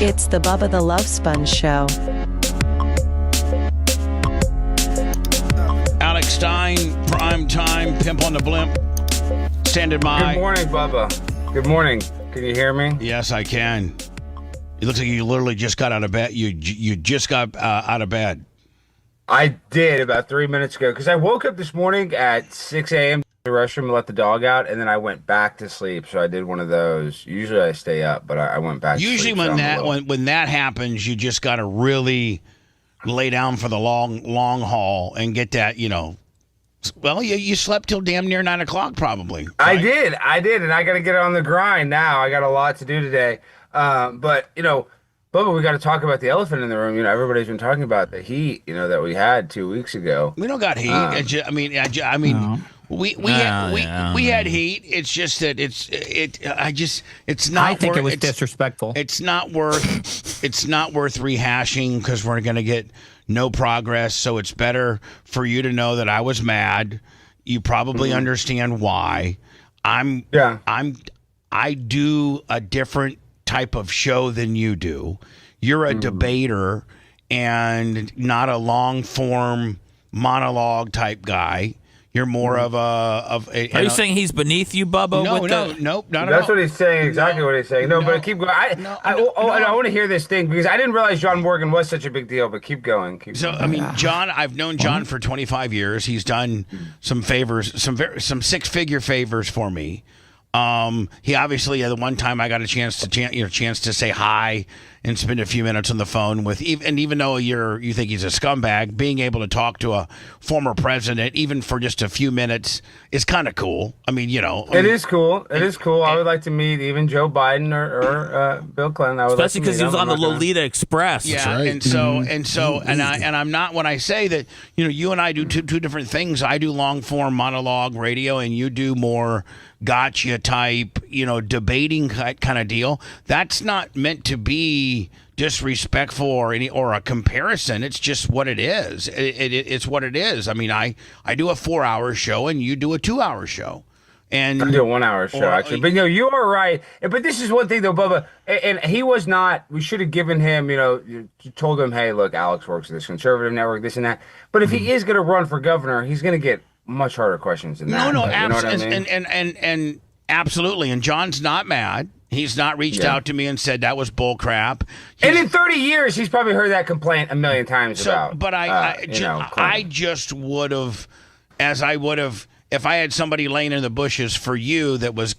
It's the Bubba the Love Sponge Show. Alex Stein, prime time, pimp on the blimp. Standing by. Good morning, Bubba. Good morning. Can you hear me? Yes, I can. It looks like you literally just got out of bed. You just got out of bed. I did about 3 minutes ago because I woke up this morning at 6 a.m. to the restroom and let the dog out, and then I went back to sleep. So I did one of those. Usually I stay up, but I went back. Usually to sleep, when that happens, you just got to really lay down for the long haul and get that, Well, you slept till damn near 9 o'clock, probably. Right? I did, and I got to get on the grind now. I got a lot to do today, but Bubba, we got to talk about the elephant in the room. Everybody's been talking about the heat, that we had 2 weeks ago. We don't got heat. No. We had heat. It's just that it's not. I think it was disrespectful. It's not worth rehashing because we're gonna get no progress. So it's better for you to know that I was mad. You probably understand why. I do a different type of show than you do. You're a debater and not a long form monologue type guy. You're more of a. Are you saying he's beneath you, Bubba? No, not at all. That's what he's saying. Exactly what he's saying. No, but keep going. I want to hear this thing because I didn't realize John Morgan was such a big deal. But keep going. John. I've known John for 25 years. He's done some favors, some six-figure favors for me. He obviously, the one time I got a chance to say hi and spend a few minutes on the phone with, even though you think he's a scumbag, being able to talk to a former president, even for just a few minutes, is kind of cool. It is cool. It is cool. I would like to meet even Joe Biden or Bill Clinton. Especially because he was on the Lolita Express. Yeah, right. and I'm not, when I say that, you and I do two different things. I do long form monologue radio, and you do more gotcha type, debating kind of deal. That's not meant to be disrespectful or a comparison. It's just what it is. It's what it is. I do a 4-hour show and you do a 2-hour show. And I do a 1-hour show, actually. But you are right. But this is one thing, though, Bubba. And he was not. We should have given him. You told him, hey, look, Alex works at this conservative network, this and that. But if he is going to run for governor, he's going to get much harder questions than that. No, absolutely. And absolutely. And John's not mad. He's not reached out to me and said that was bull crap. And in 30 years, he's probably heard that complaint a million times about. But I just would have, if I had somebody laying in the bushes for you that was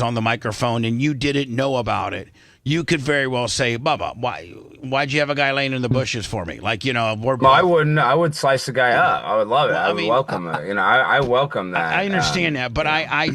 on the microphone and you didn't know about it, you could very well say, Bubba, why'd you have a guy laying in the bushes for me? I wouldn't. I would slice the guy up. I would love it. I would welcome it. I welcome that. I understand that, but I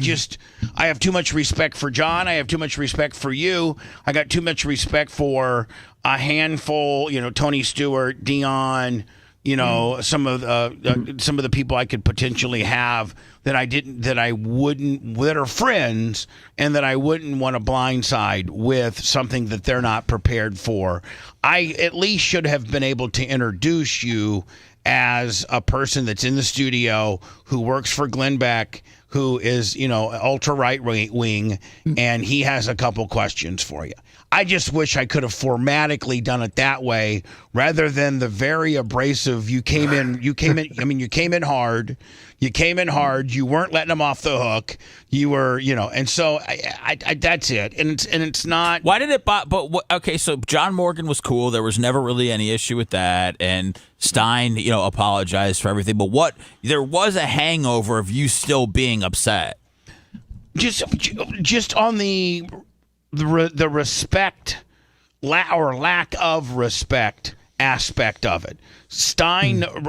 have too much respect for John. I have too much respect for you. I got too much respect for a handful, Tony Stewart, Dion, some of the people I could potentially have that are friends, and that I wouldn't want to blindside with something that they're not prepared for. I at least should have been able to introduce you as a person that's in the studio who works for Glenn Beck, who is, ultra right wing, and he has a couple questions for you. I just wish I could have formatically done it that way rather than the very abrasive. You came in hard. You weren't letting them off the hook. You were, and so I that's it. And it's not. Why did it? Okay, so John Morgan was cool. There was never really any issue with that. And Stein, apologized for everything. But there was a hangover of you still being upset. Just on the respect or lack of respect aspect of it.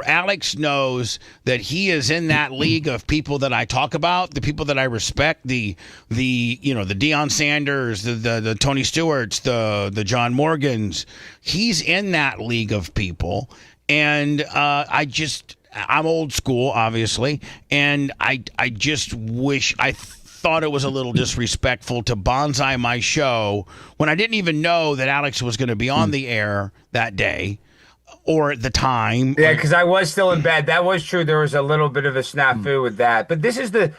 Alex knows that he is in that league of people that I talk about, the people that I respect, the Deion Sanders, the Tony Stewarts, the John Morgans. He's in that league of people, and I'm old school, obviously, and I just wish I thought it was a little disrespectful to bonsai my show when I didn't even know that Alex was going to be on the air that day or at the time. Yeah, because I was still in bed. That was true. There was a little bit of a snafu with that. But this is the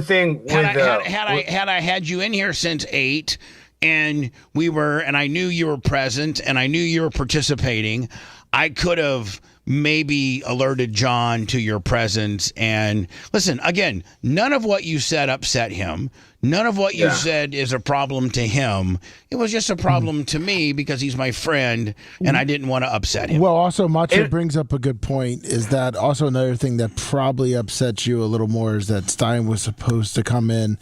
thing. Had I had you in here since 8, and I knew you were present, and I knew you were participating, I could have maybe alerted John to your presence. And listen, again, none of what you said upset him. None of what you said is a problem to him. It was just a problem to me because he's my friend, and I didn't want to upset him. Well, also, Macho brings up a good point, is that also another thing that probably upsets you a little more is that Stein was supposed to come in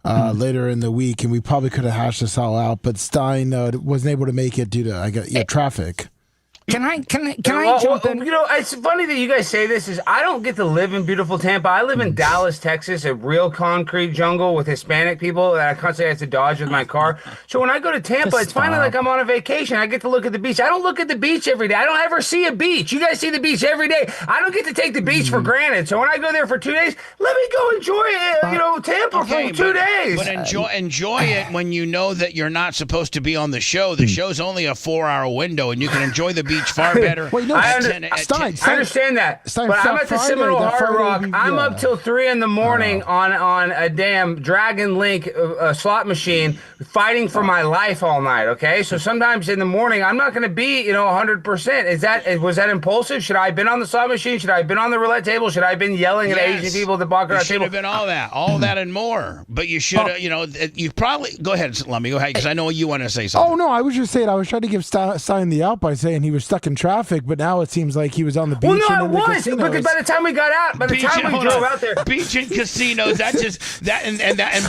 later in the week, and we probably could have hashed this all out, but Stein wasn't able to make it due to traffic. Can I jump in? You know, it's funny that you guys say this. Is I don't get to live in beautiful Tampa. I live in Dallas, Texas, a real concrete jungle with Hispanic people that I constantly have to dodge with my car. So when I go to Tampa, it's finally like I'm on a vacation. I get to look at the beach. I don't look at the beach every day. I don't ever see a beach. You guys see the beach every day. I don't get to take the beach for granted. So when I go there for 2 days, let me go enjoy it. Tampa for 2 days. But enjoy it when you know that you're not supposed to be on the show. The show's only a 4-hour window, and you can enjoy the beach far better. Wait, no, Stein, I understand that, but I'm at the Seminole Hard Rock. I'm up till 3 in the morning on a damn Dragon Link slot machine, fighting for my life all night. Okay, so sometimes in the morning I'm not going to be 100%. Was that impulsive? Should I have been on the slot machine? Should I have been on the roulette table? Should I have been yelling at Asian people at the baccarat table? Should have been all that and more. But you should have. You probably go ahead, Lummy. Go ahead, because I know you want to say something. Oh no, I was just saying I was trying to give Stein the out by saying he was stuck in traffic, but now it seems like he was on the beach. Well, no, and it was because by the time we got out, by the time we drove out there, beach and casinos.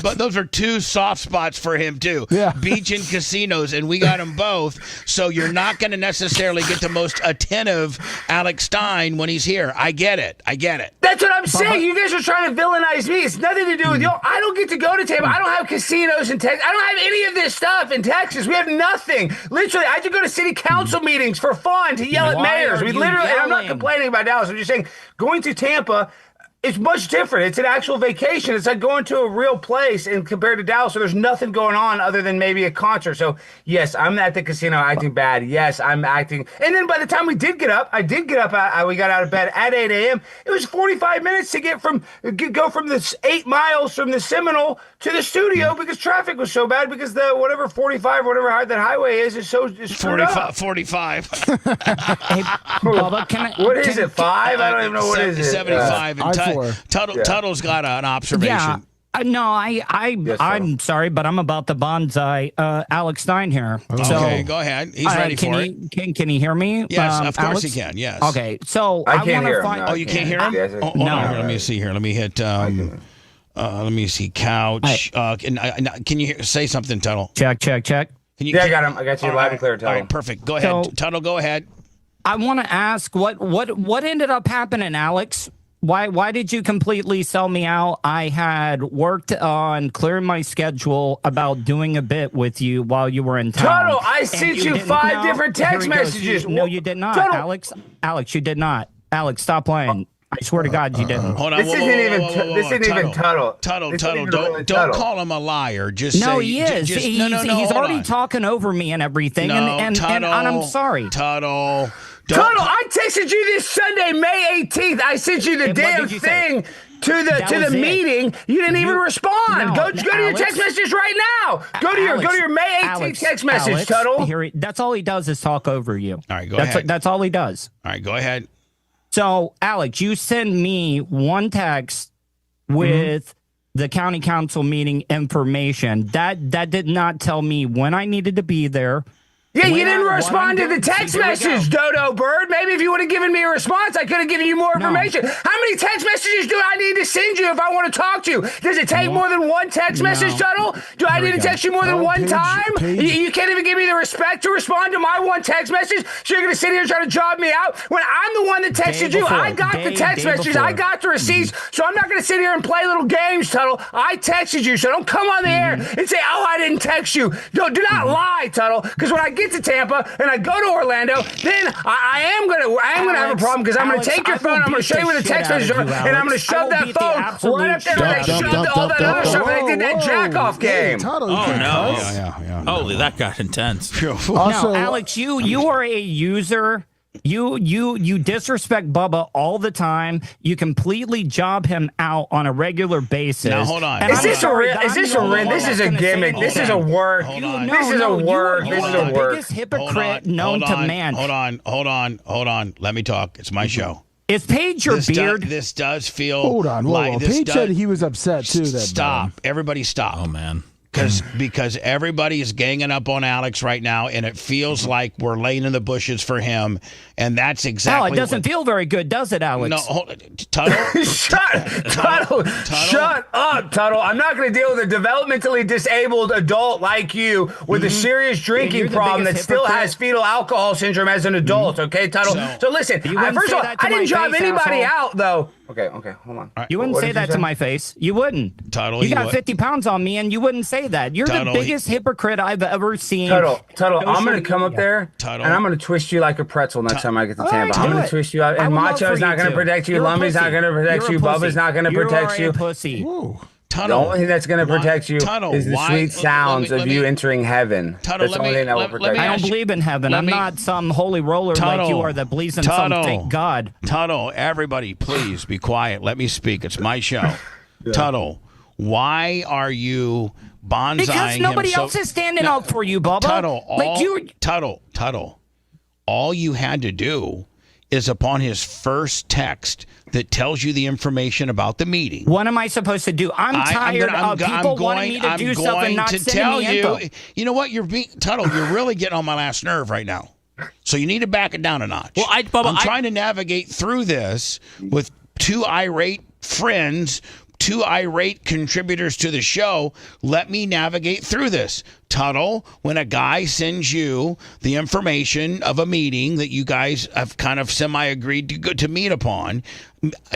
But those are two soft spots for him too. Yeah. Beach and casinos, and we got them both. So you're not going to necessarily get the most attentive Alex Stein when he's here. I get it. That's what I'm saying. You guys are trying to villainize me. It's nothing to do with you. I don't get to go to Tampa. I don't have casinos in Texas. I don't have any of this stuff in Texas. We have nothing. Literally, I have to go to city council meetings for fun to yell at mayors. We literally, and I'm not complaining about Dallas. I'm just saying, going to Tampa, it's much different. It's an actual vacation. It's like going to a real place, and compared to Dallas, so there's nothing going on other than maybe a concert. So yes, I'm at the casino acting bad. Yes, I'm acting. And then by the time we did get up, we got out of bed at 8 a.m. It was 45 minutes to go from the 8 miles from the Seminole to the studio because traffic was so bad because the whatever 45, whatever high that highway is screwed up. 45. Hey, Bubba, what is it? 5? I don't even know what is it. 75 and Tuddle's got an observation. Yeah. I'm sorry, but I'm about the bonsai Alex Stein here. Okay, go ahead. He's ready for it. Can he hear me? Yes, of course Alex? he can. Yes. Okay, so I can't hear him. Oh, you can't hear him? No. Let me see here. Let me hit. Let me see. Couch. Can you say something, Tuddle? Check. Can you, I got him. I got you live and clear, Tuddle. All right, perfect. Go ahead, Tuddle. Go ahead. I want to ask what ended up happening, Alex? Why did you completely sell me out? I had worked on clearing my schedule about doing a bit with you while you were in town. Tuddle, I sent you 5 different text messages. No, you did not, Tuddle. Alex, you did not. Alex, stop playing. I swear to God, you didn't. Hold on. This isn't even Tuddle. Tuddle, don't call him a liar. Just no, say, he is. He's already talking over me and everything, and I'm sorry. Tuddle, I texted you this Sunday, May 18th. I sent you the damn thing to the meeting. You didn't even respond. Go to your text messages right now. Go to your May 18th text message, Tuddle. That's all he does is talk over you. All right, go ahead. That's all he does. All right, go ahead. So, Alex, you send me one text with the county council meeting information. That did not tell me when I needed to be there. Yeah, you didn't respond to the text message, Dodo Bird. Maybe if you would have given me a response, I could have given you more information. How many text messages do I need to send you if I want to talk to you? Does it take more than one text message, Tuddle? Do I need to text you more than one time? You can't even give me the respect to respond to my one text message, so you're going to sit here and try to job me out? When I'm the one that texted you, I got the text messages, I got the receipts, so I'm not going to sit here and play little games, Tuddle. I texted you, so don't come on the air and say, oh, I didn't text you. Do not lie, Tuddle, because when I get to Tampa and I go to Orlando, then I am gonna have a problem because I'm gonna take your phone, I'm gonna show you where the text messages are, and I'm gonna shove that phone right up there where they shoved all that other stuff when they did that jack-off game. Tuddle, Yeah. Holy, that got intense. Also, Alex, you are a user You disrespect Bubba all the time. You completely job him out on a regular basis. Now hold on. And Is I'm this a sorry, real? I'm Is this the a only real? one This is that's a gonna say gimmick. This is a anything. work. Hold on. This is a work. You This are is a the work. biggest hypocrite known to man. Hold on. Let me talk. It's my show. Is Paige your beard? This does feel. Hold on. Whoa, like whoa. this Paige does- said he was upset too. That Stop. Everybody stop. Oh man. Because everybody is ganging up on Alex right now, and it feels like we're laying in the bushes for him, and that's exactly. No, it doesn't feel very good, does it, Alex? No, Tuddle. Shut up, Tuddle. I'm not going to deal with a developmentally disabled adult like you with a serious You're drinking the problem that biggest still hypocrite. has fetal alcohol syndrome as an adult. Okay, Tuddle. So listen. You wouldn't First say of all, that to I didn't my job face, anybody asshole. out though. Okay, hold on. You wouldn't What say did that you to my face. You wouldn't. Tuddle, you you got would. 50 pounds on me, and you wouldn't say that. You're Tuddle, the biggest hypocrite I've ever seen. Tuddle, I'm Social going to come up media. there Tuddle. and I'm going to twist you like a pretzel next time I get to All Tampa. right, I'm do going it. to twist you out. I And would love Macho's for not you going to to. protect you. You're a Lumbie's not pussy. going to protect You're a you. pussy. Bubba's not going to protect You you. are a pussy. The only thing that's going to protect you Tuddle, is the why- sweet sounds let of me- you entering heaven. Tuddle, That's the let only me- thing that will let protect me I you. don't ask you- believe in heaven. let I'm me- not some holy roller like you Tuddle. are that believes in some fake God. Tuddle, everybody, please be quiet. Let me speak. It's my show. Tuddle, why are you bonsaiing Because him nobody so- else is standing up for you, Bubba. Tuddle, all you had to do is upon his first text that tells you the information about the meeting. What am I supposed to do? I'm tired of people wanting me to do stuff and not sending me info. You know what? Tuddle, you're really getting on my last nerve right now. So you need to back it down a notch. Well, Bubba, I'm trying to navigate through this with two irate friends, two irate contributors to the show. Let me navigate through this. Tuddle, when a guy sends you the information of a meeting that you guys have kind of semi-agreed to meet upon,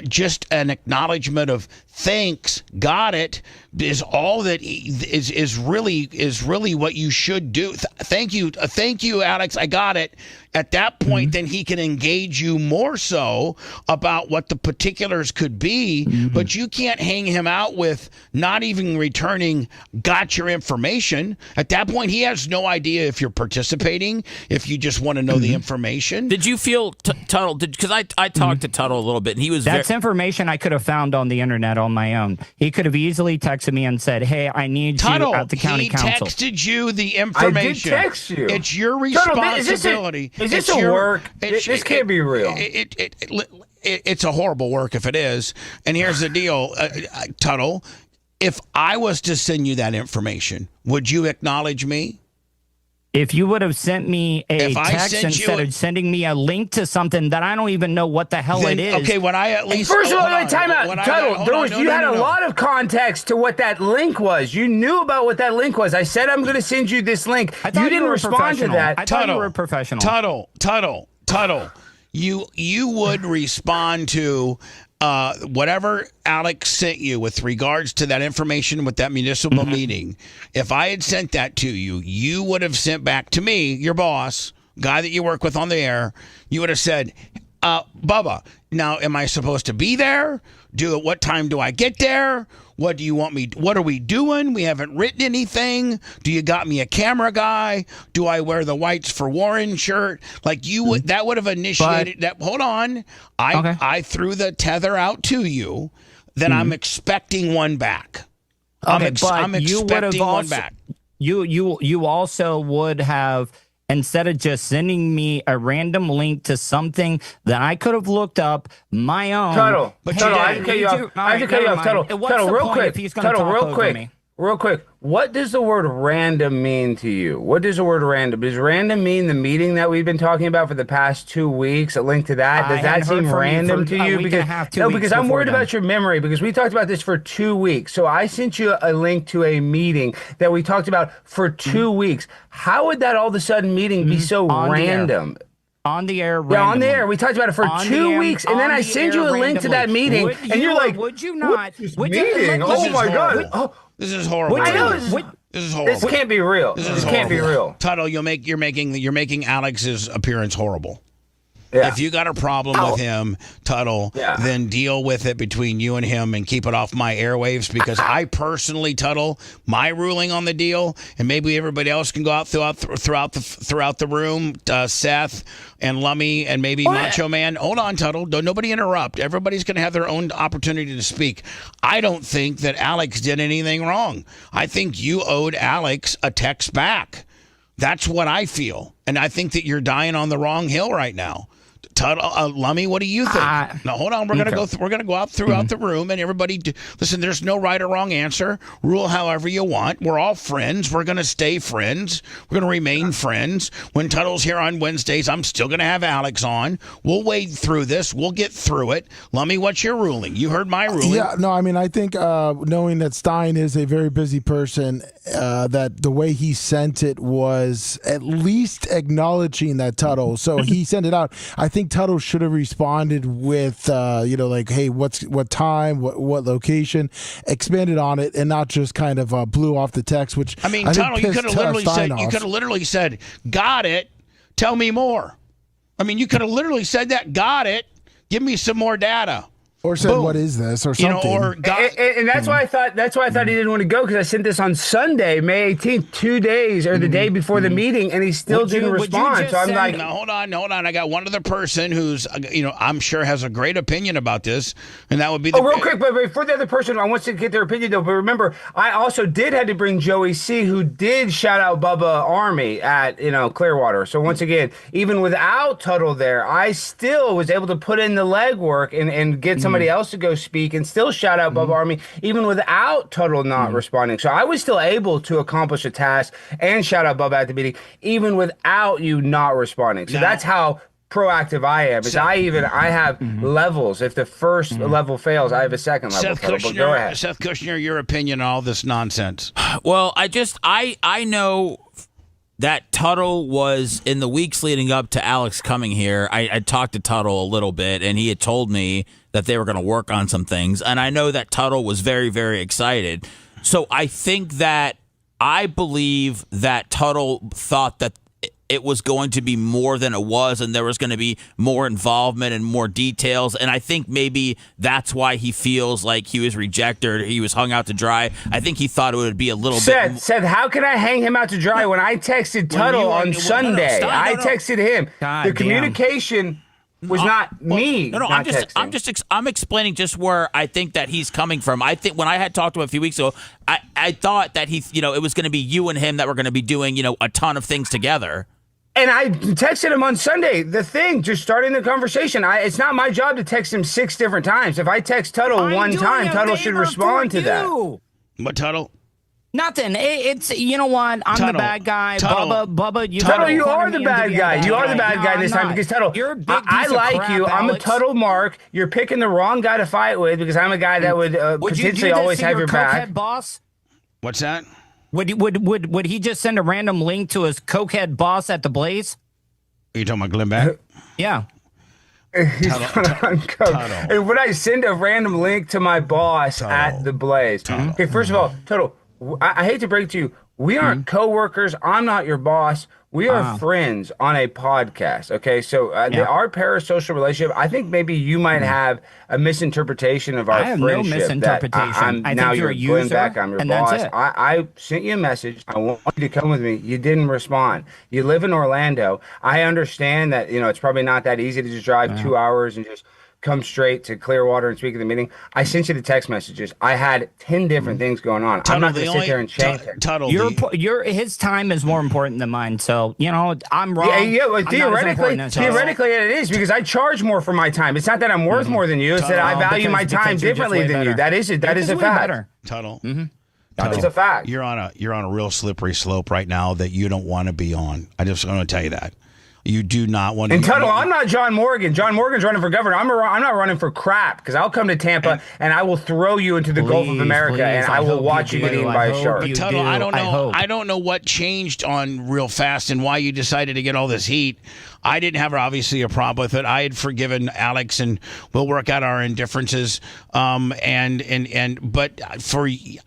just an acknowledgement of thanks, got it, is all that is really what you should do. Thank you, Alex, I got it. At that point, then he can engage you more so about what the particulars could be, but you can't hang him out with not even returning got your information. At that point, he has no idea if you're participating, if you just want to know the information. Did you feel Tuddle? Because I talked to Tuddle a little bit, and he was That's information I could have found on the internet on my own. He could have easily texted me and said, "Hey, I need Tuddle, you at the county council." He texted you the information. I did text you. It's your Tuddle, responsibility. Is this a work? This can't be real. It's a horrible work if it is. And here's the deal, Tuddle. If I was to send you that information, would you acknowledge me? If you would have sent me a If I text sent instead you of sending me a link to something that I don't even know what the hell Then, it is. okay, when I at least First of all, hold on. time out. When I- Tuddle, hold there on, was, no, you no, had no, a no. lot of context to what that link was. You knew about what that link was. I said I'm going to send you this link. I thought You didn't were a respond to professional. that. I thought you were a professional. Tuddle. You would respond to whatever Alex sent you with regards to that information with that municipal meeting. If I had sent that to you, you would have sent back to me, your boss, guy that you work with on the air. You would have said, Bubba, now am I supposed to be there? What time do I get there? What do you want me? What are we doing? We haven't written anything. Do you got me a camera guy? Do I wear the whites for Warren shirt? Like you would, that would have initiated that. Hold on. I threw the tether out to you. Then I'm expecting one back. I'm expecting one back. You also would have, instead of just sending me a random link to something that I could have looked up my own. Tuddle, But Tuddle, you I have to cut you off. I have to cut you off. Tuddle, Tuddle, real quick. Tuddle, real quick. What does the word random mean to you? What does the word random? Does random mean the meeting that we've been talking about for the past 2 weeks? A link to that? Does that seem random to you? Because I'm worried about your memory, because we talked about this for 2 weeks. So I sent you a link to a meeting that we talked about for 2 weeks. How would that all of a sudden meeting be so random? On the air, Yeah, on the air. We talked about it for 2 weeks, and then I send you a link to that meeting, and you're like, "Would you not?" Meeting? Oh my God! This is horrible. I know. This is horrible. This can't be real. This can't be real. Tuddle, you're making Alex's appearance horrible. Yeah. If you got a problem with him, Tuddle, then deal with it between you and him and keep it off my airwaves, because I personally, Tuddle, my ruling on the deal, and maybe everybody else can go out throughout the room, Seth and Lummy and maybe Macho Man. Hold on, Tuddle. Don't nobody interrupt. Everybody's going to have their own opportunity to speak. I don't think that Alex did anything wrong. I think you owed Alex a text back. That's what I feel. And I think that you're dying on the wrong hill right now. Lummy, what do you think? Now, hold on. We're gonna go. We're gonna go out throughout the room, and everybody. Listen, there's no right or wrong answer. Rule however you want. We're all friends. We're gonna stay friends. We're gonna remain friends. When Tuddle's here on Wednesdays, I'm still gonna have Alex on. We'll wade through this. We'll get through it. Lummy, what's your ruling? You heard my ruling. Yeah, no, I mean, I think knowing that Stein is a very busy person, that the way he sent it was at least acknowledging that Tuddle. So he sent it out. I think Tuddle should have responded with, like, hey, what time, what location, expanded on it, and not just kind of blew off the text. Which I mean, Tuddle, you could have literally said, "Got it. Tell me more." I mean, you could have literally said that. Got it. Give me some more data. Or said, "What is this?" or something. And that's why I thought. That's why I thought he didn't want to go, because I sent this on Sunday, May 18th, 2 days or the day before the meeting, and he still didn't respond. So I'm like, no, hold on. I got one other person who's, I'm sure has a great opinion about this, and that would be. Real quick, but before the other person, I want to get their opinion though. But remember, I also did have to bring Joey C, who did shout out Bubba Army at Clearwater. So once again, even without Tuddle there, I still was able to put in the legwork and get somebody else to go speak and still shout out Bubba Army, even without Tuddle not responding. So I was still able to accomplish a task and shout out Bubba at the meeting, even without you not responding. So that's how proactive I am. I have levels. If the first level fails, I have a second level. Go ahead. Seth Kushner, your opinion on all this nonsense? Well, I know that Tuddle was, in the weeks leading up to Alex coming here, I talked to Tuddle a little bit, and he had told me that they were going to work on some things. And I know that Tuddle was very, very excited. So I believe that Tuddle thought that it was going to be more than it was, and there was going to be more involvement and more details. And I think maybe that's why he feels like he was rejected, or he was hung out to dry. I think he thought it would be a little bit. Seth, how can I hang him out to dry when I texted Tuddle on Sunday? I texted him. The communication was not me. No, I'm explaining just where I think that he's coming from. I think when I had talked to him a few weeks ago, I thought that it was going to be you and him that were going to be doing, a ton of things together. And I texted him on Sunday, just starting the conversation. It's not my job to text him 6 different times. If I text Tuddle one time, Tuddle should respond to that. What, Tuddle? Nothing. It's, you know what? I'm Tuddle. the bad guy. Tuddle. Bubba, you are the bad guy. You are the bad guy this time, because Tuddle, you're a big piece I like of crap, you. I'm a Alex. Tuddle mark. You're picking the wrong guy to fight with, because I'm a guy that would potentially always have your back. Cokehead boss? What's that? Would he just send a random link to his cokehead boss at the Blaze? Are you talking about Glenn Beck? Yeah. He's gonna uncover. And would I send a random link to my boss at the Blaze? Okay, first of all, Tuddle, I hate to break to you, we aren't co-workers. I'm not your boss. We are friends on a podcast, okay? So our parasocial relationship, I think maybe you might have a misinterpretation of our friendship. I have no misinterpretation. I now think you're a Glenn user, Beck, I'm your and boss. that's it. I sent you a message. I want you to come with me. You didn't respond. You live in Orlando. I understand that, it's probably not that easy to just drive 2 hours and just come straight to Clearwater and speak at the meeting. I sent you the text messages. I had 10 different things going on. I'm not going to sit there and change it. Tuddle, his time is more important than mine. So, I'm wrong. Well, theoretically it is, because I charge more for my time. It's not that I'm worth more than you. It's that I value my time differently than you. That is it. That is a fact. Tuddle. That is a fact. You're on a real slippery slope right now that you don't want to be on. I just want to tell you that. You do not want to. And Tuddle, I'm not John Morgan. John Morgan's running for governor. I'm not running for crap, because I'll come to Tampa and I will throw you into the Gulf of America, and I will watch you get eaten by a shark. Tuddle, I don't know what changed on real fast and why you decided to get all this heat. I didn't have obviously a problem with it. I had forgiven Alex, and we'll work out our indifferences. But for you,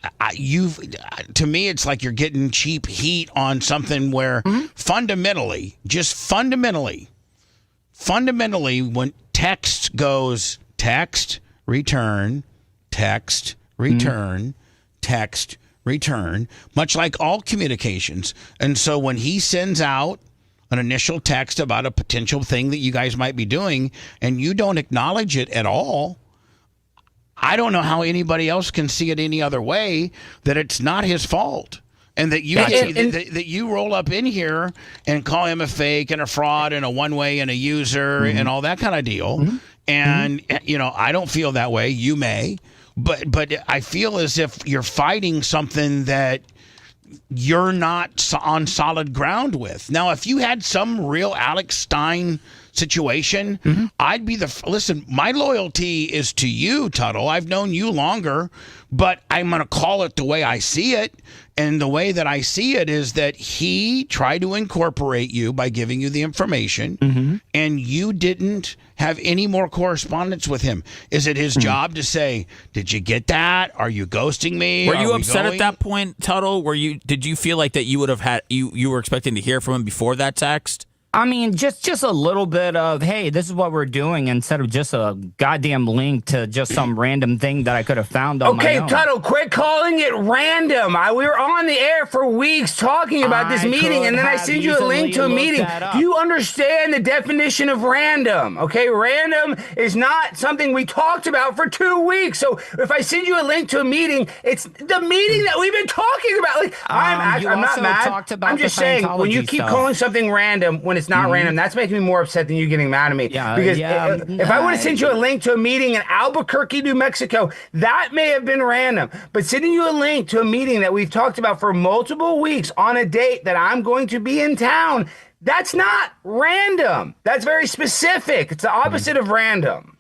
to me, it's like you're getting cheap heat on something where fundamentally, fundamentally, when text goes text, return, text, return, text, return, much like all communications. And so when he sends out an initial text about a potential thing that you guys might be doing and you don't acknowledge it at all, I don't know how anybody else can see it any other way that it's not his fault. And that you that you roll up in here and call him a fake and a fraud and a one-way and a user and all that kind of deal. And, you know, I don't feel that way. You may. But I feel as if you're fighting something that you're not on solid ground with. Now, if you had some real Alex Stein situation, I'd be listen, my loyalty is to you, Tuddle. I've known you longer, but I'm going to call it the way I see it. And the way that I see it is that he tried to incorporate you by giving you the information, and you didn't have any more correspondence with him. Is it his job to say, did you get that? Are you ghosting me? Were you upset at that point, Tuddle? Did you feel like that you would have had you were expecting to hear from him before that text? I mean, just a little bit of, hey, this is what we're doing, instead of just a goddamn link to just some random thing that I could have found on my own. Okay, Tuddle, quit calling it random. We were on the air for weeks talking about this meeting, and then I send you a link to a meeting. Do you understand the definition of random? Okay, random is not something we talked about for 2 weeks. So if I send you a link to a meeting, it's the meeting that we've been talking about. Like, I'm not mad. I'm just saying, when you keep calling something random when it's not random, that's making me more upset than you getting mad at me. Because if I would have sent you a link to a meeting in Albuquerque, New Mexico, that may have been random. But sending you a link to a meeting that we've talked about for multiple weeks on a date that I'm going to be in town, that's not random. That's very specific. It's the opposite of random.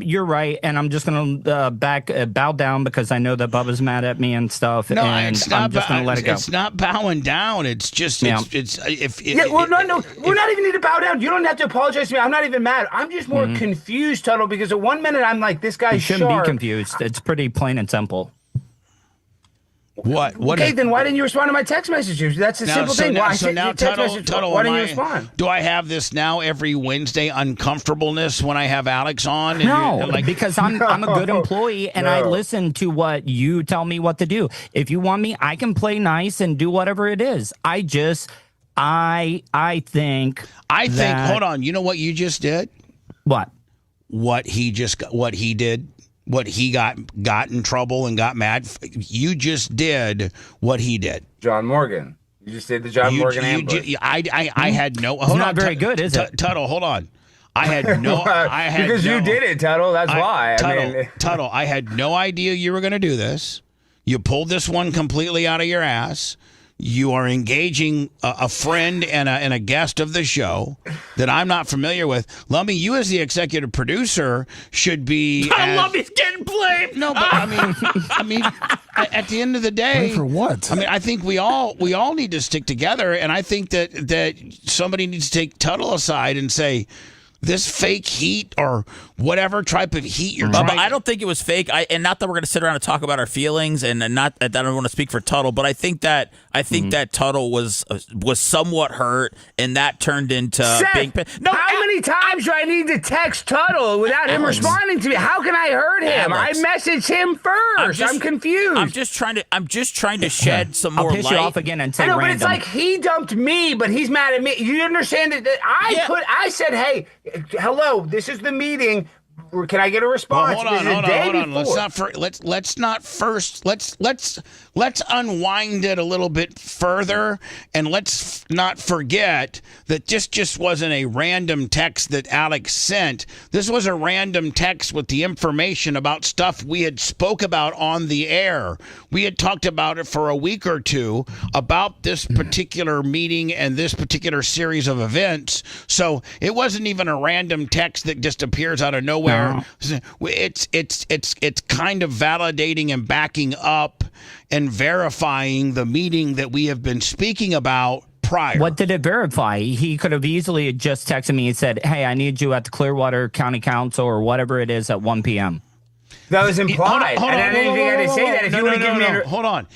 You're right, and I'm just gonna bow down because I know that Bubba's mad at me and stuff. No, and it's not. I'm just gonna let it go. It's not bowing down. It's just No, we're not even need to bow down. You don't have to apologize to me. I'm not even mad. I'm just more confused, Tuddle, because at one minute I'm like, this guy's sharp. You shouldn't be confused. It's pretty plain and simple. What? Okay, then why didn't you respond to my text messages? That's a simple thing. Now, why Tuddle, why didn't you respond? Do I have this now every Wednesday uncomfortableness when I have Alex on? No, because I'm a good employee and I listen to what you tell me what to do. If you want me, I can play nice and do whatever it is. I think. Hold on. You know what you just did? What? What he did. What he got in trouble and got mad. You just did what he did. John Morgan. You just did the John Morgan ambush. I had no. It's not very good, is it? Tuddle, hold on. I had no. Because you did it, Tuddle. That's why. Tuddle, I had no idea you were going to do this. You pulled this one completely out of your ass. You are engaging a friend and a guest of the show that I'm not familiar with. Lummy, you as the executive producer should be. Lummy's getting blamed. No, but I mean, at the end of the day, for what? I mean, I think we all need to stick together, and I think that somebody needs to take Tuddle aside and say, this fake heat or whatever type of heat you're trying. I don't think it was fake. And not that we're going to sit around and talk about our feelings, and not that I don't want to speak for Tuddle, but I think that Tuddle was somewhat hurt, and that turned into being. No, how many times do I need to text Tuddle without him responding to me? How can I hurt him? Alex, I messaged him first. I'm confused. I'm just trying to shed some more light. I'll piss you off again and say random. But it's like he dumped me, but he's mad at me. You understand that I said, hey, hello, this is the meeting. Can I get a response? Well, hold on. Let's unwind it a little bit further, and let's not forget that this just wasn't a random text that Alex sent. This was a random text with the information about stuff we had spoke about on the air. We had talked about it for a week or two about this particular meeting and this particular series of events. So it wasn't even a random text that just appears out of nowhere. No. It's kind of validating and backing up and verifying the meeting that we have been speaking about prior. What did it verify? He could have easily just texted me and said, hey, I need you at the Clearwater County Council or whatever it is at 1 p.m. That was implied. I didn't think I had to say that if you would have given me. Hold on.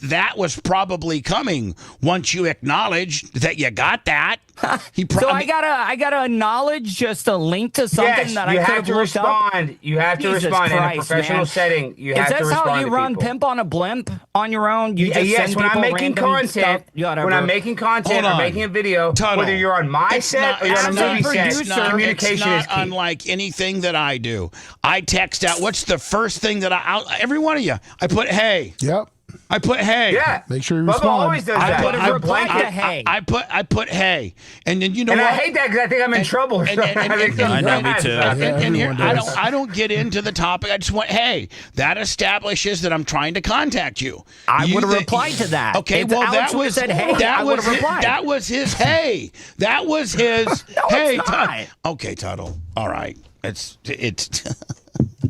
that was probably coming once you acknowledged that you got that. So I gotta acknowledge just a link to something that I could have looked up. You have to Jesus respond in a Christ, professional man. setting. You have to Is this respond how you to run people. Pimp on a Blimp on your own? You just Yes, send when I'm people making random content, stuff, when I'm making content Hold or on. making a video, Tuddle. whether you're on my set or you're on a movie set, communication is It's not key. unlike anything that I do. I text out. What's the first thing that every one of you? I put hey. Yep. I put hey. Yeah. Make sure you Bubba respond. always does I that. put- He's I a put- blanket. hey. I put hey, and then you know And what? I hate that because I think I'm in trouble. and- and- I think and- I know, me that's- too. Yeah, and here, everyone does. I don't get into the topic. I just want, hey, that establishes that I'm trying to contact you. I You would have thi- replied to that. Okay, If well, Alex that would've was said, hey, I that would've was replied. that was his hey. That was his No, hey. it's not. Okay, Tuddle. All right, it's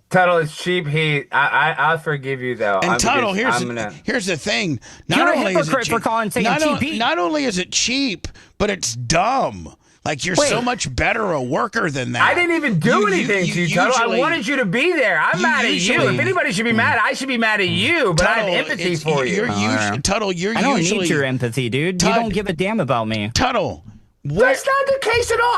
Tuddle, it's cheap heat. I'll forgive you though. And Tuddle, here's the thing. Not You're a only is it hypocrite for cheap, calling saying not, cheap heat. not only is it cheap, but it's dumb. Like you're so much better a worker than that. I didn't even do anything to you, Tuddle. I usually- wanted you to be there. I'm mad at you. usually- If anybody should be mad, I should be mad at you. But I have Tuddle, empathy it's- for you. You're usually, Tuddle, you're I don't usually need your empathy, dude. You Tud- don't give a damn about me. Tuddle. That's not the case at all.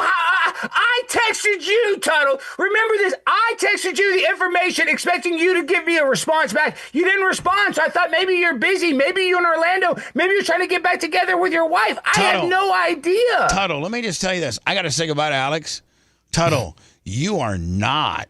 I texted you, Tuddle. Remember this? I texted you the information expecting you to give me a response back. You didn't respond, so I thought maybe you're busy. Maybe you're in Orlando. Maybe you're trying to get back together with your wife. I had Tuddle. no idea. Tuddle, let me just tell you this. I got to say goodbye to Alex. Tuddle, you are not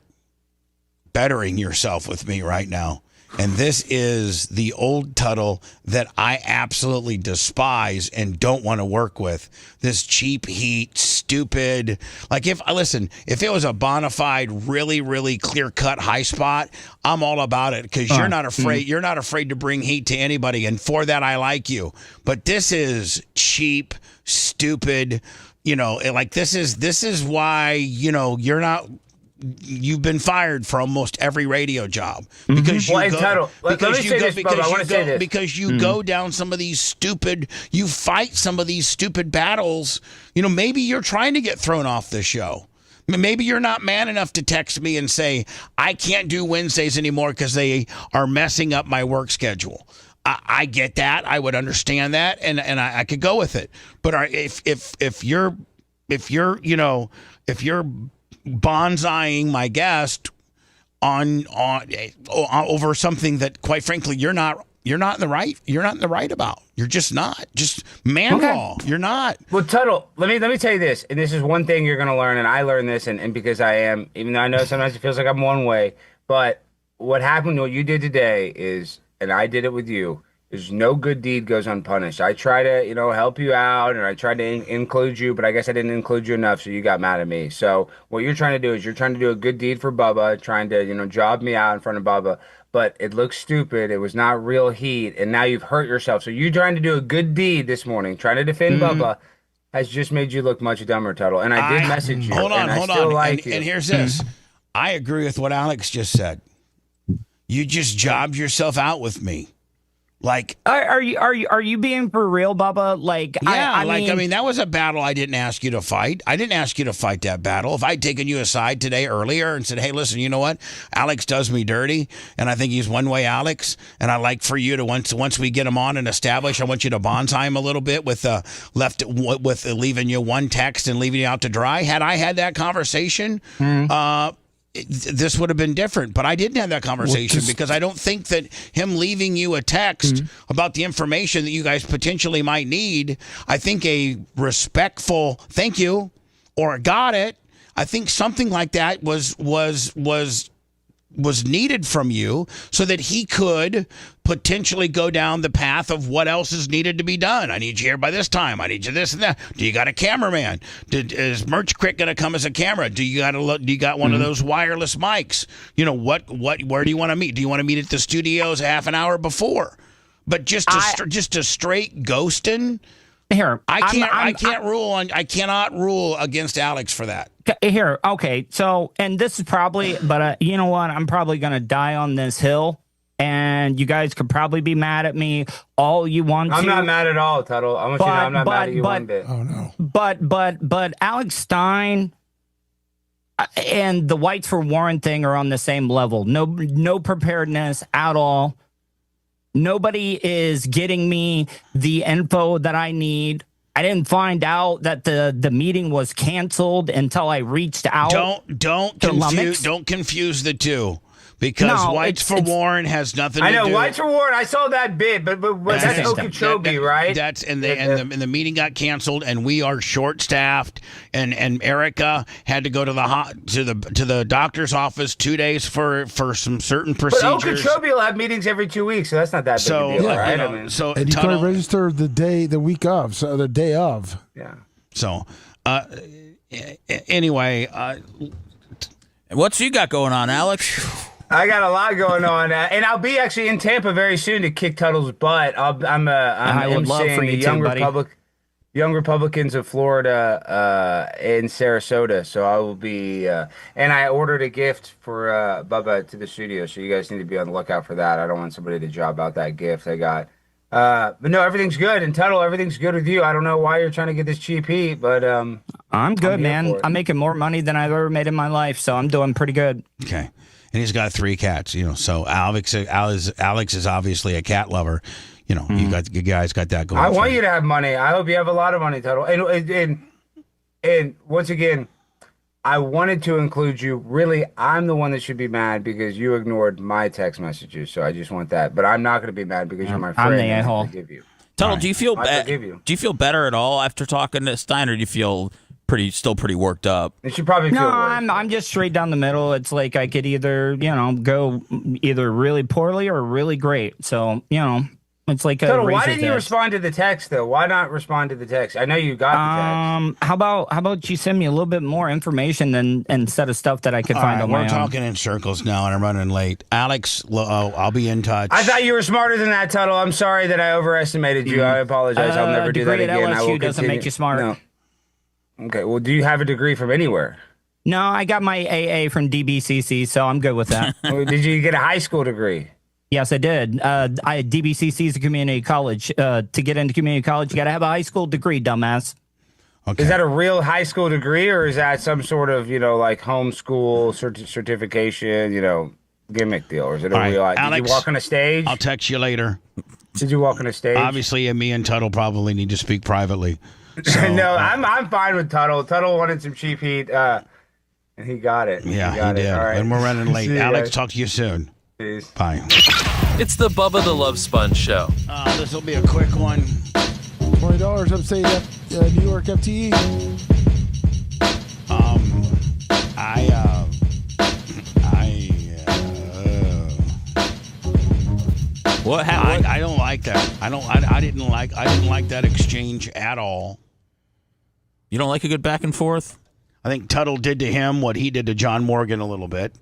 bettering yourself with me right now. And this is the old Tuddle that I absolutely despise and don't want to work with. This cheap heat, stupid. Like if it was a bona fide, really, really clear cut high spot, I'm all about it because you're not afraid. You're not afraid to bring heat to anybody, and for that I like you. But this is cheap, stupid. You know, like this is why you're not. You've been fired for almost every radio job because you Well, go, Tuddle, let me because you say go, this, Bubba. because I you wanna say go, this. because you go down some of these stupid, you fight some of these stupid battles. You know, maybe you're trying to get thrown off the show. Maybe you're not man enough to text me and say, I can't do Wednesdays anymore because they are messing up my work schedule. I get that. I would understand that, and I could go with it. But if you're bonsaiing my guest on over something that, quite frankly, you're not in the right about. You're just not. Just law. You're not. Well, Tuddle, let me tell you this, and this is one thing you're going to learn, and I learned this, and because I am, even though I know sometimes it feels like I'm one way, but what happened, what you did today is, and I did it with you, is no good deed goes unpunished. I try to, help you out, and I tried to include you, but I guess I didn't include you enough, so you got mad at me. So what you're trying to do is you're trying to do a good deed for Bubba, trying to, job me out in front of Bubba, but it looks stupid. It was not real heat, and now you've hurt yourself. So you trying to do a good deed this morning, trying to defend Bubba, has just made you look much dumber, Tuddle. And I did message you. Hold on. Like and here's this. I agree with what Alex just said. You just jobbed yourself out with me. Like, Are you being for real, Bubba? Like, yeah, I mean, that was a battle I didn't ask you to fight. I didn't ask you to fight that battle. If I'd taken you aside today earlier and said, hey, listen, you know what? Alex does me dirty, and I think he's one-way Alex, and I like for you to, once we get him on and establish, I want you to bonsai him a little bit with leaving you one text and leaving you out to dry. Had I had that conversation, this would have been different, but I didn't have that conversation because I don't think that him leaving you a text about the information that you guys potentially might need, I think a respectful thank you or got it, I think something like that was needed from you so that he could potentially go down the path of what else is needed to be done. I need you here by this time. I need you this and that. Do you got a cameraman? Is Merch Crick going to come as a camera? Do you got one of those wireless mics? Where do you want to meet? Do you want to meet at the studios half an hour before? But just a straight ghosting. here I cannot rule against Alex for that. Here, okay. So, and this is probably, but you know what? I'm probably gonna die on this hill, and you guys could probably be mad at me all you want to. I'm not mad at all, Tuddle. I want you to know I'm not mad at you one bit. Oh no. But Alex Stein and the Whites for Warren thing are on the same level. No preparedness at all. Nobody is getting me the info that I need. I didn't find out that the meeting was canceled until I reached out. Don't confuse the two. Because Whites for Warren has nothing to do. I know Whites for Warren. I saw that bit, but that's Okeechobee, right? That's and the meeting got canceled, and we are short staffed. And Erica had to go to the doctor's office 2 days for some certain procedures. But Okeechobee will have meetings every 2 weeks, so that's not that big a deal, right? And you can register the week of, so the day of. Yeah. So, anyway, what you got going on, Alex? I got a lot going on, and I'll be actually in Tampa very soon to kick Tuddle's butt. I would love for you to, Young Republicans of Florida in Sarasota. So I will be, and I ordered a gift for Bubba to the studio. So you guys need to be on the lookout for that. I don't want somebody to job out that gift I got. But no, everything's good. And Tuddle, everything's good with you. I don't know why you're trying to get this cheap heat, but I'm good, man. I'm making more money than I've ever made in my life, so I'm doing pretty good. Okay. And he's got 3 cats, so Alex is obviously a cat lover. You guys got that going. I want you to have money. I hope you have a lot of money, Tuddle. And once again, I wanted to include you. Really, I'm the one that should be mad because you ignored my text messages. So I just want that. But I'm not going to be mad because you're my friend. I'm the a-hole. Tuddle, right. Do you feel better at all after talking to Stein, or do you feel still pretty worked up? It should probably feel worse. I'm just straight down the middle. It's like I could either go either really poorly or really great. So it's like a why didn't you respond to the text though? Why not respond to the text? I know you got the text. How about you send me a little bit more information instead of stuff that I could find on my own? We're talking in circles now, and I'm running late. Alex, I'll be in touch. I thought you were smarter than that, Tuddle. I'm sorry that I overestimated you. I apologize. I'll never do that again. LSU doesn't make you smart. No. Okay, well, do you have a degree from anywhere? No, I got my AA from DBCC, so I'm good with that. Did you get a high school degree? Yes, I did. DBCC is a community college. To get into community college, you got to have a high school degree, dumbass. Okay. Is that a real high school degree, or is that some sort of, like homeschool certification, gimmick deal? Or is it a real? Alex, did you walk on a stage? I'll text you later. Did you walk on a stage? Obviously, me and Tuddle probably need to speak privately. So, no, I'm fine with Tuddle. Tuddle wanted some cheap heat, and he got it. Yeah, he did. All right. And we're running late. Alex, talk to you soon. Peace. Bye. It's the Bubba the Love Sponge Show. This will be a quick one. $20 upstate New York FTE. What happened? I don't like that. I didn't like that exchange at all. You don't like a good back and forth? I think Tuddle did to him what he did to John Morgan a little bit.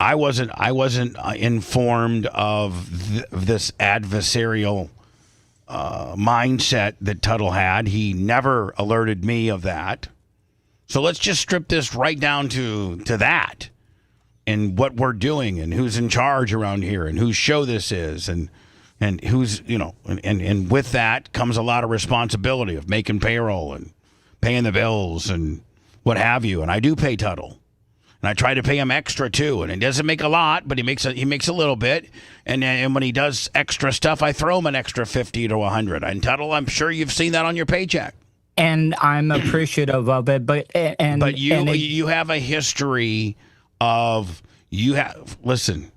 I wasn't informed of this adversarial mindset that Tuddle had. He never alerted me of that. So let's just strip this right down to that, and what we're doing, and who's in charge around here, and whose show this is, and who's and with that comes a lot of responsibility of making payroll and paying the bills and what have you. And I do pay Tuddle. And I try to pay him extra too, and he doesn't make a lot, but he makes a little bit. And when he does extra stuff, I throw him an extra $50 to $100. And Tuddle, I'm sure you've seen that on your paycheck. And I'm appreciative of it, but you have a history of listen.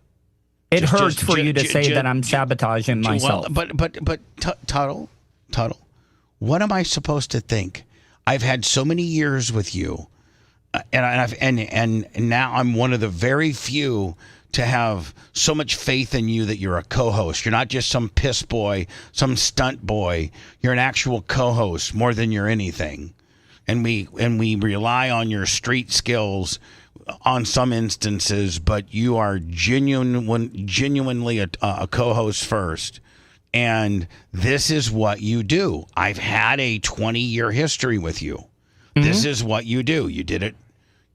It hurts for you to say that I'm sabotaging myself. Well, but Tuddle, what am I supposed to think? I've had so many years with you. And now I'm one of the very few to have so much faith in you that you're a co-host. You're not just some piss boy, some stunt boy. You're an actual co-host more than you're anything. And we rely on your street skills on some instances, but you are genuinely a co-host first. And this is what you do. I've had a 20-year history with you. Mm-hmm. This is what you do. You did it.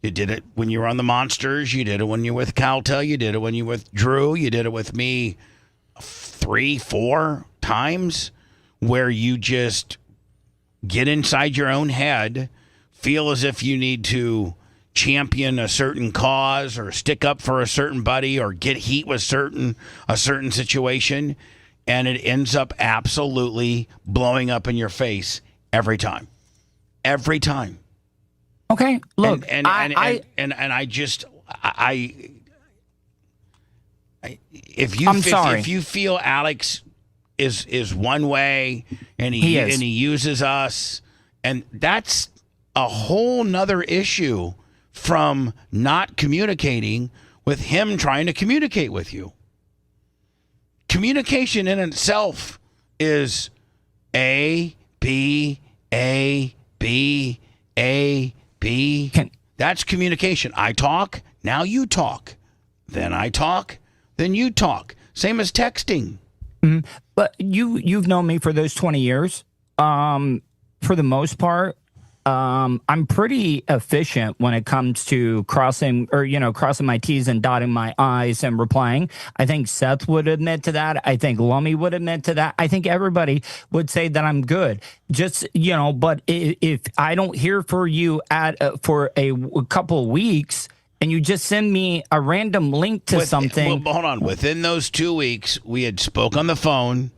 You did it when you were on the Monsters. You did it when you were with Caltel. You did it when you were with Drew. You did it with me 3-4 times, where you just get inside your own head, feel as if you need to champion a certain cause or stick up for a certain buddy or get heat with a certain situation, and it ends up absolutely blowing up in your face every time. Every time. Okay, look, and I just if you feel Alex is one way and he uses us, and that's a whole nother issue from not communicating with him trying to communicate with you. Communication in itself is A, B, A, B, A, B. That's communication. I talk, now you talk. Then I talk, then you talk. Same as texting. Mm-hmm. But you've known me for those 20 years. For the most part, I'm pretty efficient when it comes to crossing my T's and dotting my I's and replying. I think Seth would admit to that. I think Lummy would admit to that. I think everybody would say that I'm good. Just, but if I don't hear for you for a couple of weeks and you just send me a random link to something. Well, hold on. Within those 2 weeks, we had spoke on the phone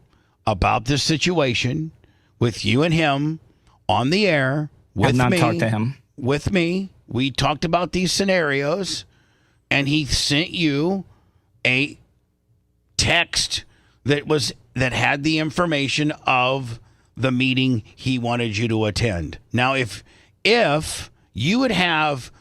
about this situation with you and him on the air. Have not talked to him. With me, we talked about these scenarios, and he sent you a text that had the information of the meeting he wanted you to attend. Now, if you would have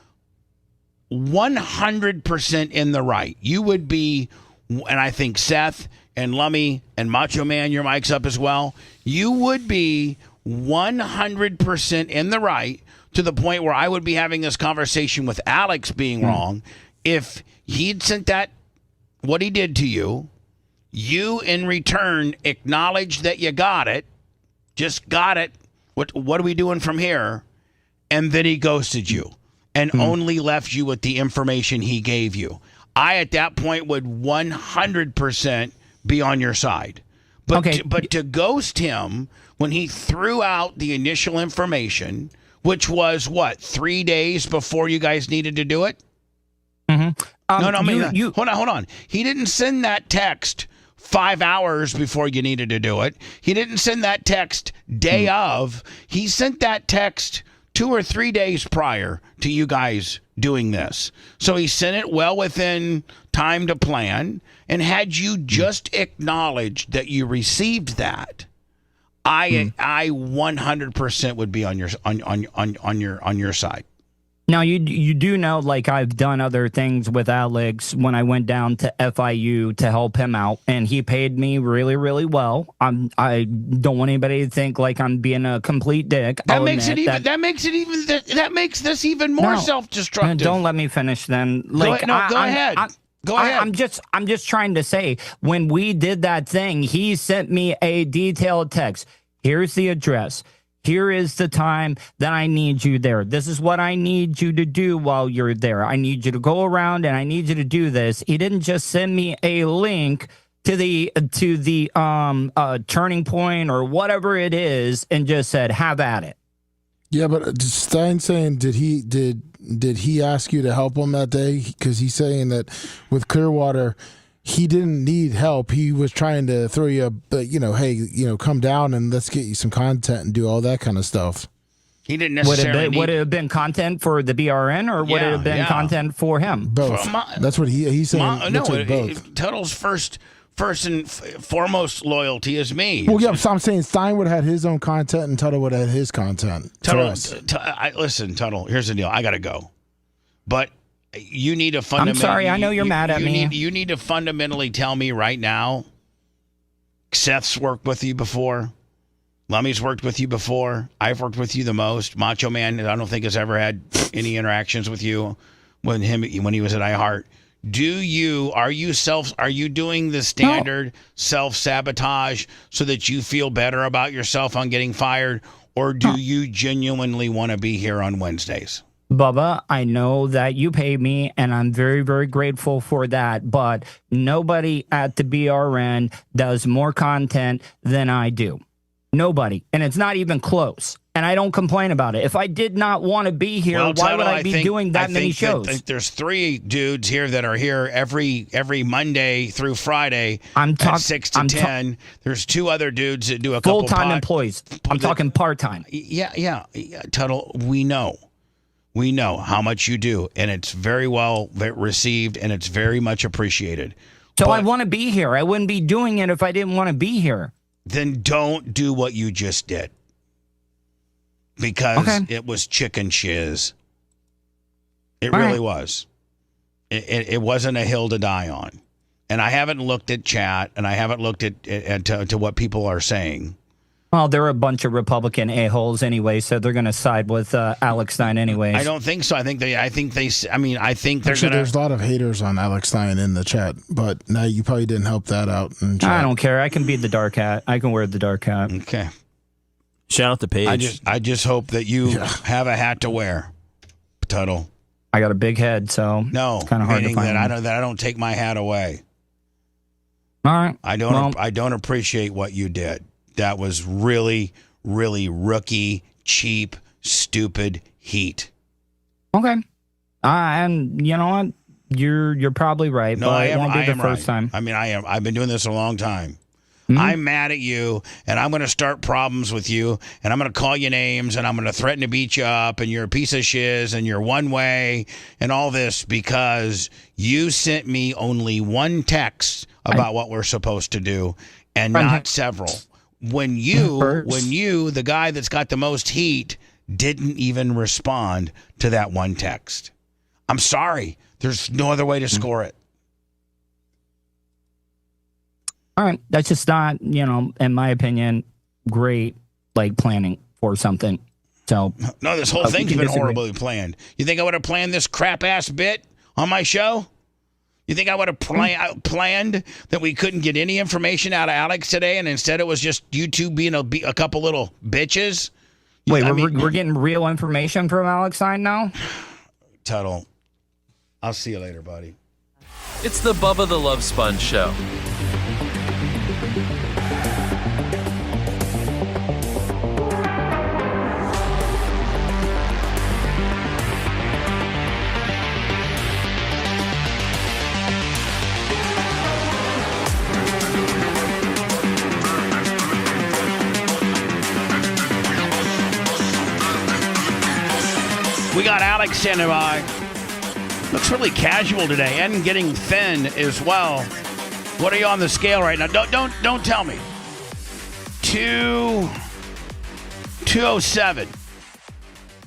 100% in the right, you would be, and I think Seth and Lummy and Macho Man, your mic's up as well, you would be 100% in the right to the point where I would be having this conversation with Alex being wrong. If he'd sent that, what he did to you, you in return acknowledged that you got it, just got it. What are we doing from here? And then he ghosted you and only left you with the information he gave you. I, at that point, would 100% be on your side. But to ghost him when he threw out the initial information, which was, 3 days before you guys needed to do it? Mm-hmm. Hold on. He didn't send that text 5 hours before you needed to do it. He didn't send that text day of. He sent that text 2 or 3 days prior to you guys doing this. So he sent it well within time to plan. And had you just acknowledged that you received that, I 100% would be on your side. Now, you do know, like, I've done other things with Alex when I went down to FIU to help him out, and he paid me really, really well. I don't want anybody to think like I'm being a complete dick. That makes this even more self-destructive. Don't let me finish then. Like, go ahead. Go ahead. I'm just trying to say, when we did that thing, he sent me a detailed text. Here's the address. Here is the time that I need you there. This is what I need you to do while you're there. I need you to go around and I need you to do this. He didn't just send me a link to the turning point or whatever it is and just said, have at it. Yeah, but Stein saying, did he ask you to help him that day? Because he's saying that with Clearwater, he didn't need help. He was trying to throw you hey, come down and let's get you some content and do all that kind of stuff. He didn't necessarily would it have been content for the BRN or would it have been content for him? Both. That's what he's saying. Both. Tuddle's first and foremost loyalty is me. Well, yeah, so I'm saying Stein would have had his own content and Tuddle would have had his content. Listen, Tuddle, here's the deal. I got to go. But you need to fundamentally... I'm sorry, I know you're mad at me. You need to fundamentally tell me right now, Seth's worked with you before. Lummy's worked with you before. I've worked with you the most. Macho Man, I don't think has ever had any interactions with you when he was at iHeart. Are you doing the standard self-sabotage so that you feel better about yourself on getting fired, or do you genuinely want to be here on Wednesdays? Bubba, I know that you pay me, and I'm very, very grateful for that, but nobody at the BRN does more content than I do. Nobody. And it's not even close. and I don't complain about it. If I did not want to be here, Well, why Tuddle, would I be doing that many shows? There's 3 dudes here that are here every Monday through Friday at 6 to 10. There's 2 other dudes that do a couple full-time employees. I'm talking part-time. Yeah, Tuddle, we know how much you do, and it's very well received, and it's very much appreciated. So I want to be here. I wouldn't be doing it if I didn't want to be here. Then don't do what you just did. Because it was chicken shiz. It really was. It wasn't a hill to die on. And I haven't looked at chat, and I haven't looked at what people are saying. Well, they're a bunch of Republican a-holes anyway, so they're going to side with Alex Stein anyways. I don't think so. I think they're Actually, going to. there's a lot of haters on Alex Stein in the chat, but now you probably didn't help that out. I don't care. I can be the dark hat. I can wear the dark hat. Okay. Shout out to Paige. I just hope that you have a hat to wear, Tuddle. I got a big head, so no, it's kind of hard to find. That I don't take my hat away. All right. I don't appreciate what you did. That was really, really rookie, cheap, stupid heat. Okay. And you know what? You're probably right. No, but I am. It won't be the first right. time. I mean, I am. I've been doing this a long time. Mm-hmm. I'm mad at you, and I'm going to start problems with you, and I'm going to call you names, and I'm going to threaten to beat you up, and you're a piece of shiz, and you're one way, and all this because you sent me only one text about what we're supposed to do, and not several. When you, the guy that's got the most heat, didn't even respond to that one text. I'm sorry. There's no other way to score it. All right. That's just not, in my opinion, great, planning for something. So no, this whole thing's been horribly planned. You think I would have planned this crap-ass bit on my show? You think I would have planned that we couldn't get any information out of Alex today, and instead it was just you two being a couple little bitches? Wait, we're getting real information from Alex Stein now? Tuddle, I'll see you later, buddy. It's the Bubba the Love Sponge Show. We got Alex standing by. Looks really casual today, and getting thin as well. What are you on the scale right now? Don't tell me. 207.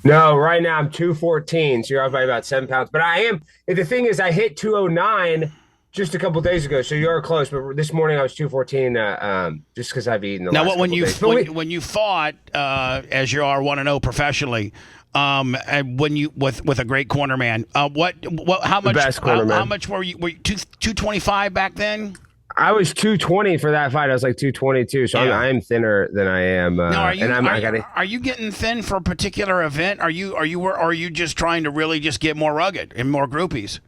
No, right now I'm 214, so you're off by about 7 pounds. But I am. The thing is, I hit 209 just a couple days ago, so you're close. But this morning I was 214, just because I've eaten the last couple days. When you fought, as you are 1-0 professionally. And when you with a great corner man, how much? The best corner man. How much were you? Were you 225 back then? I was 220 for that fight. I was like 222, so Yeah. I'm thinner than I am. Now, are you getting thin for a particular event? Are you just trying to really just get more rugged and more groupies?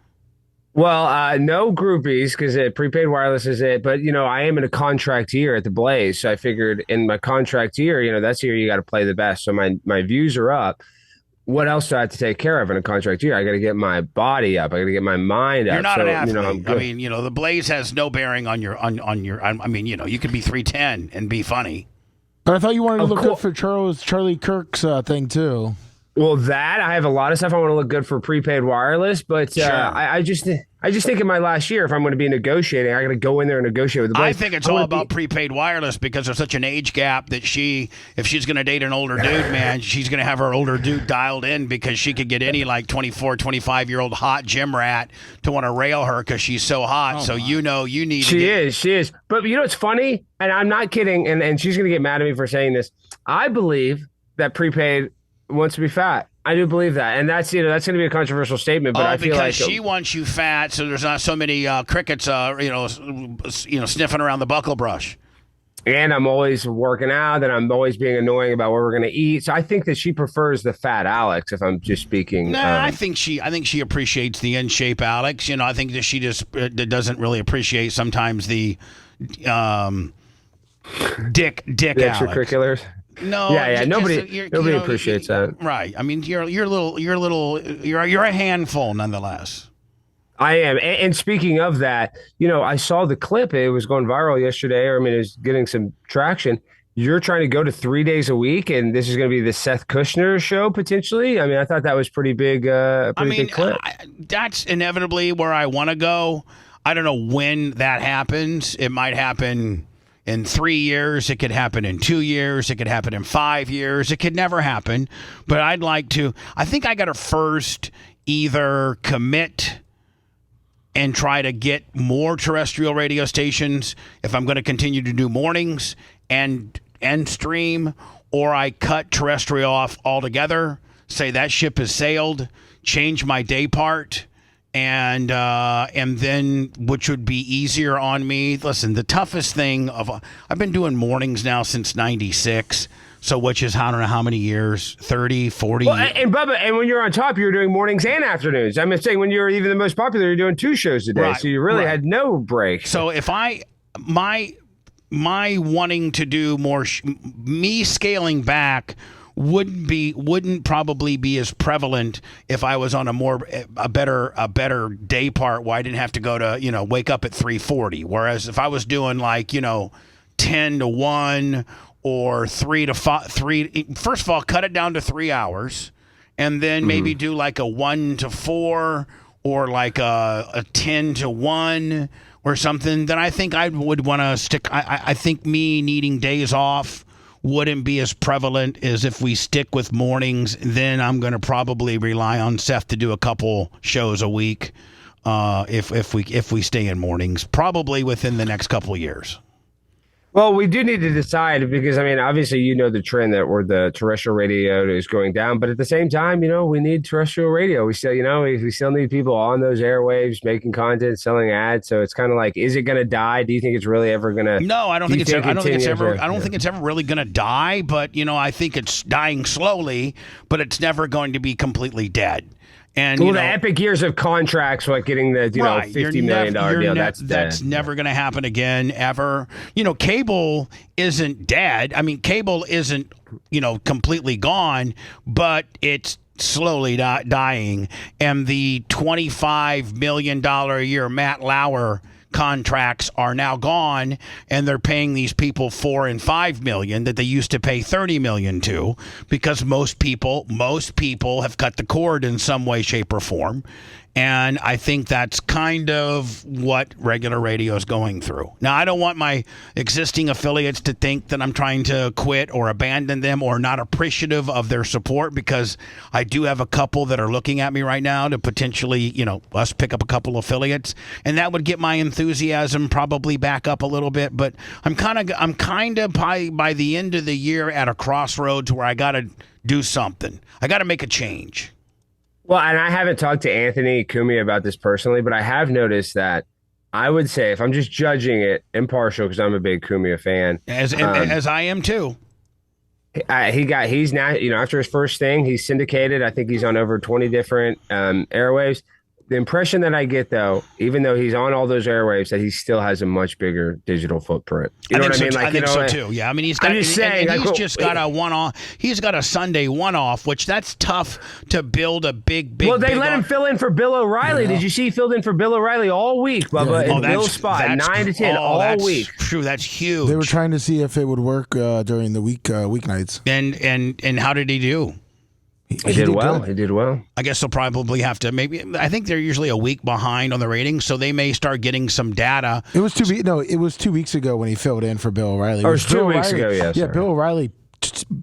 Well, no groupies because prepaid wireless is it. But I am in a contract year at the Blaze, so I figured in my contract year, that's the year you got to play the best. So my views are up. What else do I have to take care of in a contract year? I got to get my body up. I got to get my mind up. You're not an athlete. I'm good. I mean, the Blaze has no bearing on your. I mean, you could be 310 and be funny. But I thought you wanted to look good for Charlie Kirk's thing too. Well, I have a lot of stuff I want to look good for prepaid wireless, but Sure. I just think in my last year, if I'm going to be negotiating, I got to go in there and negotiate with the Blaze. I think it's all about prepaid wireless because there's such an age gap that if she's going to date an older dude, man, she's going to have her older dude dialed in because she could get any 24, 25-year-old hot gym rat to want to rail her because she's so hot. So you need She is. But it's funny, and I'm not kidding, and she's going to get mad at me for saying this. I believe that prepaid wants to be fat. I do believe that, and that's going to be a controversial statement. But I feel like she wants you fat, so there's not so many crickets, sniffing around the buckle brush. And I'm always working out, and I'm always being annoying about what we're going to eat. So I think that she prefers the fat Alex. If I'm just speaking, I think she appreciates the in shape Alex. I think that she just doesn't really appreciate sometimes the dick Alex. extracurriculars. No, Yeah. just, Nobody appreciates that. Right. I mean, you're a handful nonetheless. I am. And speaking of that, I saw the clip. It was going viral yesterday. Or I mean, it was getting some traction. You're trying to go to 3 days a week, and this is going to be the Seth Kushner show potentially. I mean, I thought that was pretty big. Big clip. That's inevitably where I want to go. I don't know when that happens. It might happen in 3 years. It could happen in 2 years. It could happen in 5 years. It could never happen. But I'd like to. I think I got to first either commit and try to get more terrestrial radio stations if I'm going to continue to do mornings and stream, or I cut terrestrial off altogether, say that ship has sailed, change my day part, and then, which would be easier on me. Listen, the toughest thing I've been doing mornings now since 96. So which is, I don't know how many years, 30, 40 well, years. And Bubba, and when you're on top, you're doing mornings and afternoons. I'm saying when you're even the most popular, you're doing 2 shows a day. Right, so you really had no break. So if my wanting to do more, me scaling back wouldn't probably be as prevalent if I was on a better day part where I didn't have to go to, wake up at 3:40. Whereas if I was doing 10 to 1 or 3 to 5, first of all, cut it down to 3 hours, and then maybe do a 1 to 4 or a 10 to 1 or something. Then I think I would want to stick. I think me needing days off wouldn't be as prevalent as if we stick with mornings. Then I'm going to probably rely on Seth to do a couple shows a week if we stay in mornings, probably within the next couple of years. Well, we do need to decide because, I mean, obviously, the trend that where the terrestrial radio is going down. But at the same time, we need terrestrial radio. We still, we still need people on those airwaves making content, selling ads. So it's kind of like, is it going to die? Do you think it's really ever going to? No, I don't think it's ever really going to die. But, I think it's dying slowly, but it's never going to be completely dead. And the epic years of contracts, like getting the $50 million deal, that's never going to happen again ever. Cable isn't dead. I mean, cable isn't completely gone, but it's slowly dying. And the $25 million a year Matt Lauer contracts are now gone, and they're paying these people $4 and $5 million that they used to pay $30 million to, because most people have cut the cord in some way, shape, or form. And I think that's kind of what regular radio is going through. Now, I don't want my existing affiliates to think that I'm trying to quit or abandon them or not appreciative of their support, because I do have a couple that are looking at me right now to potentially, us pick up a couple affiliates, and that would get my enthusiasm probably back up a little bit. But I'm kind of by the end of the year at a crossroads where I got to do something. I got to make a change. Well, and I haven't talked to Anthony Cumia about this personally, but I have noticed that I would say, if I'm just judging it impartial, because I'm a big Cumia fan, as I am too. He's now, after his first thing, he's syndicated. I think he's on over 20 different airwaves. The impression that I get, though, even though he's on all those airwaves, that he still has a much bigger digital footprint. You know what I mean? I think so too. Yeah, I mean, he's got. He's just got a one-off. He's got a Sunday one-off, which that's tough to build a big. Well, they let him fill in for Bill O'Reilly. Yeah. Did you see he filled in for Bill O'Reilly all week, Bubba? Yeah. In Bill's spot, 9 to 10 all week. True, that's huge. They were trying to see if it would work during the weeknights. And how did he do? He did well. He did well. I guess they'll probably have to I think they're usually a week behind on the ratings, so they may start getting some data. It was 2 weeks ago when he filled in for Bill O'Reilly. Or it was 2 weeks ago, yes. Yeah, Bill O'Reilly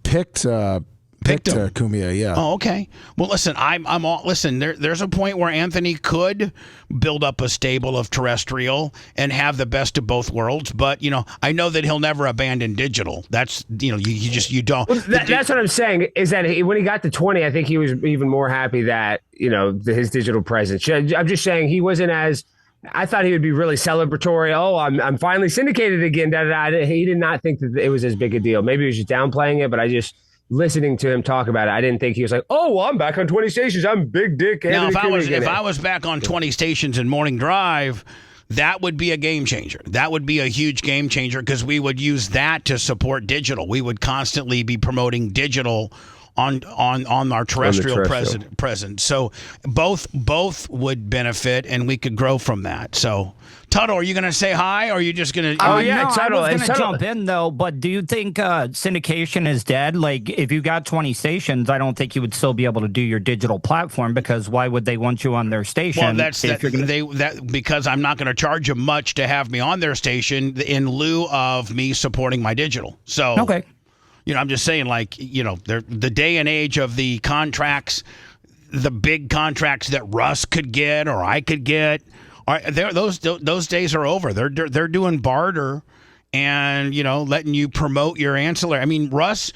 picked him. Cumia, yeah. Oh, okay. Well, listen, I'm all listen. There's a point where Anthony could build up a stable of terrestrial and have the best of both worlds. But I know that he'll never abandon digital. That's you don't. Well, that's what I'm saying. Is that when he got to 20, I think he was even more happy that his digital presence. I'm just saying he wasn't as. I thought he would be really celebratory. Oh, I'm finally syndicated again. He did not think that it was as big a deal. Maybe he was just downplaying it, but listening to him talk about it, I didn't think he was like, "Oh, well, I'm back on 20 stations. I'm big dick." Now, if I was back on 20 stations in morning drive, that would be a game changer. That would be a huge game changer because we would use that to support digital. We would constantly be promoting digital on our terrestrial presence. So both would benefit, and we could grow from that. So, Tuddle, are you going to say hi, or are you just going to? No, I was going to jump in though. But do you think syndication is dead? Like, if you got 20 stations, I don't think you would still be able to do your digital platform, because why would they want you on their station? Well, because I'm not going to charge them much to have me on their station in lieu of me supporting my digital. So okay. I'm just saying, like, the day and age of the contracts, the big contracts that Russ could get or I could get, those days are over. They're doing barter and, letting you promote your ancillary. I mean, Russ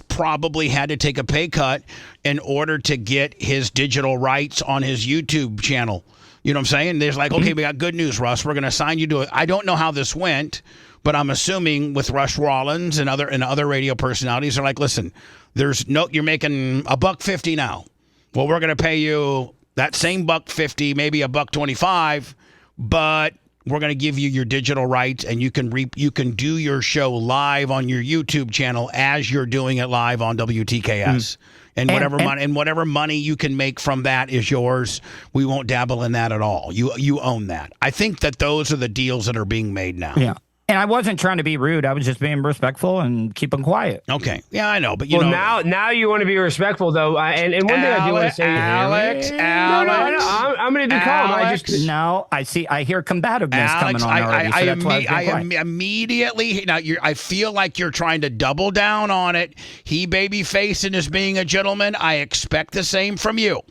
probably had to take a pay cut in order to get his digital rights on his YouTube channel. You know what I'm saying? There's like, okay, we got good news, Russ. We're going to assign you to it. I don't know how this went, but I'm assuming with Rush Rollins and other radio personalities, they're like, listen, you're making $1.50 now. Well, we're going to pay you that same $1.50, maybe $1.25, but we're going to give you your digital rights, and you can do your show live on your YouTube channel as you're doing it live on WTKS. And whatever money you can make from that is yours. We won't dabble in that at all. You own that. I think that those are the deals that are being made now. Yeah. And I wasn't trying to be rude. I was just being respectful and keeping quiet. Okay. Yeah, I know. But now you want to be respectful, though. And one thing I do want to say, Alex. No, I'm going to be calm. I hear combativeness coming on already. I immediately now. I feel like you're trying to double down on it. He baby facing as being a gentleman. I expect the same from you.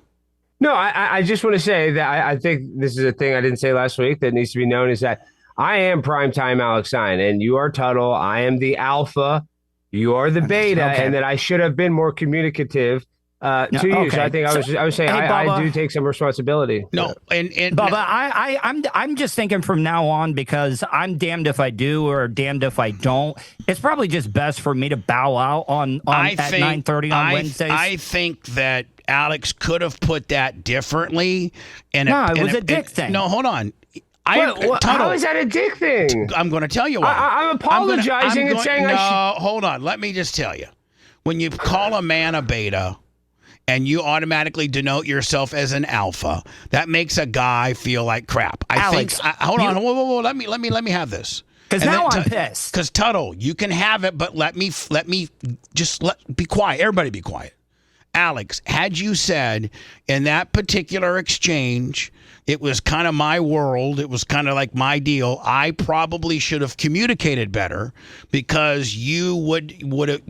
No, I just want to say that I think this is a thing I didn't say last week that needs to be known, is that I am primetime Alex Stein, and you are Tuddle. I am the alpha. You are the beta, and that I should have been more communicative to you. So I think I was saying, I do take some responsibility. No, and Bubba, I'm just thinking from now on, because I'm damned if I do or damned if I don't. It's probably just best for me to bow out at 9:30 on Wednesdays. I think that Alex could have put that differently. And it was a dick thing. No, hold on. How is that a dick thing? I'm going to tell you why. I'm apologizing and saying hold on. Let me just tell you. When you call a man a beta and you automatically denote yourself as an alpha, that makes a guy feel like crap. Hold on. Whoa. Let me have this. Because now I'm pissed. Because Tuddle, you can have it, but let me be quiet. Everybody be quiet. Alex, had you said in that particular exchange, it was kind of my world, it was kind of like my deal, I probably should have communicated better, because you would have,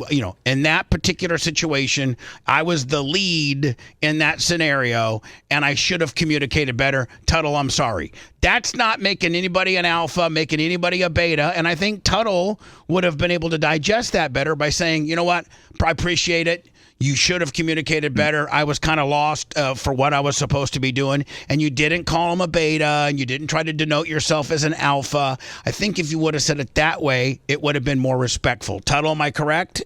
in that particular situation, I was the lead in that scenario, and I should have communicated better. Tuddle, I'm sorry. That's not making anybody an alpha, making anybody a beta, and I think Tuddle would have been able to digest that better by saying, you know what, I appreciate it. You should have communicated better. I was kind of lost for what I was supposed to be doing. And you didn't call him a beta, and you didn't try to denote yourself as an alpha. I think if you would have said it that way, it would have been more respectful. Tuddle, am I correct?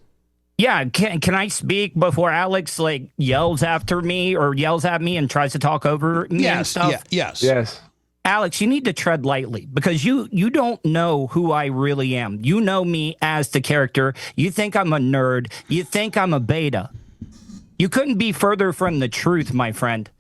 Yeah. Can I speak before Alex yells after me or yells at me and tries to talk over me and stuff? Yes. Alex, you need to tread lightly, because you don't know who I really am. You know me as the character. You think I'm a nerd. You think I'm a beta. You couldn't be further from the truth, my friend,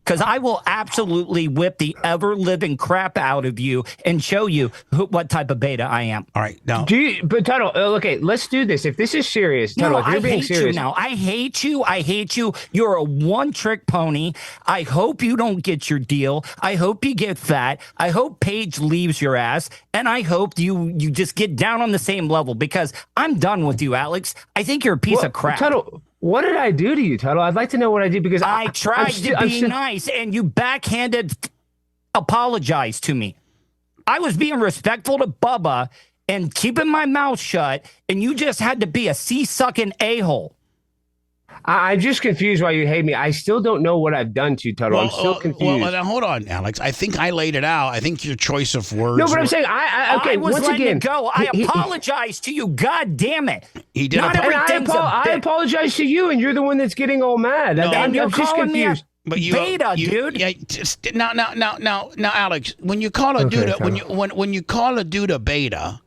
because I will absolutely whip the ever-living crap out of you and show you what type of beta I am. All right. Now, but Tuddle, okay, let's do this. If this is serious, Tuddle, if you're being serious. I hate you. You're a one-trick pony. I hope you don't get your deal. I hope you get fat. I hope Paige leaves your ass. And I hope you just get down on the same level, because I'm done with you, Alex. I think you're a piece of crap. Tuddle, what did I do to you, Tuddle? I'd like to know what I did, because I tried to be nice, and you backhanded apologized to me. I was being respectful to Bubba and keeping my mouth shut, and you just had to be a sea-sucking a-hole. I'm just confused why you hate me. I still don't know what I've done to you, Tuddle. I'm still confused. Well, hold on, Alex. I think I laid it out. I think your choice of words. No, but I'm saying, okay, I was once letting again. it go. I apologize to you. God damn it. He did. I apologize to you, and you're the one that's getting all mad. I'm just confused. But beta, dude. Yeah, just, now, Alex. When you call a dude, when you call a dude a beta,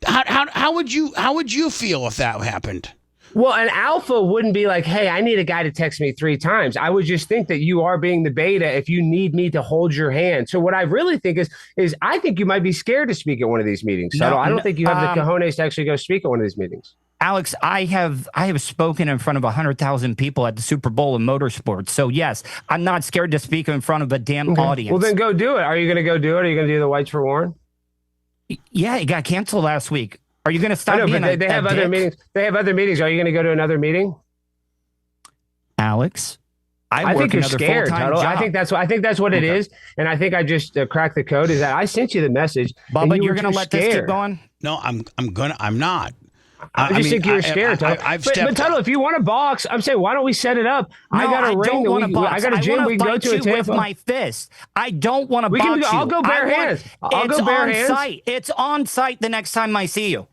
how would you feel if that happened? Well, an alpha wouldn't be like, hey, I need a guy to text me 3 times. I would just think that you are being the beta if you need me to hold your hand. So what I really think is I think you might be scared to speak at one of these meetings. So I don't think you have the cojones to actually go speak at one of these meetings. Alex, I have spoken in front of 100,000 people at the Super Bowl of motorsports. So yes, I'm not scared to speak in front of a damn audience. Well, then go do it. Are you going to go do it? Are you going to do the Whites for Warren? Yeah, it got canceled last week. Are you going to stop being they have other meetings. They have other meetings. Are you going to go to another meeting? Alex, I think you're scared, Tuddle. I think that's what it is. And I think I just cracked the code is that I sent you the message. Bubba, you're going to let this keep going? No, I'm not. I just think you're scared, Tuddle. But Tuddle, if you want to box, I'm saying, why don't we set it up? No, I got a ring. I got a gym. We can go to a Tampa. with my fist. I don't want to box you. I'll go bare hands. I'll go bare hands. Site. It's on site the next time I see you.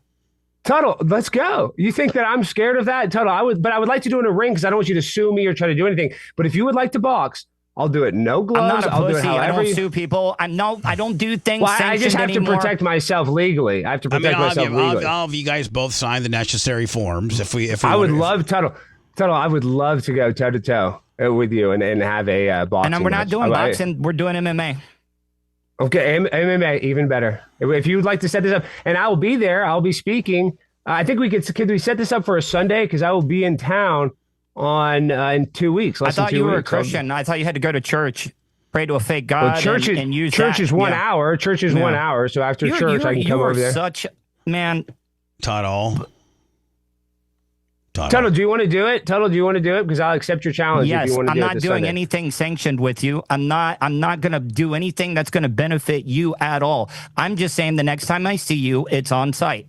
Tuddle, let's go. You think that I'm scared of that? Tuddle, I would like to do it in a ring because I don't want you to sue me or try to do anything. But if you would like to box, I'll do it. No gloves. I'm not a pussy. I don't sue people. I don't do things. Well, I just have to protect myself legally. I have to protect myself legally. All of you guys both sign the necessary forms. If we I would love Tuddle. I would love to go toe to toe with you and have a boxing. And we're not doing boxing. We're doing MMA. Okay, MMA, even better. If you'd like to set this up, and I will be there. I'll be speaking. I think could we set this up for a Sunday? Because I will be in town on in 2 weeks. I thought you were a Christian. I thought you had to go to church, pray to a fake God, and use church is 1 hour. Church is 1 hour. So after church, I can come over there. Man. Tuddle, do you want to do it? Tuddle, do you want to do it? Because I'll accept your challenge. Yes, if you want to I'm do not it doing Sunday. anything sanctioned with you. I'm not going to do anything that's going to benefit you at all. I'm just saying the next time I see you, it's on site.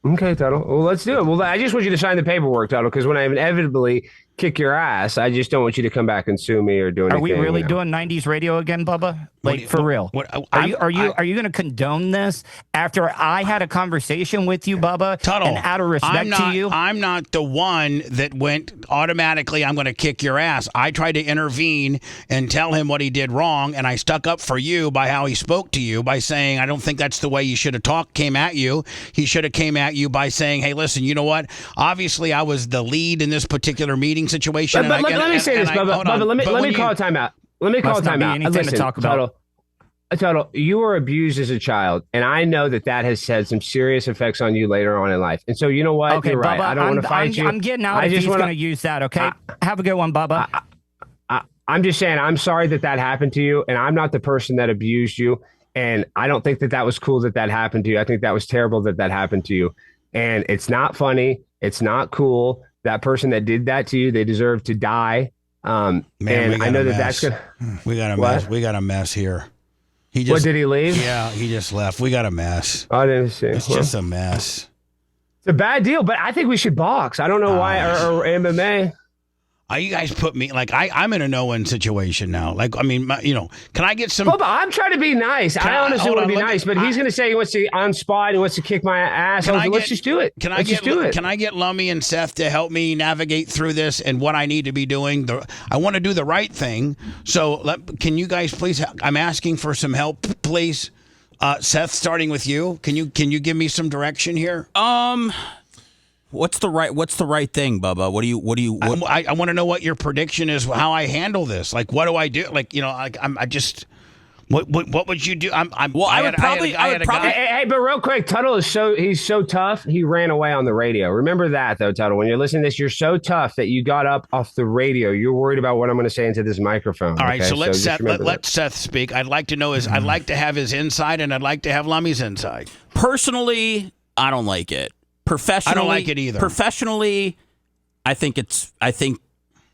Okay, Tuddle. Well, let's do it. Well, I just want you to sign the paperwork, Tuddle, because when I inevitably kick your ass, I just don't want you to come back and sue me or do anything. Are we really doing 90s radio again, Bubba? For real? Are you going to condone this after I had a conversation with you, Bubba? Tuddle, and out of respect to you, I'm not the one that went automatically. I'm going to kick your ass. I tried to intervene and tell him what he did wrong, and I stuck up for you by how he spoke to you by saying I don't think that's the way you should have came at you. He should have came at you by saying, hey, listen, you know what? Obviously, I was the lead in this particular meeting situation. But let me say this, Bubba. Let me call a timeout. Let me call a timeout. Listen, to talk about. Tuddle, you were abused as a child, and I know that has had some serious effects on you later on in life. And so, you know what? Okay, you're right. Bubba, I don't want to fight you. I'm getting out if he's going to use that, okay? Have a good one, Bubba. I'm just saying I'm sorry that happened to you, and I'm not the person that abused you, and I don't think that was cool that happened to you. I think that was terrible that happened to you, and it's not funny. It's not cool. That person that did that to you, they deserve to die. Man, and I know that's good. We got a mess. We got a mess here. What, did he leave? Yeah, he just left. We got a mess. I didn't see. It's just a mess. It's a bad deal, but I think we should box. I don't know why, or MMA. You guys put me I'm in a no-win situation now. Like, I mean, can I get some? Bubba, I'm trying to be nice. I honestly want to be nice, but he's going to say he wants to on spot. He wants to kick my ass. Let's just do it. Let's just do it. Can I get Lummy and Seth to help me navigate through this and what I need to be doing? I want to do the right thing. So can you guys please? I'm asking for some help, please. Seth, starting with you. Can you give me some direction here? What's the right thing, Bubba? I want to know what your prediction is, how I handle this. Like, what do I do? Like, what would you do? I would probably. Hey, but real quick, Tuddle he's so tough. He ran away on the radio. Remember that though, Tuddle. When you're listening to this, you're so tough that you got up off the radio. You're worried about what I'm going to say into this microphone. All right, okay? so let Seth speak. I'd like to know I'd like to have his inside, and I'd like to have Lummy's inside. Personally, I don't like it. Professionally, I don't like it either. Professionally, I think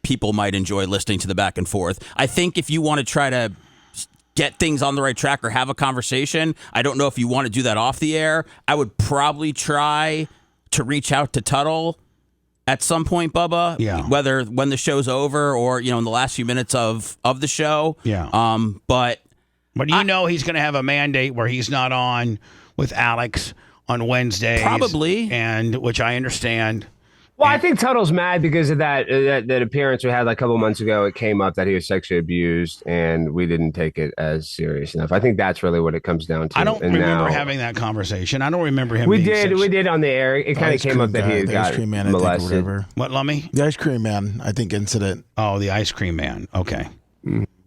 people might enjoy listening to the back and forth. I think if you want to try to get things on the right track or have a conversation, I don't know if you want to do that off the air. I would probably try to reach out to Tuddle at some point, Bubba. Yeah. Whether when the show's over or in the last few minutes of the show. Yeah. But he's going to have a mandate where he's not on with Alex on Wednesdays, probably, and which I understand, Well, I think Tuddle's mad because of that appearance we had like a couple months ago. It came up that he was sexually abused, and we didn't take it as serious enough. I think that's really what it comes down to. I don't remember having that conversation. I don't remember him. We did on the air. It kind of came up that he got molested. Whatever. What, Lummy? The ice cream man, I think, incident. Oh, the ice cream man. Okay.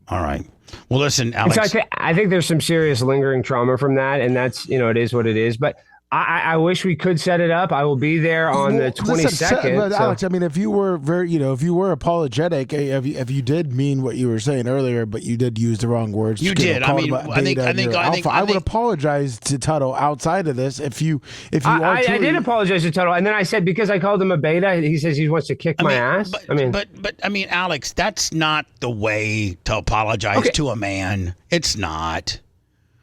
All right. Well, listen, Alex. So I think there's some serious lingering trauma from that, and that's, it is what it is. But I wish we could set it up. I will be there on the 22nd. But Alex, I mean, if you were if you were apologetic, if you did mean what you were saying earlier, but you did use the wrong words. You did. I mean, I think I would apologize to Tuddle outside of this if you I did apologize to Tuddle, and then I said because I called him a beta, he says he wants to kick my ass. But I mean, Alex, that's not the way to apologize to a man. It's not.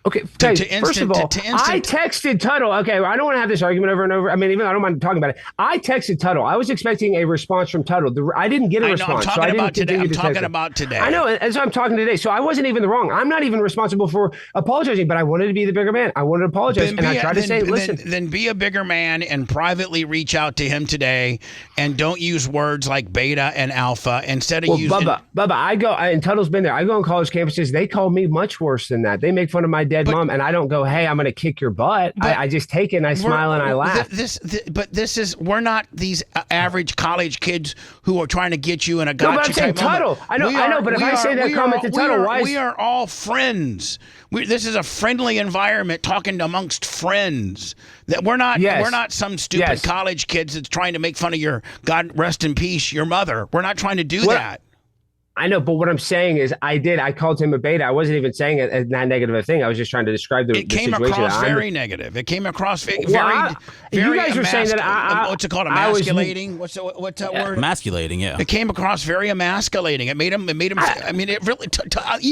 Okay, guys, first of all, I texted Tuddle. Okay, I don't want to have this argument over and over. I mean, even I don't mind talking about it. I texted Tuddle. I was expecting a response from Tuddle. I didn't get a response. I'm talking about today. I'm talking about today. I know, and so I'm talking today. So I wasn't even wrong. I'm not even responsible for apologizing, but I wanted to be the bigger man. I wanted to apologize, and I tried to say, listen. Then be a bigger man and privately reach out to him today, and don't use words like beta and alpha instead of using. Bubba, I go, and Tuddle's been there. I go on college campuses. They call me much worse than that. They make fun of my dead mom, and I don't go, hey, I'm going to kick your butt. I just take it and I smile and I laugh. We're not these average college kids who are trying to get you in a gotcha. No, but I'm saying Tuddle. I know, but if I say that comment to Tuddle, why? We are all friends. This is a friendly environment talking amongst friends. That we're not some stupid college kids that's trying to make fun of your, God rest in peace, your mother. We're not trying to do that. I know, but what I'm saying is I called him a beta. I wasn't even saying it as that negative a thing. I was just trying to describe the situation. It came across very negative. It came across very you guys are saying that what's it called? Emasculating? What's that word? Emasculating, yeah. It came across very emasculating. It made him I mean, it really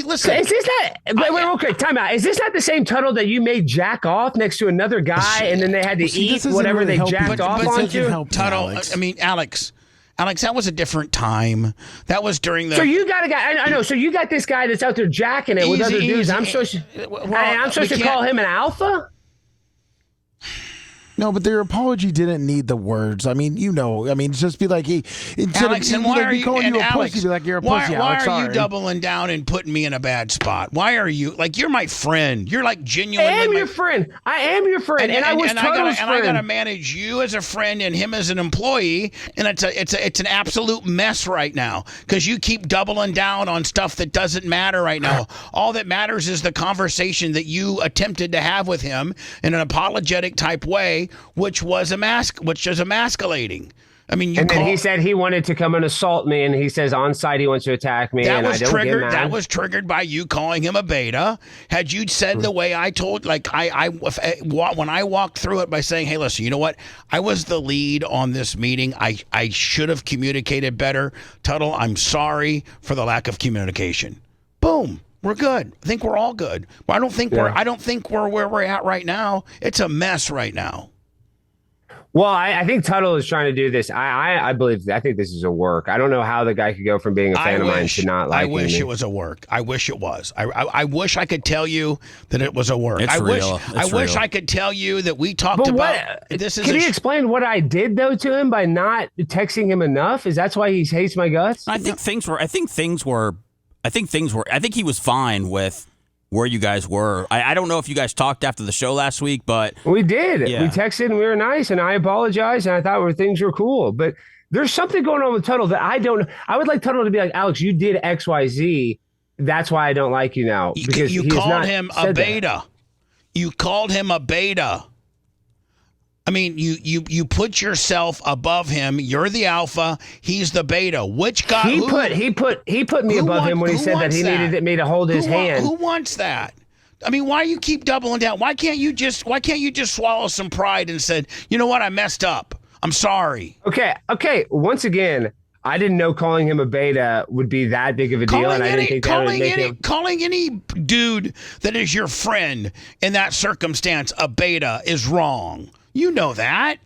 listen. Is this not wait, real quick, time out. Is this not the same Tuddle that you made jack off next to another guy and then they had to eat whatever they jacked off onto? Tuddle, I mean, Alex, that was a different time. That was during the. So you got a guy. I know. So you got this guy that's out there jacking it with other dudes. I'm supposed to call him an alpha. No, but their apology didn't need the words. I mean, just be like, hey, Alex, and why are you calling you a pussy? Be like, you're a pussy. Why Alex, are you doubling down and putting me in a bad spot? Why are you you're my friend? You're like genuinely. I am your friend. I am your friend, and I was Tuddle's friend. I gotta manage you as a friend and him as an employee, and it's an absolute mess right now because you keep doubling down on stuff that doesn't matter right now. All that matters is the conversation that you attempted to have with him in an apologetic type way, which was emasculating. I mean, then he said he wanted to come and assault me, and he says on site he wants to attack me. That was triggered by you calling him a beta. Had you said the way I told, when I walked through it by saying, "Hey, listen, you know what? I was the lead on this meeting. I should have communicated better. Tuddle, I'm sorry for the lack of communication." Boom. We're good. I think we're all good. Well, I don't think we're where we're at right now. It's a mess right now. Well, I think Tuddle is trying to do this. I think this is a work. I don't know how the guy could go from being a fan of mine to not liking me. I wish it was a work. I wish it was. I wish I could tell you that it was a work. I wish I could tell you that we talked about this. Can you explain what I did though to him by not texting him enough? Is that why he hates my guts? I think he was fine with where you guys were. I don't know if you guys talked after the show last week, but we did. Yeah. We texted and we were nice, and I apologized, and I thought things were cool. But there's something going on with Tuddle that I don't. I would like Tuddle to be like, Alex, you did X, Y, Z. That's why I don't like you now because you called him a beta. You called him a beta. I mean, you put yourself above him. You're the alpha. He's the beta. Which guy? He put me above him when he said that he needed me to hold his hand. Who wants that? I mean, why you keep doubling down? Why can't you just swallow some pride and said, you know what, I messed up. I'm sorry. Okay. Once again, I didn't know calling him a beta would be that big of a deal, and I didn't think that would make him. Calling any dude that is your friend in that circumstance a beta is wrong. You know that.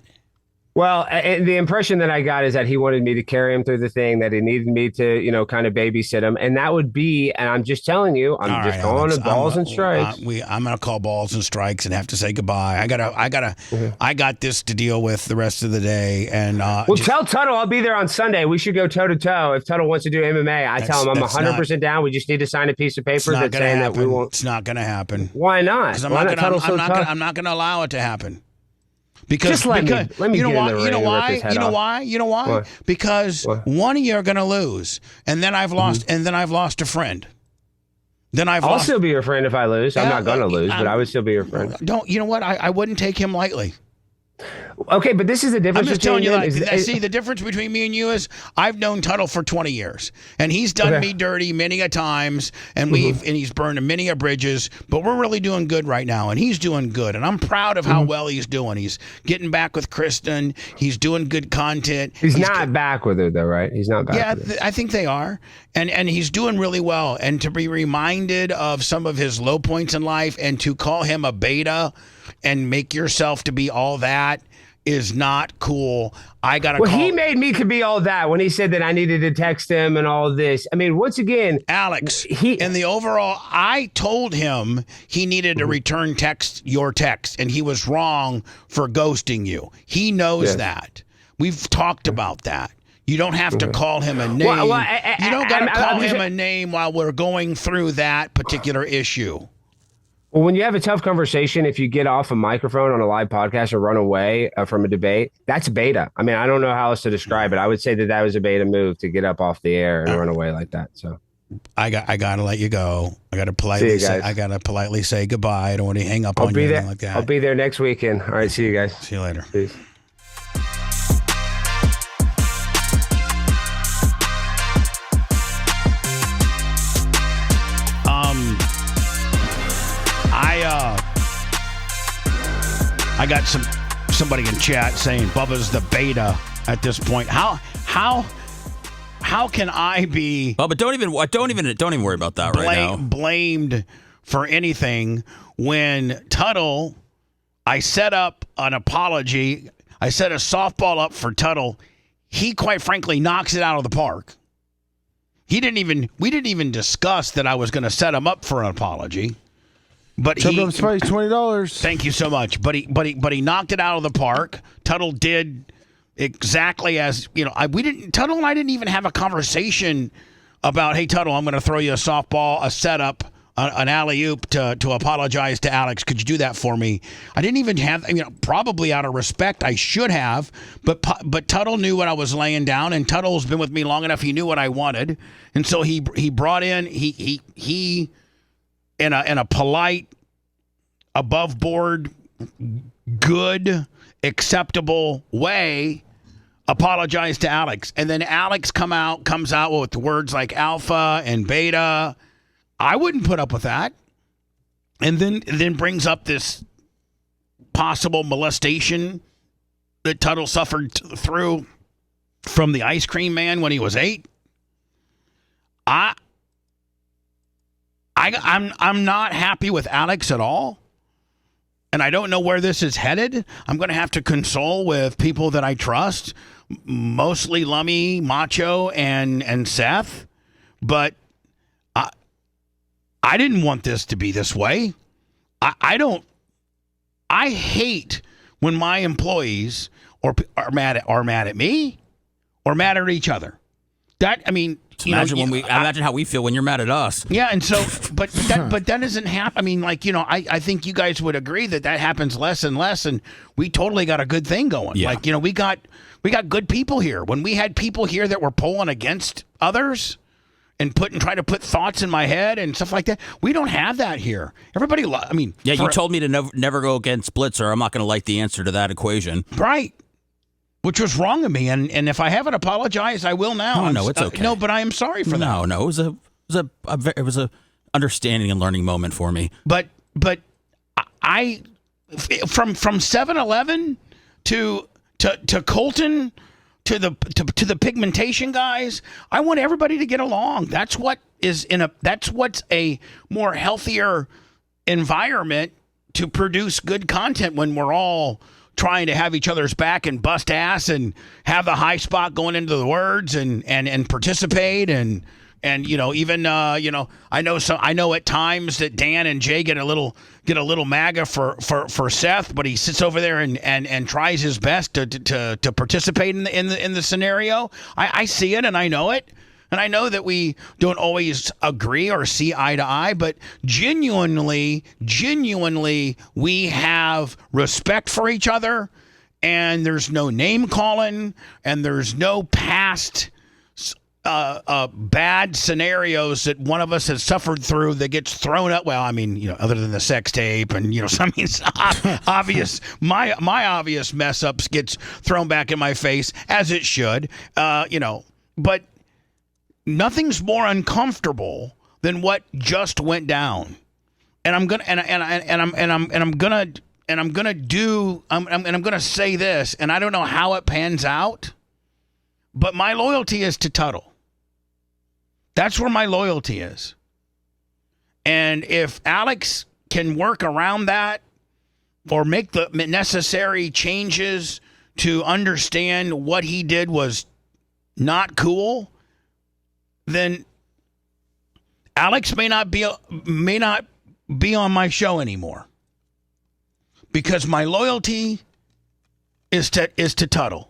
Well, the impression that I got is that he wanted me to carry him through the thing, that he needed me to, kind of babysit him. And that would be, and I'm just telling you, I'm just going to balls and strikes. I'm going to call balls and strikes and have to say goodbye. I got this to deal with the rest of the day. And tell Tuddle I'll be there on Sunday. We should go toe to toe. If Tuddle wants to do MMA, I tell him I'm 100% down. We just need to sign a piece of paper that's saying that we won't. It's not going to happen. Why not? Because I'm not going to allow it to happen. Because just let me you know why? Because one of you are going to lose, and then I've lost, and then I've lost a friend. I'll still be your friend if I lose. I'm not going to lose, but I would still be your friend. You know what? I wouldn't take him lightly. Okay, but this is the difference. I'm just telling you, see, the difference between me and you is I've known Tuddle for 20 years, and he's done me dirty many a times, and he's burned many a bridges, but we're really doing good right now, and he's doing good, and I'm proud of how well he's doing. He's getting back with Kristen. He's doing good content. He's not back with her, though, right? He's not back with her. I think they are, and he's doing really well, and to be reminded of some of his low points in life and to call him a beta and make yourself to be all that is not cool. He made me to be all that when he said that I needed to text him and all this. I mean, once again, Alex, I told him he needed to return your text, and he was wrong for ghosting you. He knows that. We've talked about that. You don't have to call him a name. You don't got to call him a name while we're going through that particular issue. Well, when you have a tough conversation, if you get off a microphone on a live podcast or run away from a debate, that's beta. I mean, I don't know how else to describe it. I would say that was a beta move to get up off the air and run away like that. So I got to let you go. I got to politely say goodbye. I don't want to hang up on you like that. I'll be there next weekend. All right, see you guys. See you later. Peace. I got somebody in chat saying Bubba's the beta at this point. How can I be Bubba, don't even worry about that right now. Blamed for anything when Tuddle, I set up an apology. I set a softball up for Tuddle. He quite frankly knocks it out of the park. We didn't even discuss that I was going to set him up for an apology. But Spice, $20. Thank you so much. But he knocked it out of the park. Tuddle did exactly as Tuddle and I didn't even have a conversation about, hey Tuddle, I'm going to throw you a softball, a setup, an alley-oop to apologize to Alex. Could you do that for me? I didn't even have. Probably out of respect, I should have. But Tuddle knew what I was laying down, and Tuddle's been with me long enough. He knew what I wanted, and so he brought in he. In a polite, above board, good, acceptable way, apologize to Alex. And then Alex comes out with words like alpha and beta. I wouldn't put up with that. And then brings up this possible molestation that Tuddle suffered through from the ice cream man when he was 8. I'm not happy with Alex at all, and I don't know where this is headed. I'm going to have to console with people that I trust, mostly Lummy, Macho, and Seth, but I didn't want this to be this way. I hate when my employees are mad at me or mad at each other. Imagine how we feel when you're mad at us. Yeah, and so, but that doesn't happen. I think you guys would agree that happens less and less, and we totally got a good thing going. Yeah. We got good people here. When we had people here that were pulling against others and try to put thoughts in my head and stuff like that, we don't have that here. Everybody, you told me to never go against Blitzer. I'm not going to like the answer to that equation. Right. Which was wrong of me, and if I haven't apologized, I will now. No, it's okay. No, but I am sorry for that. No, it was a understanding and learning moment for me. But I from 7-Eleven to Colton to the pigmentation guys, I want everybody to get along. That's what's a more healthier environment to produce good content when we're all trying to have each other's back and bust ass and have the high spot going into the words and participate and even I know at times that Dan and Jay get a little MAGA for Seth, but he sits over there and tries his best to participate in the scenario. I see it and I know it. And I know that we don't always agree or see eye to eye, but genuinely, we have respect for each other, and there's no name calling, and there's no past bad scenarios that one of us has suffered through that gets thrown up. Well, I mean, other than the sex tape and, obvious, my obvious mess ups gets thrown back in my face, as it should, but nothing's more uncomfortable than what just went down. And I'm gonna say this, and I don't know how it pans out, but my loyalty is to Tuddle. That's where my loyalty is. And if Alex can work around that or make the necessary changes to understand what he did was not cool, then Alex may not be on my show anymore, because my loyalty is to Tuddle.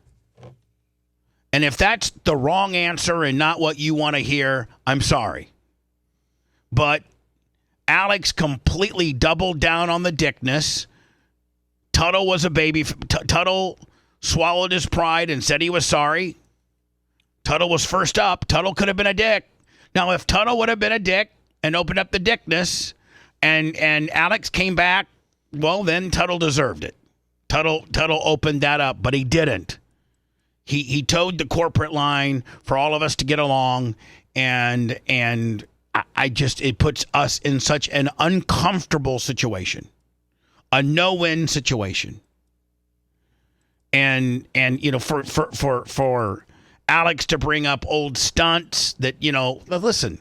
And if that's the wrong answer and not what you want to hear, I'm sorry. But Alex completely doubled down on the dickness. Tuddle was a baby. Tuddle swallowed his pride and said he was sorry. Tuddle was first up. Tuddle could have been a dick. Now, if Tuddle would have been a dick and opened up the dickness and Alex came back, well, then Tuddle deserved it. Tuddle opened that up, but he didn't. He towed the corporate line for all of us to get along, and it puts us in such an uncomfortable situation, a no-win situation. And for Alex to bring up old stunts that, listen,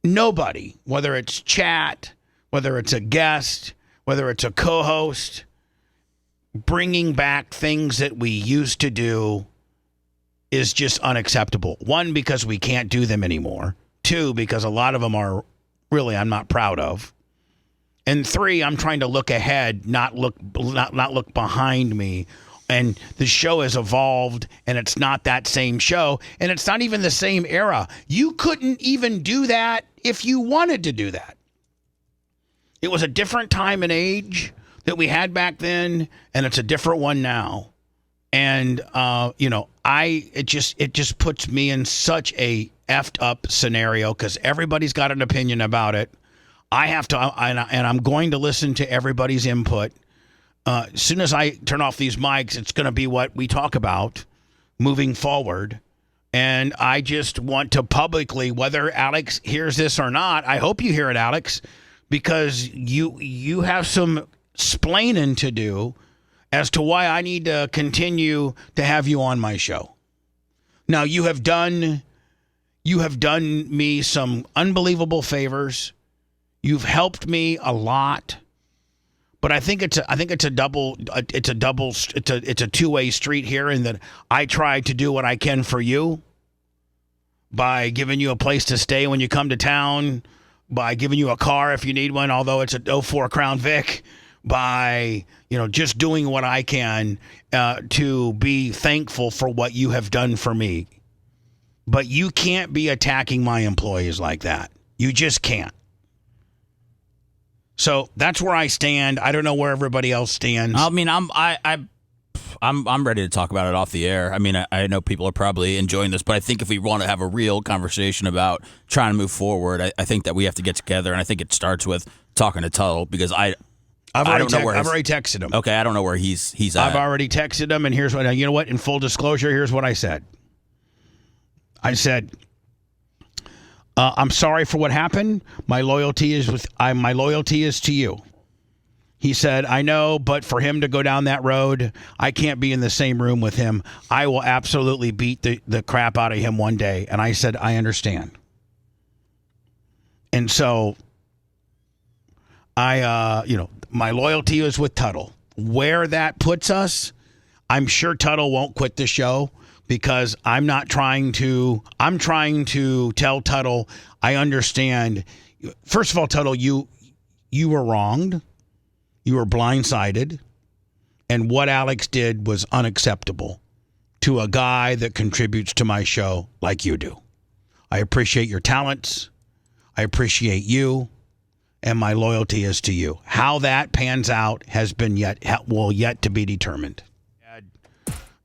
nobody, whether it's chat, whether it's a guest, whether it's a co-host, bringing back things that we used to do is just unacceptable. one, because we can't do them anymore. two, because a lot of them are really I'm not proud of. And three, I'm trying to look ahead, not look behind me. And the show has evolved, and it's not that same show, and it's not even the same era. You couldn't even do that if you wanted to do that. It was a different time and age that we had back then, and it's a different one now. And it just puts me in such a effed up scenario because everybody's got an opinion about it. I have to, and I'm going to listen to everybody's input. As soon as I turn off these mics, it's going to be what we talk about moving forward. And I just want to publicly, whether Alex hears this or not, I hope you hear it, Alex, because you have some splaining to do as to why I need to continue to have you on my show. Now, you have done me some unbelievable favors. You've helped me a lot. But I think it's a two-way street here, in that I try to do what I can for you by giving you a place to stay when you come to town, by giving you a car if you need one, although it's a 04 Crown Vic, by just doing what I can to be thankful for what you have done for me. But you can't be attacking my employees like that. You just can't. So that's where I stand. I don't know where everybody else stands. I mean, I'm ready to talk about it off the air. I mean, I know people are probably enjoying this, but I think if we want to have a real conversation about trying to move forward, I think that we have to get together, and I think it starts with talking to Tuddle, because I've already texted him. Okay, I don't know where he's at. I've already texted him, and here's what. You know what? In full disclosure, here's what I said. I said, I'm sorry for what happened. My loyalty is to you. He said, I know, but for him to go down that road, I can't be in the same room with him. I will absolutely beat the crap out of him one day. And I said, I understand. And so my loyalty is with Tuddle. where that puts us, I'm sure Tuddle won't quit the show because I'm trying to tell Tuddle, I understand. First of all, Tuddle, you were wronged. You were blindsided. And what Alex did was unacceptable to a guy that contributes to my show like you do. I appreciate your talents. I appreciate you. And my loyalty is to you. How that pans out will yet to be determined.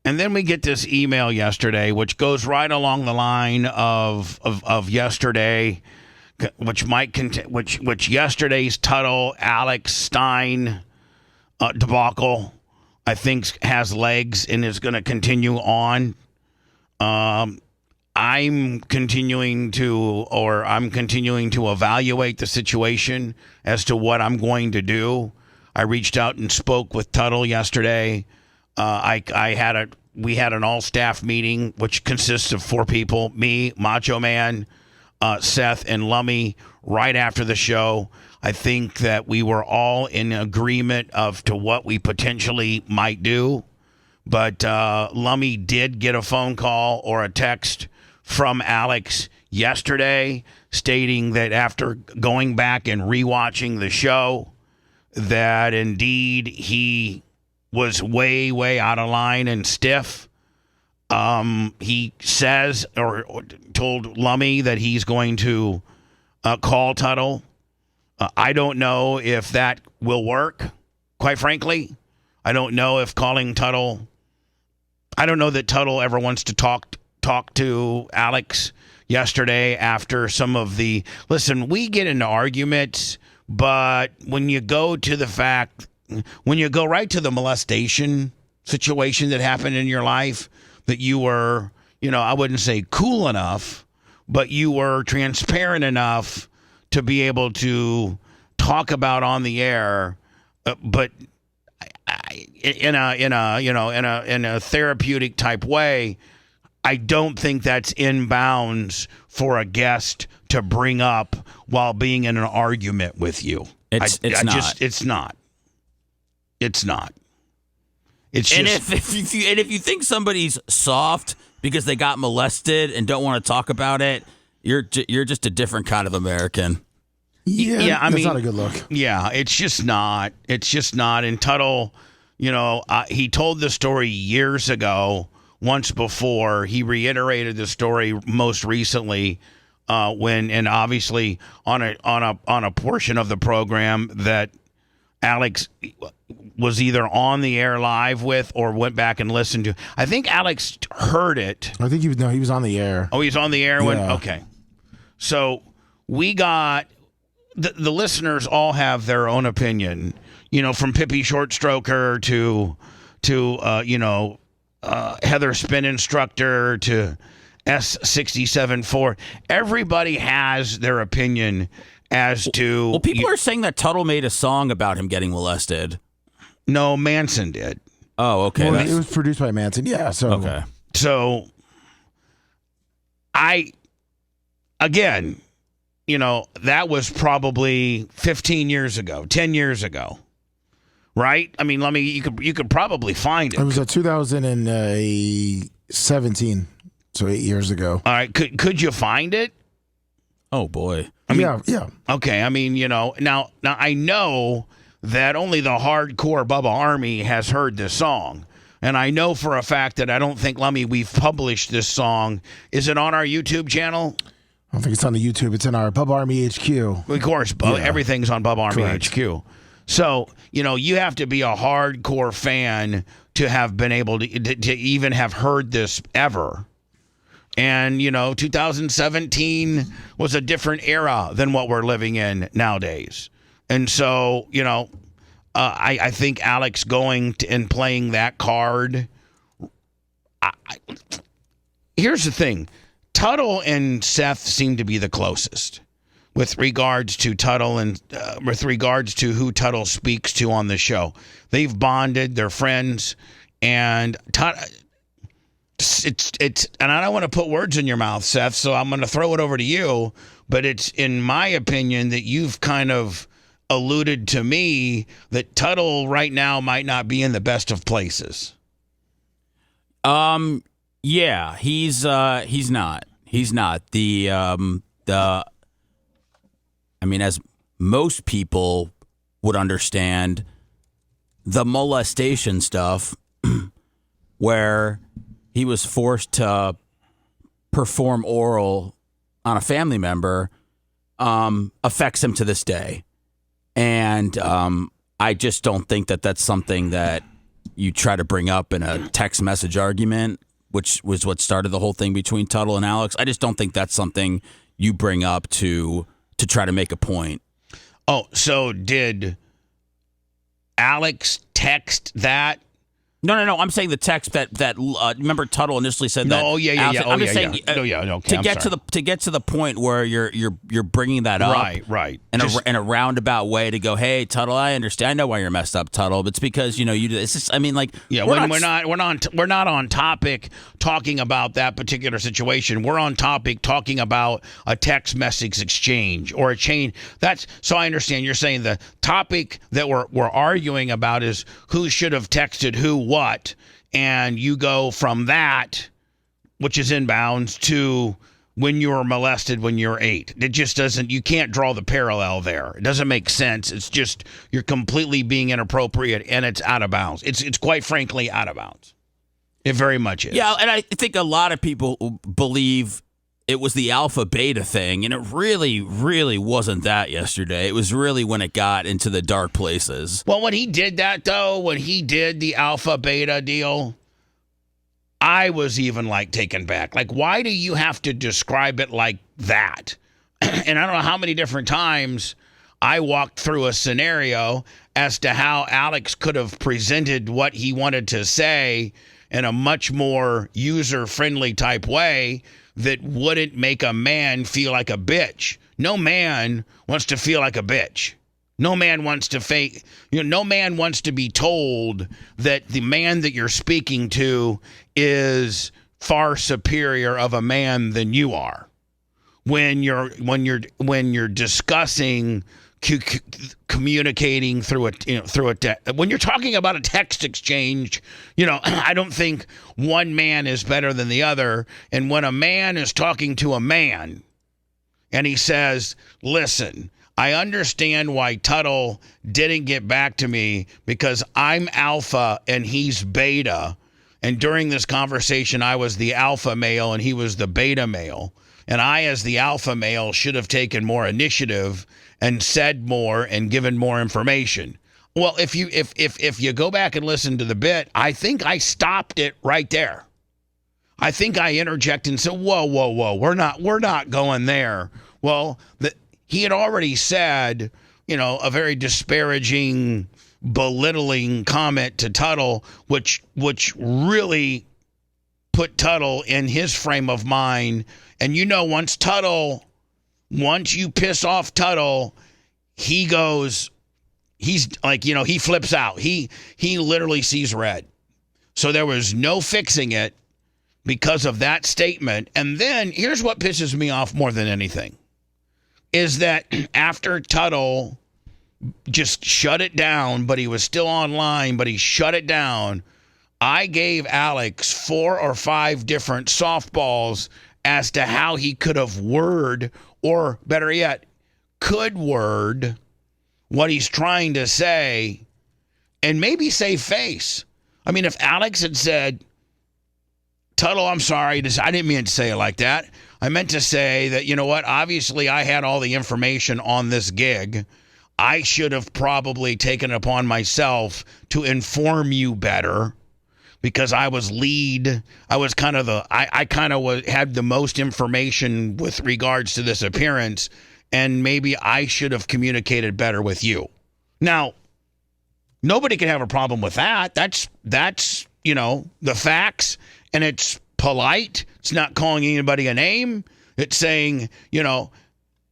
And then we get this email yesterday, which goes right along the line of yesterday, which yesterday's Tuddle Alex Stein debacle, I think, has legs and is going to continue on. I'm continuing to evaluate the situation as to what I'm going to do. I reached out and spoke with Tuddle yesterday. We had an all-staff meeting, which consists of 4 people: me, Macho Man, Seth, and Lummy. Right after the show, I think that we were all in agreement of to what we potentially might do. But Lummy did get a phone call or a text from Alex yesterday stating that after going back and rewatching the show, that indeed he was way, way out of line and stiff. He says or told Lummy that he's going to call Tuddle. I don't know if that will work, quite frankly. I don't know if calling Tuddle... I don't know that Tuddle ever wants to talk to Alex yesterday after some of the... Listen, we get into arguments, but when you go right to the molestation situation that happened in your life, that you were, I wouldn't say cool enough, but you were transparent enough to be able to talk about on the air, but in a therapeutic type way. I don't think that's in bounds for a guest to bring up while being in an argument with you. It's not. It's not. It's not. It's and just, if you think somebody's soft because they got molested and don't want to talk about it, you're just a different kind of American. Yeah, I mean, that's not a good look. Yeah, it's just not. It's just not. And Tuddle, he told the story years ago. Once before, he reiterated the story most recently and obviously on a portion of the program that Alex was either on the air live with or went back and listened to. I think Alex heard it. I think he was on the air. Oh, he's on the air? Okay. So we got the listeners all have their own opinion, from Pippi Shortstroker to Heather Spin Instructor to S67-4. Everybody has their opinion as to... Well, people are saying that Tuddle made a song about him getting molested. No, Manson did. Oh, okay. Well, it was produced by Manson. Yeah, so... Okay. So, that was probably 15 years ago, 10 years ago. Right? I mean, you could probably find it. It was 2017, so 8 years ago. All right, could you find it? Oh boy. Yeah. Okay, I mean, now I know that only the hardcore Bubba Army has heard this song, and I know for a fact that I don't think, Lummy, we've published this song. Is it on our YouTube channel? I don't think it's on the YouTube. It's in our Bubba Army HQ. Of course, everything's on Bubba Army HQ. So, you have to be a hardcore fan to have been able to even have heard this ever. And, 2017 was a different era than what we're living in nowadays. And so, I think Alex going and playing that card. Here's the thing. Tuddle and Seth seem to be the closest with regards to Tuddle and with regards to who Tuddle speaks to on the show. They've bonded, they're friends, and it's and I don't want to put words in your mouth, Seth, so I'm going to throw it over to you, but it's in my opinion that you've kind of alluded to me that Tuddle right now might not be in the best of places. Yeah, he's not. He's not. I mean, as most people would understand, the molestation stuff where he was forced to perform oral on a family member affects him to this day. And I just don't think that that's something that you try to bring up in a text message argument, which was what started the whole thing between Tuddle and Alex. I just don't think that's something you bring up to try to make a point. Oh, so did Alex text that? No. I'm saying the text that remember Tuddle initially said that. No, yeah. I'm just saying Okay, to get to the point where you're bringing that up, right, in a roundabout way to go, hey Tuddle, I understand, I know why you're messed up, Tuddle, but it's because you do. It's just, I mean, like, we're not on topic talking about that particular situation. We're on topic talking about a text message exchange or a chain. That's so I understand you're saying the topic that we're arguing about is who should have texted who what, and you go from that, which is inbounds, to when you were molested when you were 8. It just doesn't, you can't draw the parallel there. It doesn't make sense. It's just you're completely being inappropriate and it's out of bounds. It's quite frankly out of bounds. It very much is. Yeah, and I think a lot of people believe it was the alpha beta thing, and it really, really wasn't that yesterday. It was really when it got into the dark places. Well, when he did that, though, when he did the alpha beta deal, I was even like taken back. Like, why do you have to describe it like that? And I don't know how many different times I walked through a scenario as to how Alex could have presented what he wanted to say in a much more user-friendly type way that wouldn't make a man feel like a bitch. No man wants to feel like a bitch. No man wants to no man wants to be told that the man that you're speaking to is far superior of a man than you are. When you're discussing communicating through when you're talking about a text exchange, I don't think one man is better than the other. And when a man is talking to a man and he says, listen, I understand why Tuddle didn't get back to me because I'm alpha and he's beta. And during this conversation, I was the alpha male and he was the beta male. And I, as the alpha male, should have taken more initiative and said more and given more information. Well, if you go back and listen to the bit, I think I stopped it right there. I think I interjected and said, whoa, we're not going there. Well, he had already said, a very disparaging, belittling comment to Tuddle, which really put Tuddle in his frame of mind. And once you piss off Tuddle, he flips out. He literally sees red. So there was no fixing it because of that statement. And then here's what pisses me off more than anything is that after Tuddle just shut it down, but he was still online, but he shut it down, I gave Alex 4 or 5 different softballs as to how he could have or better yet, could word what he's trying to say and maybe save face. I mean, if Alex had said, Tuddle, I'm sorry, I didn't mean to say it like that. I meant to say that, you know what, obviously I had all the information on this gig. I should have probably taken it upon myself to inform you better because I was lead. I was kind of had the most information with regards to this appearance, and maybe I should have communicated better with you. Now, nobody can have a problem with that. That's the facts, and it's polite. It's not calling anybody a name. It's saying,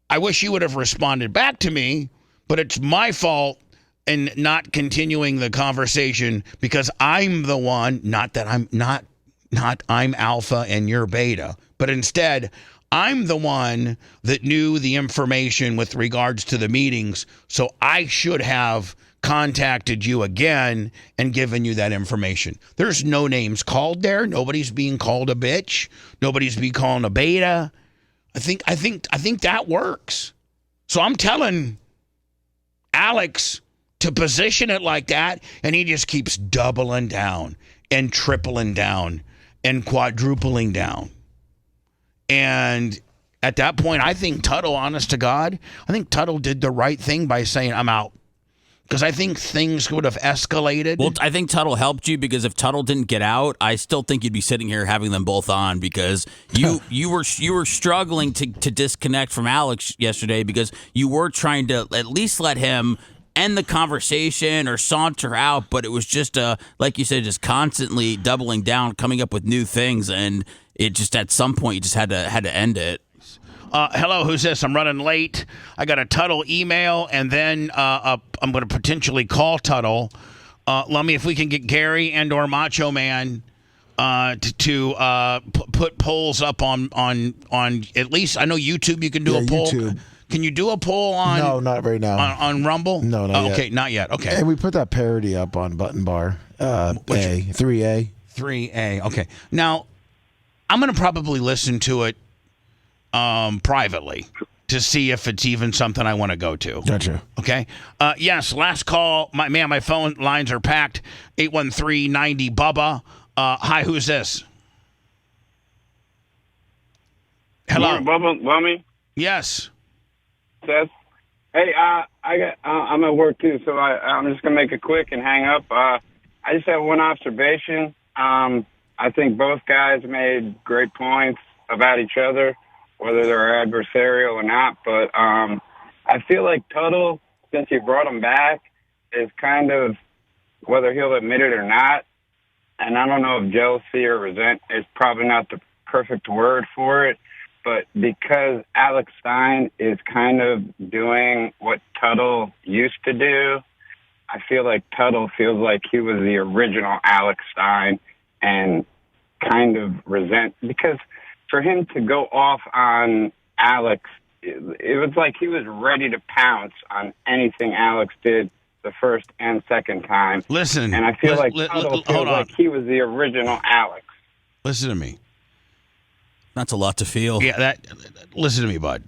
I wish you would have responded back to me, but it's my fault and not continuing the conversation because I'm the one, not that I'm alpha and you're beta, but instead I'm the one that knew the information with regards to the meetings, so I should have contacted you again and given you that information. There's no names called there. Nobody's being called a bitch. Nobody's being called a beta. I think that works. So I'm telling Alex to position it like that, and he just keeps doubling down and tripling down and quadrupling down. And at that point, I think Tuddle, honest to God, I think Tuddle did the right thing by saying, I'm out. Because I think things would have escalated. Well, I think Tuddle helped you because if Tuddle didn't get out, I still think you'd be sitting here having them both on because you were struggling to disconnect from Alex yesterday because you were trying to at least let him end the conversation or saunter out, but it was just like you said, just constantly doubling down, coming up with new things, and it just at some point you just had to end it. Hello, who's this? I'm running late. I got a Tuddle email, and then I'm going to potentially call Tuddle. Let me, if we can get Gary and or Macho Man to put polls up on at least, I know YouTube you can do a poll. YouTube. Can you do a poll on? No, not right now. On Rumble? No, not yet. Okay, not yet. Okay. And we put that parody up on Button Bar. 3A. 3A. Okay. Now, I'm going to probably listen to it privately to see if it's even something I want to go to. Gotcha. Okay. Yes, last call. My phone lines are packed. 813-90 Bubba. Hi, who's this? Hello. Morning, Bubba. Lummy? Yes. Seth? Hey, I'm at work too, so I'm just gonna make it quick and hang up. I just have one observation. I think both guys made great points about each other, whether they're adversarial or not. But I feel like Tuddle, since he brought him back, is kind of, whether he'll admit it or not, and I don't know if jealousy or resent is probably not the perfect word for it, but because Alex Stein is kind of doing what Tuddle used to do, I feel like Tuddle feels like he was the original Alex Stein and kind of resent, because for him to go off on Alex, it was like he was ready to pounce on anything Alex did the first and second time. Listen. And I feel like Tuddle feels like he was the original Alex. Listen to me. That's a lot to feel. Yeah, listen to me, bud.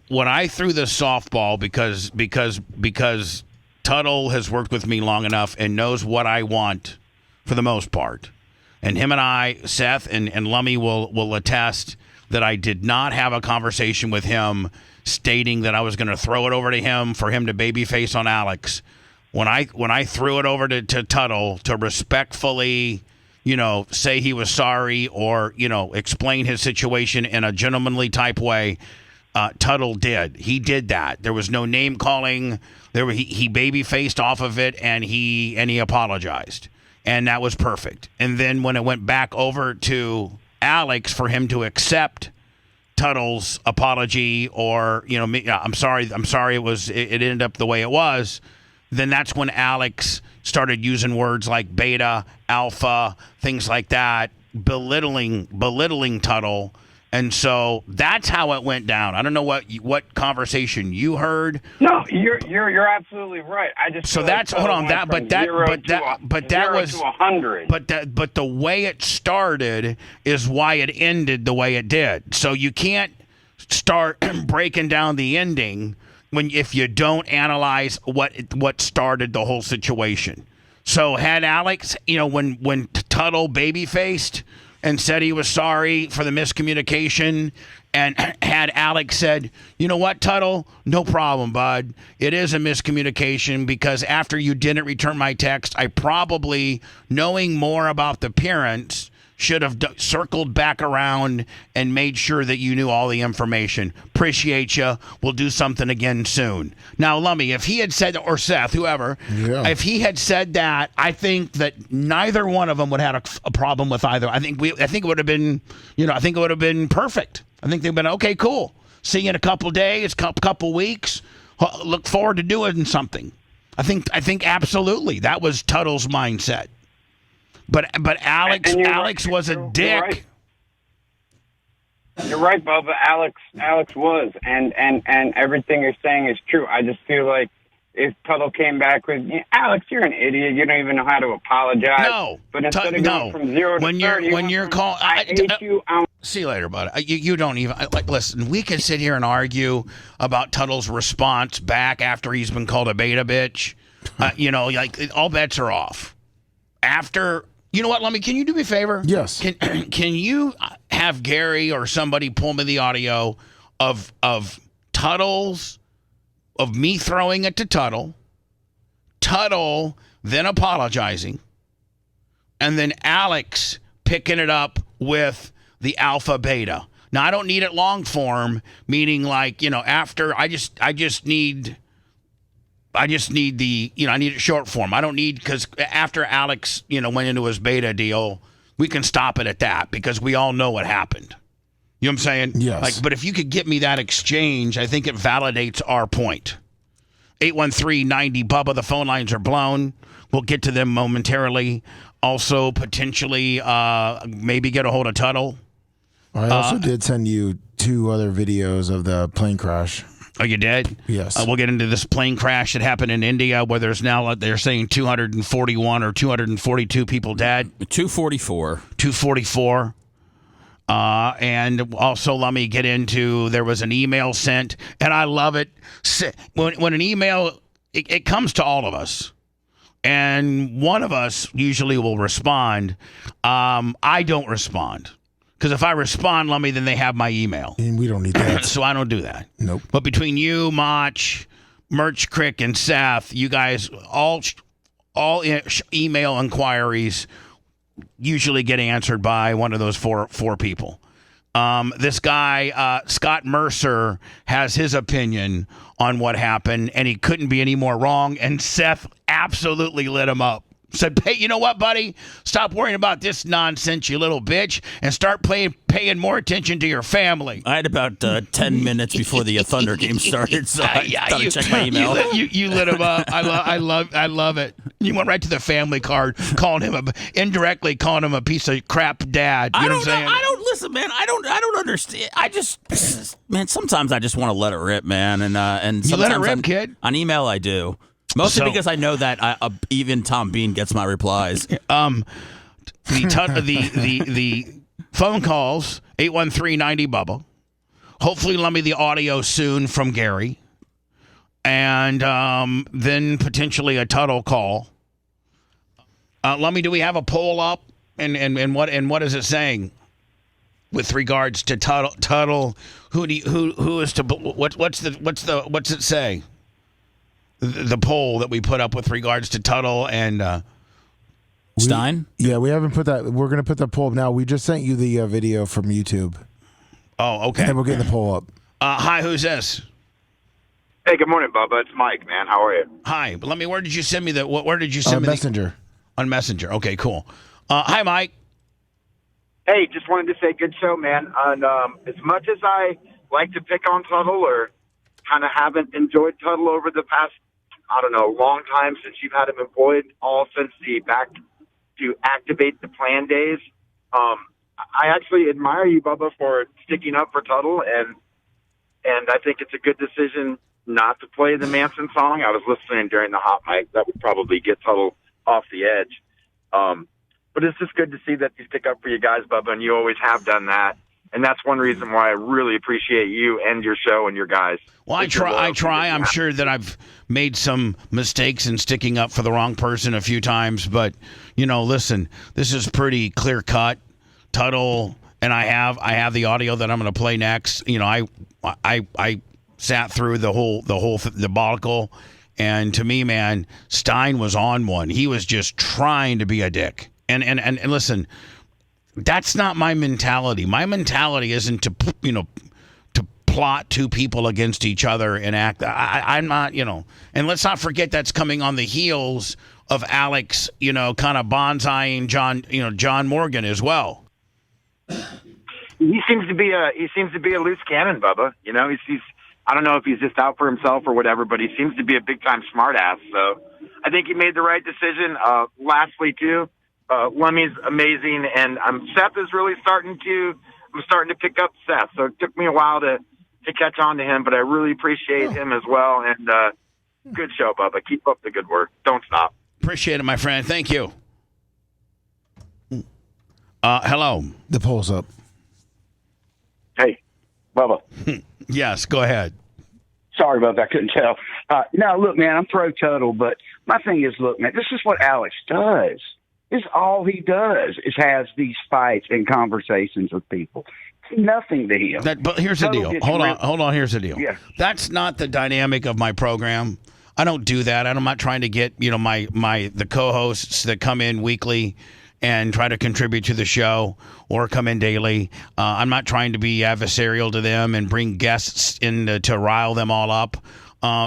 When I threw this softball, because Tuddle has worked with me long enough and knows what I want for the most part, and him and I, Seth and Lummy will attest that I did not have a conversation with him stating that I was going to throw it over to him for him to babyface on Alex. When I threw it over to Tuddle to respectfully, say he was sorry or, explain his situation in a gentlemanly type way, Tuddle did. He did that. There was no name calling. He baby-faced off of it, and he apologized. And that was perfect. And then when it went back over to Alex for him to accept Tuddle's apology or, I'm sorry it ended up the way it was, then that's when Alex started using words like beta, alpha, things like that, belittling Tuddle. And so that's how it went down. I don't know what conversation you heard. No, you're absolutely right. I just so that's like hold on that but that was to 100. But the way it started is why it ended the way it did. So you can't start breaking down the ending if you don't analyze what started the whole situation. So had Alex, when Tuddle baby-faced and said he was sorry for the miscommunication, and had Alex said, you know what, Tuddle, no problem, bud. It is a miscommunication because after you didn't return my text, I probably, knowing more about the parents, should have circled back around and made sure that you knew all the information. Appreciate you. We'll do something again soon. Now, Lummy, if he had said, or Seth, whoever, if he had said that, I think that neither one of them would have had a problem with either. I think it would have been, perfect. I think they'd been okay, cool. See you in a couple days, couple weeks. Look forward to doing something. I think absolutely that was Tuddle's mindset. But Alex was a dick. Right. You're right, Bubba. Alex was, and everything you're saying is true. I just feel like if Tuddle came back with, Alex, you're an idiot. You don't even know how to apologize. No, but instead of going from 0 to when 30, you're calling, I hate you. See you later, bud. You don't even like. Listen, we can sit here and argue about Tuddle's response back after he's been called a beta bitch. Like all bets are off. After, you know what? Can you do me a favor? Yes. Can you have Gary or somebody pull me the audio of Tuddle's, of me throwing it to Tuddle then apologizing, and then Alex picking it up with the alpha beta. Now I don't need it long form, meaning like, after I just need the, I need it short form. I don't need, because after Alex, went into his beta deal, we can stop it at that because we all know what happened. You know what I'm saying? Yes. But if you could get me that exchange, I think it validates our point. 813-90 Bubba. The phone lines are blown. We'll get to them momentarily. Also, potentially, maybe get a hold of Tuddle. I also did send you 2 other videos of the plane crash. Oh, you did? Yes. We'll get into this plane crash that happened in India, where there's now, they're saying 241 or 242 people dead. 244. 244. And also let me get into, there was an email sent, and I love it. When an email, it comes to all of us, and one of us usually will respond. I don't respond. Because if I respond, then they have my email. And we don't need that. So I don't do that. Nope. But between you, Mach, Merch Crick, and Seth, you guys, all email inquiries usually get answered by one of those four people. This guy, Scott Mercer, has his opinion on what happened, and he couldn't be any more wrong. And Seth absolutely lit him up. Said, hey, you know what, buddy? Stop worrying about this nonsense, you little bitch, and start paying more attention to your family. I had about 10 minutes before the Thunder game started, so I thought I'd check my email. You lit him up. I love it. You went right to the family card, indirectly calling him a piece of crap dad. You know what I'm saying? I don't listen, man. I don't understand. Sometimes I just want to let it rip, man. And you let it rip, on, kid. On email, I do. Mostly because I know that even Tom Bean gets my replies. The phone calls, 813-90 Bubba. Hopefully let me the audio soon from Gary. And then potentially a Tuddle call. Do we have a poll up? And what is it saying with regards to Tuddle? Who is to what's it say? The poll that we put up with regards to Tuddle and Stein? We haven't put that. We're going to put the poll up now. We just sent you the video from YouTube. Oh, okay. And we're getting the poll up. Hi, who's this? Hey, good morning, Bubba. It's Mike, man. How are you? Hi. Where did you send me that? Where did you send me? Messenger. On Messenger. Okay, cool. Hi, Mike. Hey, just wanted to say good show, man. And as much as I like to pick on Tuddle, or kind of haven't enjoyed Tuddle over the past, long time since you've had him employed, all since the back to activate the plan days. I actually admire you, Bubba, for sticking up for Tuddle, and I think it's a good decision not to play the Manson song. I was listening during the hot mic. That would probably get Tuddle off the edge. But it's just good to see that you stick up for you guys, Bubba, and you always have done that. And that's one reason why I really appreciate you and your show and your guys. Well, I try. I'm sure that I've made some mistakes in sticking up for the wrong person a few times. But, listen, this is pretty clear cut. Tuddle, and I have the audio that I'm going to play next. I sat through the whole debacle. And to me, man, Stein was on one. He was just trying to be a dick. And listen, that's not my mentality. My mentality isn't to plot two people against each other and act. I'm not, and let's not forget that's coming on the heels of Alex, kind of bonsaiing John Morgan as well. He seems to be a loose cannon, Bubba. He's I don't know if he's just out for himself or whatever, but he seems to be a big time smartass. So I think he made the right decision. Lastly, too, Lemmy's amazing, and Seth is really starting to was starting to pick up Seth, so it took me a while to catch on to him, but I really appreciate him as well. And good show, Bubba. Keep up the good work. Don't stop. Appreciate it, my friend. Thank you. Hello. The poll's up. Hey, Bubba. Yes, go ahead. Sorry about that. I couldn't tell. Now, look, man, I'm pro Tuddle, but my thing is, look, man, this is what Alex does. This is all he does is has these fights and conversations with people. It's nothing to him. But here's the deal. Hold on. Here's the deal. Yeah. That's not the dynamic of my program. I don't do that. I'm not trying to get the co-hosts that come in weekly and try to contribute to the show or come in daily. I'm not trying to be adversarial to them and bring guests in to rile them all up.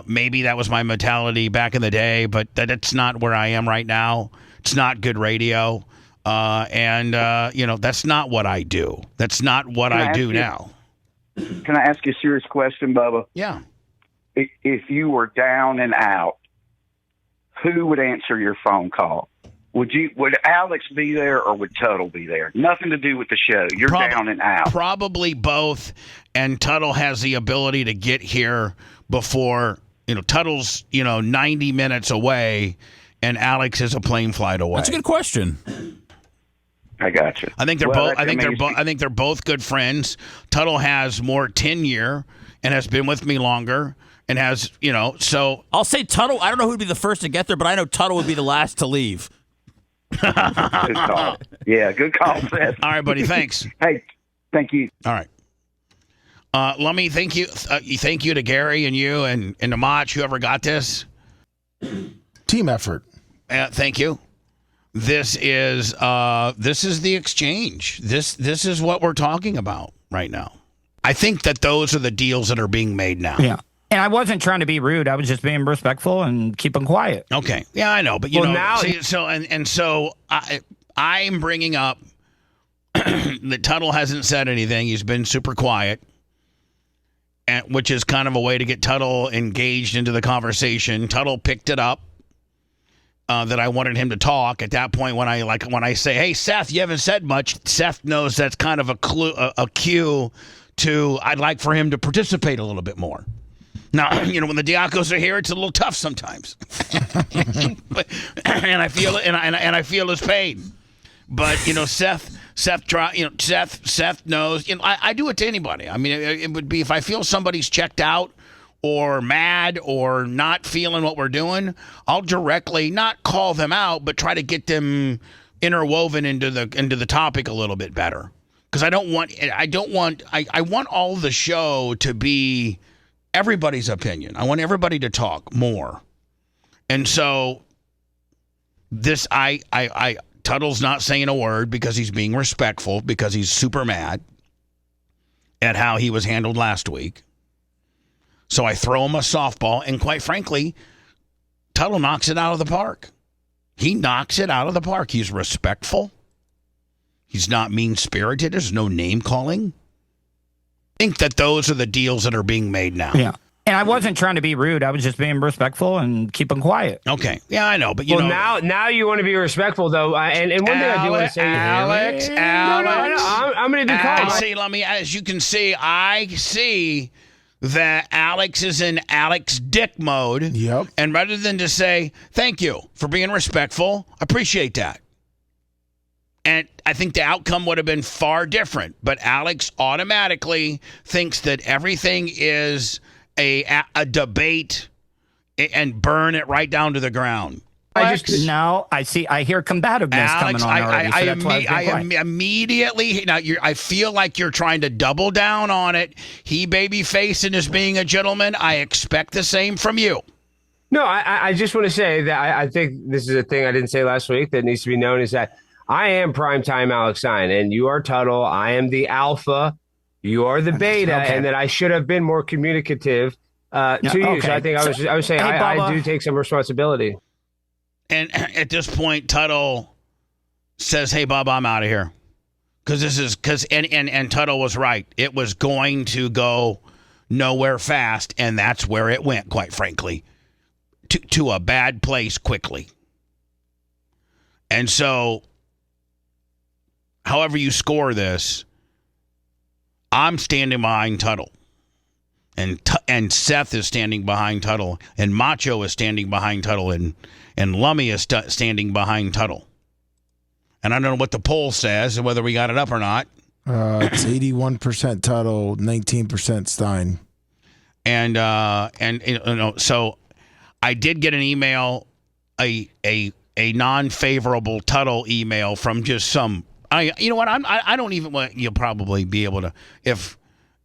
Maybe that was my mentality back in the day, but that's not where I am right now. It's not good radio. That's not what I do. That's not what I do now. Can I ask you a serious question, Bubba? Yeah. If you were down and out, who would answer your phone call? Would Alex be there or would Tuddle be there? Nothing to do with the show. You're down and out. Probably both. And Tuddle has the ability to get here before, Tuddle's, 90 minutes away and Alex is a plane flight away. That's a good question. I got you. I think they're both. I think they're both good friends. Tuddle has more tenure and has been with me longer and has, so I'll say Tuddle. I don't know who'd be the first to get there, but I know Tuddle would be the last to leave. Good call. Yeah, good call, Seth. All right, buddy. Thanks. Hey, thank you. All right. Let me thank you. Thank you to Gary and you and to Mach, whoever got this. Team effort. Thank you. This is the exchange. This is what we're talking about right now. I think that those are the deals that are being made now. Yeah. And I wasn't trying to be rude. I was just being respectful and keeping quiet. Okay. Yeah, I know. But I'm bringing up that Tuddle hasn't said anything. He's been super quiet, which is kind of a way to get Tuddle engaged into the conversation. Tuddle picked it up that I wanted him to talk. At that point, when I say, "Hey, Seth, you haven't said much," Seth knows that's kind of a cue to I'd like for him to participate a little bit more. Now, when the Diacos are here, it's a little tough sometimes, and I feel it, and I feel his pain. But Seth knows. I do it to anybody. I mean, it would be if I feel somebody's checked out or mad or not feeling what we're doing, I'll directly not call them out, but try to get them interwoven into the topic a little bit better. Because I want all the show to be everybody's opinion. I want everybody to talk more. And so Tuddle's not saying a word because he's being respectful, because he's super mad at how he was handled last week. So I throw him a softball, and quite frankly, Tuddle knocks it out of the park. He knocks it out of the park. He's respectful. He's not mean-spirited. There's no name-calling. I think that those are the deals that are being made now. Yeah. And I wasn't trying to be rude. I was just being respectful and keeping quiet. Okay. Yeah, I know. But now you want to be respectful, though. And one thing I do want to say, Alex. No, I'm going to be calm. As you can see, I see that Alex is in Alex Dick mode. Yep. And rather than to say, thank you for being respectful, appreciate that. And I think the outcome would have been far different. But Alex automatically thinks that everything is a debate and burn it right down to the ground. I hear combativeness Alex, coming on already. I immediately now. I feel like you're trying to double down on it. He baby facing as being a gentleman. I expect the same from you. No, I just want to say that I think this is a thing I didn't say last week that needs to be known is that I am primetime Alex Stein, and you are Tuddle. I am the alpha. You are the beta, and that I should have been more communicative to you. So I think I was saying I do take some responsibility. And at this point, Tuddle says, "Hey, Bob, I'm out of here," and Tuddle was right. It was going to go nowhere fast, and that's where it went. Quite frankly, to a bad place quickly. And so, however you score this, I'm standing behind Tuddle. And Seth is standing behind Tuddle, and Macho is standing behind Tuddle, and Lummy is standing behind Tuddle. And I don't know what the poll says and whether we got it up or not. It's 81% Tuddle, 19% Stein. And so I did get an email, a non-favorable Tuddle email from just some. You know what? I don't even want. You'll probably be able to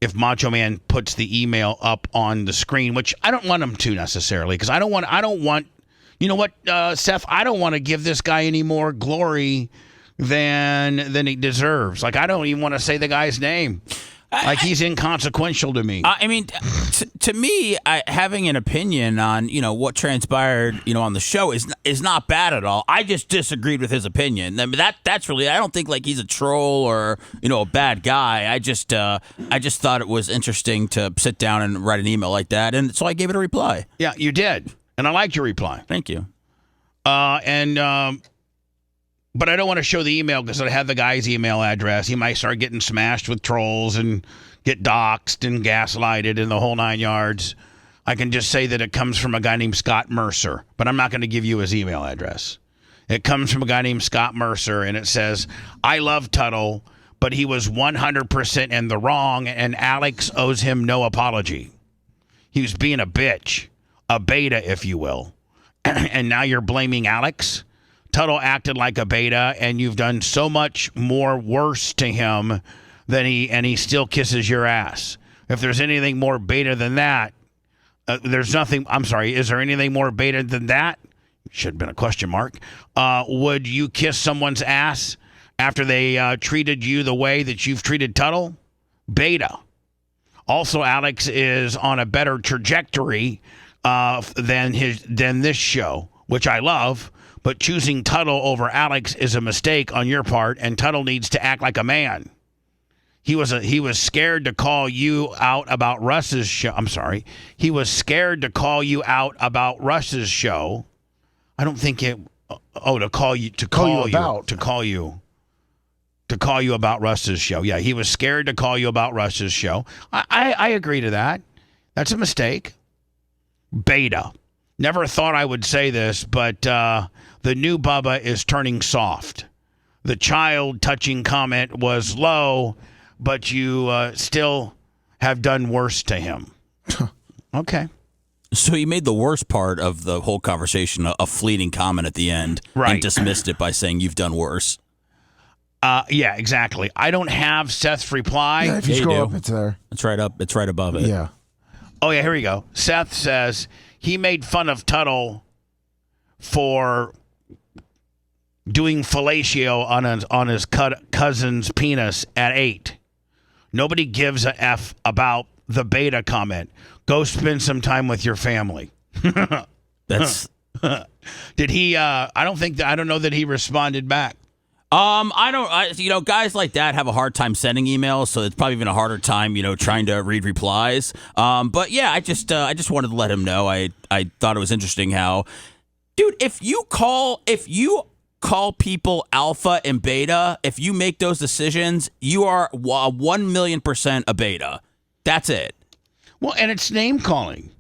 if Macho Man puts the email up on the screen, which I don't want him to necessarily, because I don't want. You know what, Seth? I don't want to give this guy any more glory than he deserves. Like, I don't even want to say the guy's name. Like, he's inconsequential to me. I mean, to me, having an opinion on what transpired on the show is not bad at all. I just disagreed with his opinion. I mean, that's really, I don't think like he's a troll or a bad guy. I just thought it was interesting to sit down and write an email like that, and so I gave it a reply. Yeah, you did, and I liked your reply. Thank you. But I don't want to show the email because I have the guy's email address. He might start getting smashed with trolls and get doxxed and gaslighted and the whole 9 yards. I can just say that it comes from a guy named Scott Mercer, but I'm not going to give you his email address. It comes from a guy named Scott Mercer, and it says, I love Tuddle, but he was 100% in the wrong, and Alex owes him no apology. He was being a bitch, a beta, if you will. And now you're blaming Alex? Tuddle acted like a beta, and you've done so much more worse to him than he still kisses your ass. If there's anything more beta than that, there's nothing. I'm sorry. Is there anything more beta than that? Should have been a question mark. Would you kiss someone's ass after they treated you the way that you've treated Tuddle? Beta. Also, Alex is on a better trajectory than this show, which I love. But choosing Tuddle over Alex is a mistake on your part, and Tuddle needs to act like a man. He was scared to call you out about Russ's show. I'm sorry. He was scared to call you out about Russ's show. I don't think it. Oh, to call you about Russ's show. Yeah, he was scared to call you about Russ's show. I agree to that. That's a mistake. Beta. Never thought I would say this, but the new Bubba is turning soft. The child touching comment was low, but you still have done worse to him. Okay. So you made the worst part of the whole conversation a fleeting comment at the end, right, and dismissed it by saying you've done worse. Yeah, exactly. I don't have Seth's reply. Yeah, if you scroll up, it's there. It's right up. It's right above it. Yeah. Oh, yeah, here we go. Seth says he made fun of Tuddle for doing fellatio on his cousin's penis at 8. Nobody gives a F about the beta comment. Go spend some time with your family. That's. Did he? I don't know that he responded back. Guys like that have a hard time sending emails, so it's probably even a harder time, trying to read replies. But yeah, I just wanted to let him know. I thought it was interesting how, dude, if you call people alpha and beta, if you make those decisions, you are 1,000,000% a beta. That's it. Well, and it's name calling.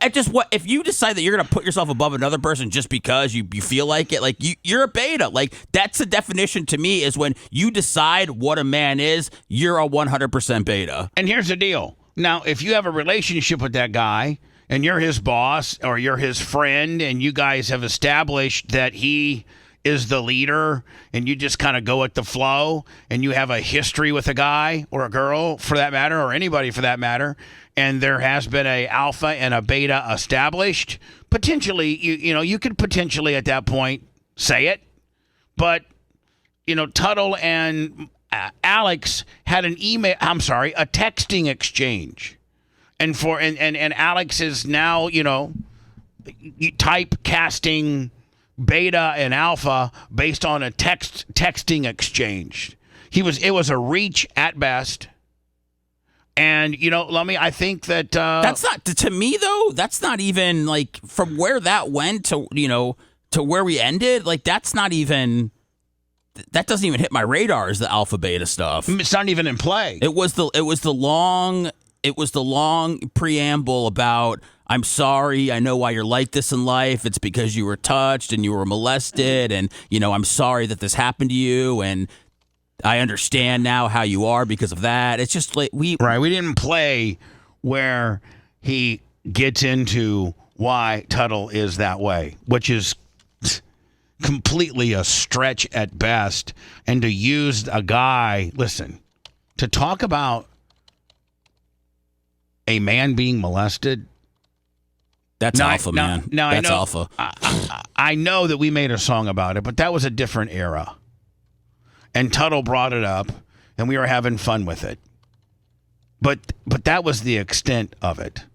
If you decide that you're going to put yourself above another person just because you feel like it, like you're a beta. Like, that's the definition to me, is when you decide what a man is, you're a 100% beta. And here's the deal. Now, if you have a relationship with that guy and you're his boss or you're his friend and you guys have established that he is the leader and you just kind of go with the flow and you have a history with a guy or a girl for that matter, or anybody for that matter, and there has been a alpha and a beta established, potentially, you could potentially at that point say it. But, Tuddle and Alex had a texting exchange. And Alex is now, typecasting beta and alpha based on a texting exchange. It was a reach at best. And, Lummy, I think that... that's not, to me, though, that's not even, like, from where that went to where we ended, like, that's not even that doesn't even hit my radar as the alpha beta stuff. It's not even in play. It was the long preamble about, I'm sorry, I know why you're like this in life. It's because you were touched and you were molested, and I'm sorry that this happened to you, and I understand now how you are because of that. It's just like we didn't play where he gets into why Tuddle is that way, which is completely a stretch at best. And to use a guy, listen, to talk about a man being molested. That's alpha, man. That's alpha. I know that we made a song about it, but that was a different era. And Tuddle brought it up, and we were having fun with it. But that was the extent of it.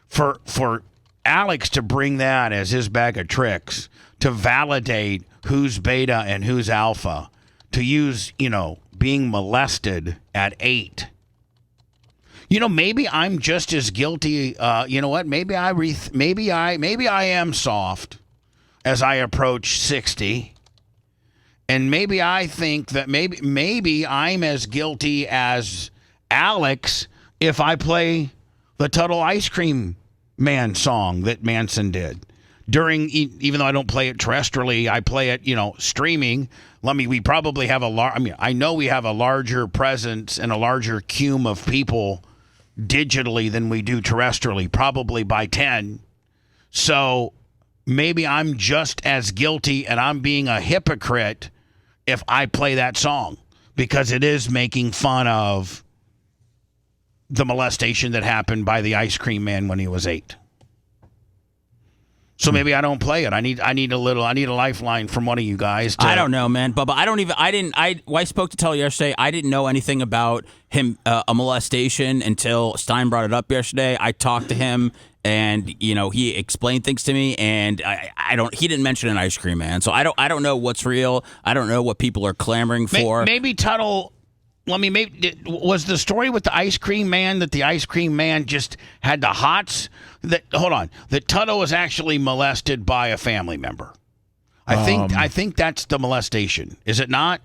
For Alex to bring that as his bag of tricks, to validate who's beta and who's alpha, to use, being molested at 8. Maybe I'm just as guilty. You know what? Maybe I am soft as I approach 60. And maybe I think that maybe I'm as guilty as Alex if I play the Tuddle Ice Cream Man song that Manson did. Even though I don't play it terrestrially, I play it, streaming. We probably have I know we have a larger presence and a larger cume of people digitally than we do terrestrially, probably by 10. So maybe I'm just as guilty and I'm being a hypocrite if I play that song, because it is making fun of the molestation that happened by the Ice Cream Man when he was 8. So maybe I don't play it. I need a lifeline from one of you guys. I don't know, man, Bubba. I spoke to Tuddle yesterday. I didn't know anything about him, a molestation, until Stein brought it up yesterday. I talked to him, and he explained things to me, and he didn't mention an Ice Cream Man. So I don't know what's real. I don't know what people are clamoring for. Maybe Tuddle. Was the story with the Ice Cream Man that the Ice Cream Man just had the hots? That Tuddle was actually molested by a family member. I think that's the molestation. Is it not?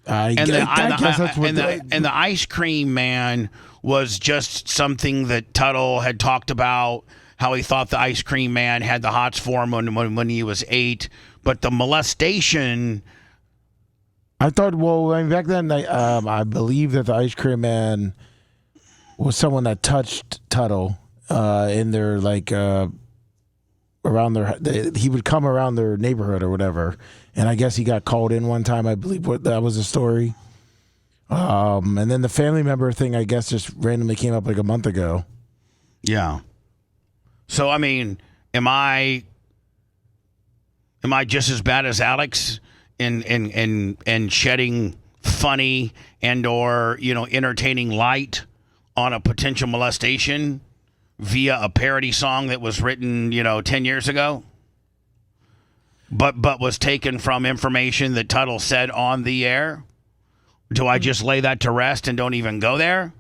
I guess that's what and the Ice Cream Man was just something that Tuddle had talked about, how he thought the Ice Cream Man had the hots for him when he was 8. But the molestation... I thought, back then, I believe that the Ice Cream Man was someone that touched Tuddle in their, around their, he would come around their neighborhood or whatever. And I guess he got called in one time, I believe that was the story. And then the family member thing, I guess, just randomly came up like a month ago. Yeah. So, am I just as bad as Alex? And shedding funny and/or entertaining light on a potential molestation via a parody song that was written 10 years ago, but was taken from information that Tuddle said on the air. Do I just lay that to rest and don't even go there?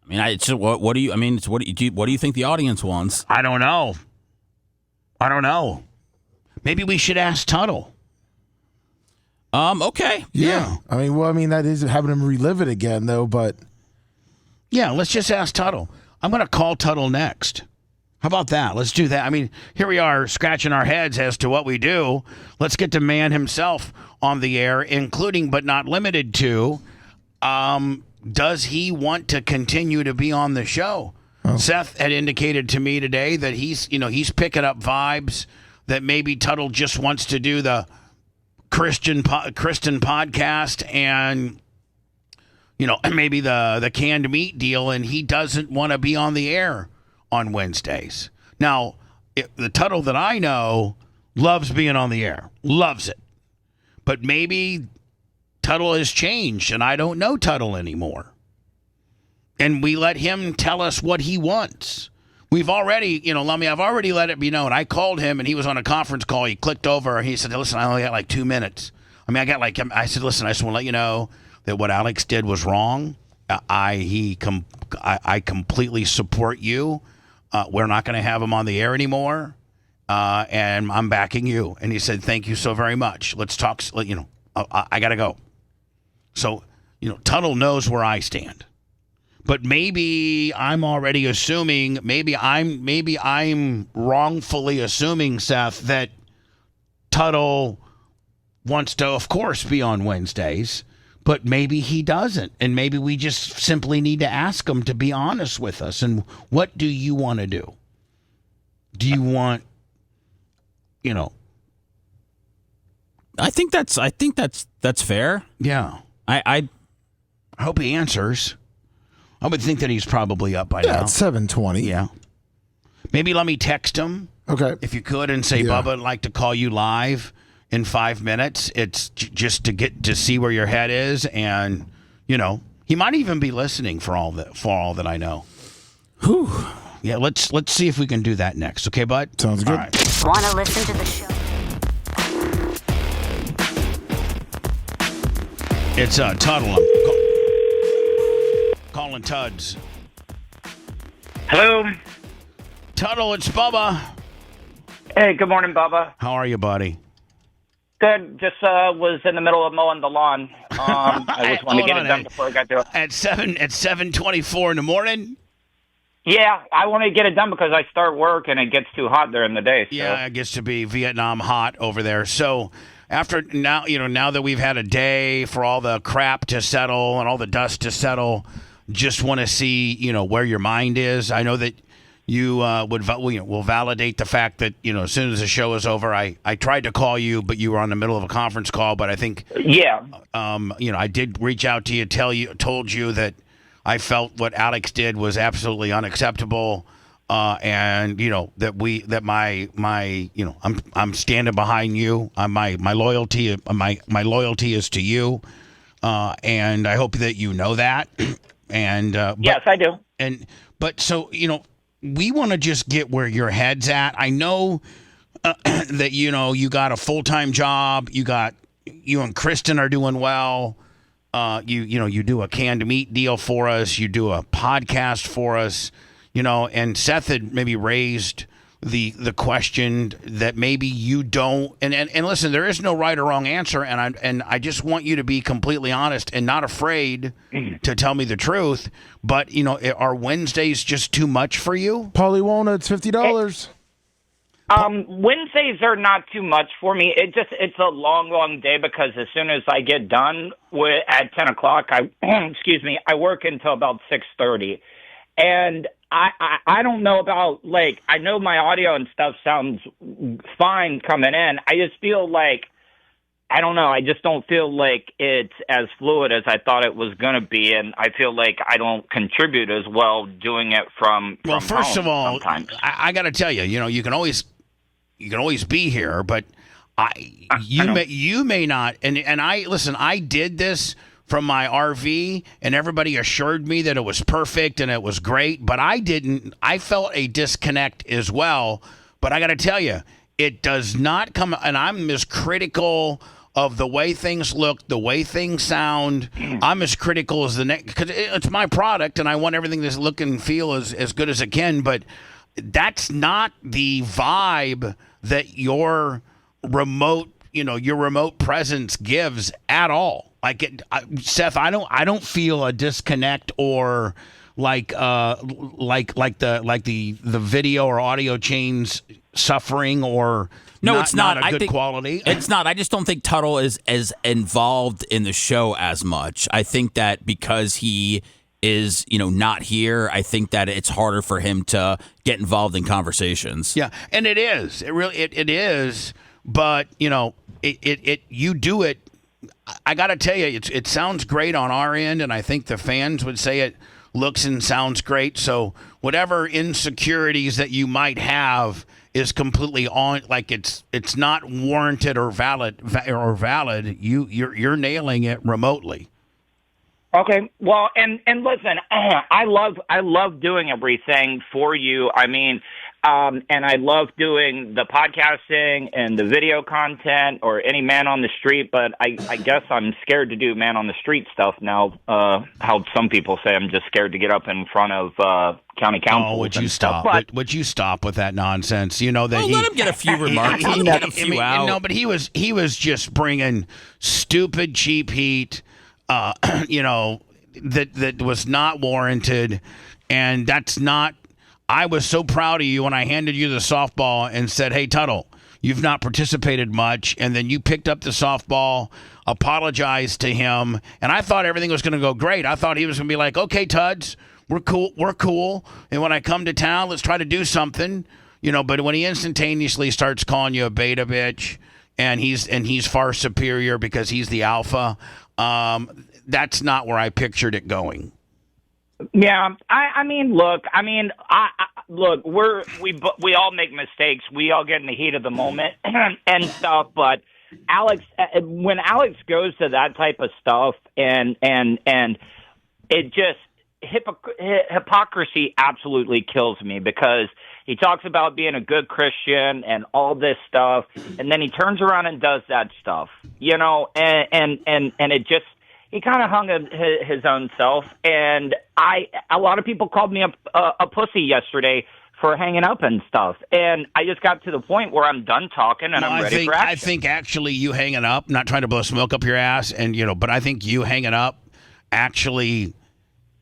What do you think the audience wants? I don't know. Maybe we should ask Tuddle. Okay. Yeah. That is having him relive it again, though, but... Yeah, let's just ask Tuddle. I'm going to call Tuddle next. How about that? Let's do that. Here we are scratching our heads as to what we do. Let's get the man himself on the air, including but not limited to, does he want to continue to be on the show? Oh. Seth had indicated to me today that he's picking up vibes that maybe Tuddle just wants to do the Kristen podcast and maybe the canned meat deal, and he doesn't want to be on the air on Wednesdays. Now, the Tuddle that I know loves being on the air, loves it, but maybe Tuddle has changed, and I don't know Tuddle anymore, and we let him tell us what he wants. We've already, Lummy, I've already let it be known. I called him, and he was on a conference call. He clicked over, and he said, listen, I only got 2 minutes. I said, listen, I just want to let you know that what Alex did was wrong. I completely support you. We're not going to have him on the air anymore, and I'm backing you. And he said, thank you so very much. Let's talk, I got to go. So, Tuddle knows where I stand. But maybe I'm already assuming, maybe I'm wrongfully assuming, Seth, that Tuddle wants to, of course, be on Wednesdays, but maybe he doesn't. And maybe we just simply need to ask him to be honest with us. And what do you want to do? Do you want, I think that's fair. Yeah. I hope he answers. I would think that he's probably up by now. It's 7:20. Yeah. Maybe let me text him. Okay. If you could, and say, Bubba, I'd like to call you live in 5 minutes. It's just to get to see where your head is, and he might even be listening for all that I know. Whew. Yeah, let's see if we can do that next. Okay, bud? Sounds good. All right. Want to listen to the show? It's Tuddle. Calling Tuds. Hello. Tuddle, it's Bubba. Hey, good morning, Bubba. How are you, buddy? Good. Just was in the middle of mowing the lawn. I just wanted to get it done before I got to it. At 7:24 in the morning? Yeah, I want to get it done because I start work and it gets too hot during the day. So. Yeah, it gets to be Vietnam hot over there. So after now that we've had a day for all the crap to settle and all the dust to settle, just want to see, where your mind is. I know that you will validate the fact that, as soon as the show is over, I tried to call you, but you were on the middle of a conference call. But I think, I did reach out to you, told you that I felt what Alex did was absolutely unacceptable. And I'm standing behind you. My loyalty is to you. And I hope that you know that. And yes, I do. We want to just get where your head's at. I know that you got a full-time job. You and Kristen are doing well. You do a canned meat deal for us. You do a podcast for us. And Seth had maybe raised the question that maybe you don't. And listen, there is no right or wrong answer. And I just want you to be completely honest and not afraid to tell me the truth. But are Wednesdays just too much for you? Paulie Wona, it's $50. Wednesdays are not too much for me. It's a long day because as soon as I get done at 10 o'clock, I work until about 6:30. And I don't know about, I know my audio and stuff sounds fine coming in. I just feel like, I don't know, I just don't feel like it's as fluid as I thought it was going to be, and I feel like I don't contribute as well doing it from first home of all, sometimes. I got to tell you, you can always be here, but you may not, and I did this from my RV, and everybody assured me that it was perfect and it was great, but I didn't. I felt a disconnect as well. But I got to tell you, it does not come, and I'm as critical of the way things look, the way things sound. I'm as critical as the next, because it's my product, and I want everything to look and feel as good as it can, but that's not the vibe that your remote presence gives at all. Seth, I don't feel a disconnect or like the video or audio chains suffering or no, it's not a good think, quality. It's not. I just don't think Tuddle is as involved in the show as much. I think that because he is not here, I think that it's harder for him to get involved in conversations. Yeah, and it is. It really it is. But you do it. I got to tell you, it sounds great on our end, and I think the fans would say it looks and sounds great. So whatever insecurities that you might have is completely on, like it's not warranted or valid. You're nailing it remotely. Okay, well, and listen, I love doing everything for you. I mean, and I love doing the podcasting and the video content or any man on the street, but I guess I'm scared to do man on the street stuff now. How some people say I'm just scared to get up in front of county council. Would you stop? Would you stop with that nonsense? You know that. Let him get a few remarks. Let him get a few out. No, but he was just bringing stupid cheap heat. That was not warranted, and that's not. I was so proud of you when I handed you the softball and said, "Hey, Tuddle, you've not participated much," and then you picked up the softball, apologized to him, and I thought everything was going to go great. I thought he was going to be like, "Okay, Tuds, we're cool, and when I come to town, let's try to do something." But when he instantaneously starts calling you a beta bitch, and he's far superior because he's the alpha, that's not where I pictured it going. Yeah, I mean, look, we all make mistakes. We all get in the heat of the moment and stuff. But Alex, when Alex goes to that type of stuff, and it just hypocrisy absolutely kills me, because he talks about being a good Christian and all this stuff, and then he turns around and does that stuff, and it just. He kind of hung his own self, and a lot of people called me a pussy yesterday for hanging up and stuff, and I just got to the point where I'm done talking and I'm ready for action. I think actually you hanging up, not trying to blow smoke up your ass, and but I think you hanging up actually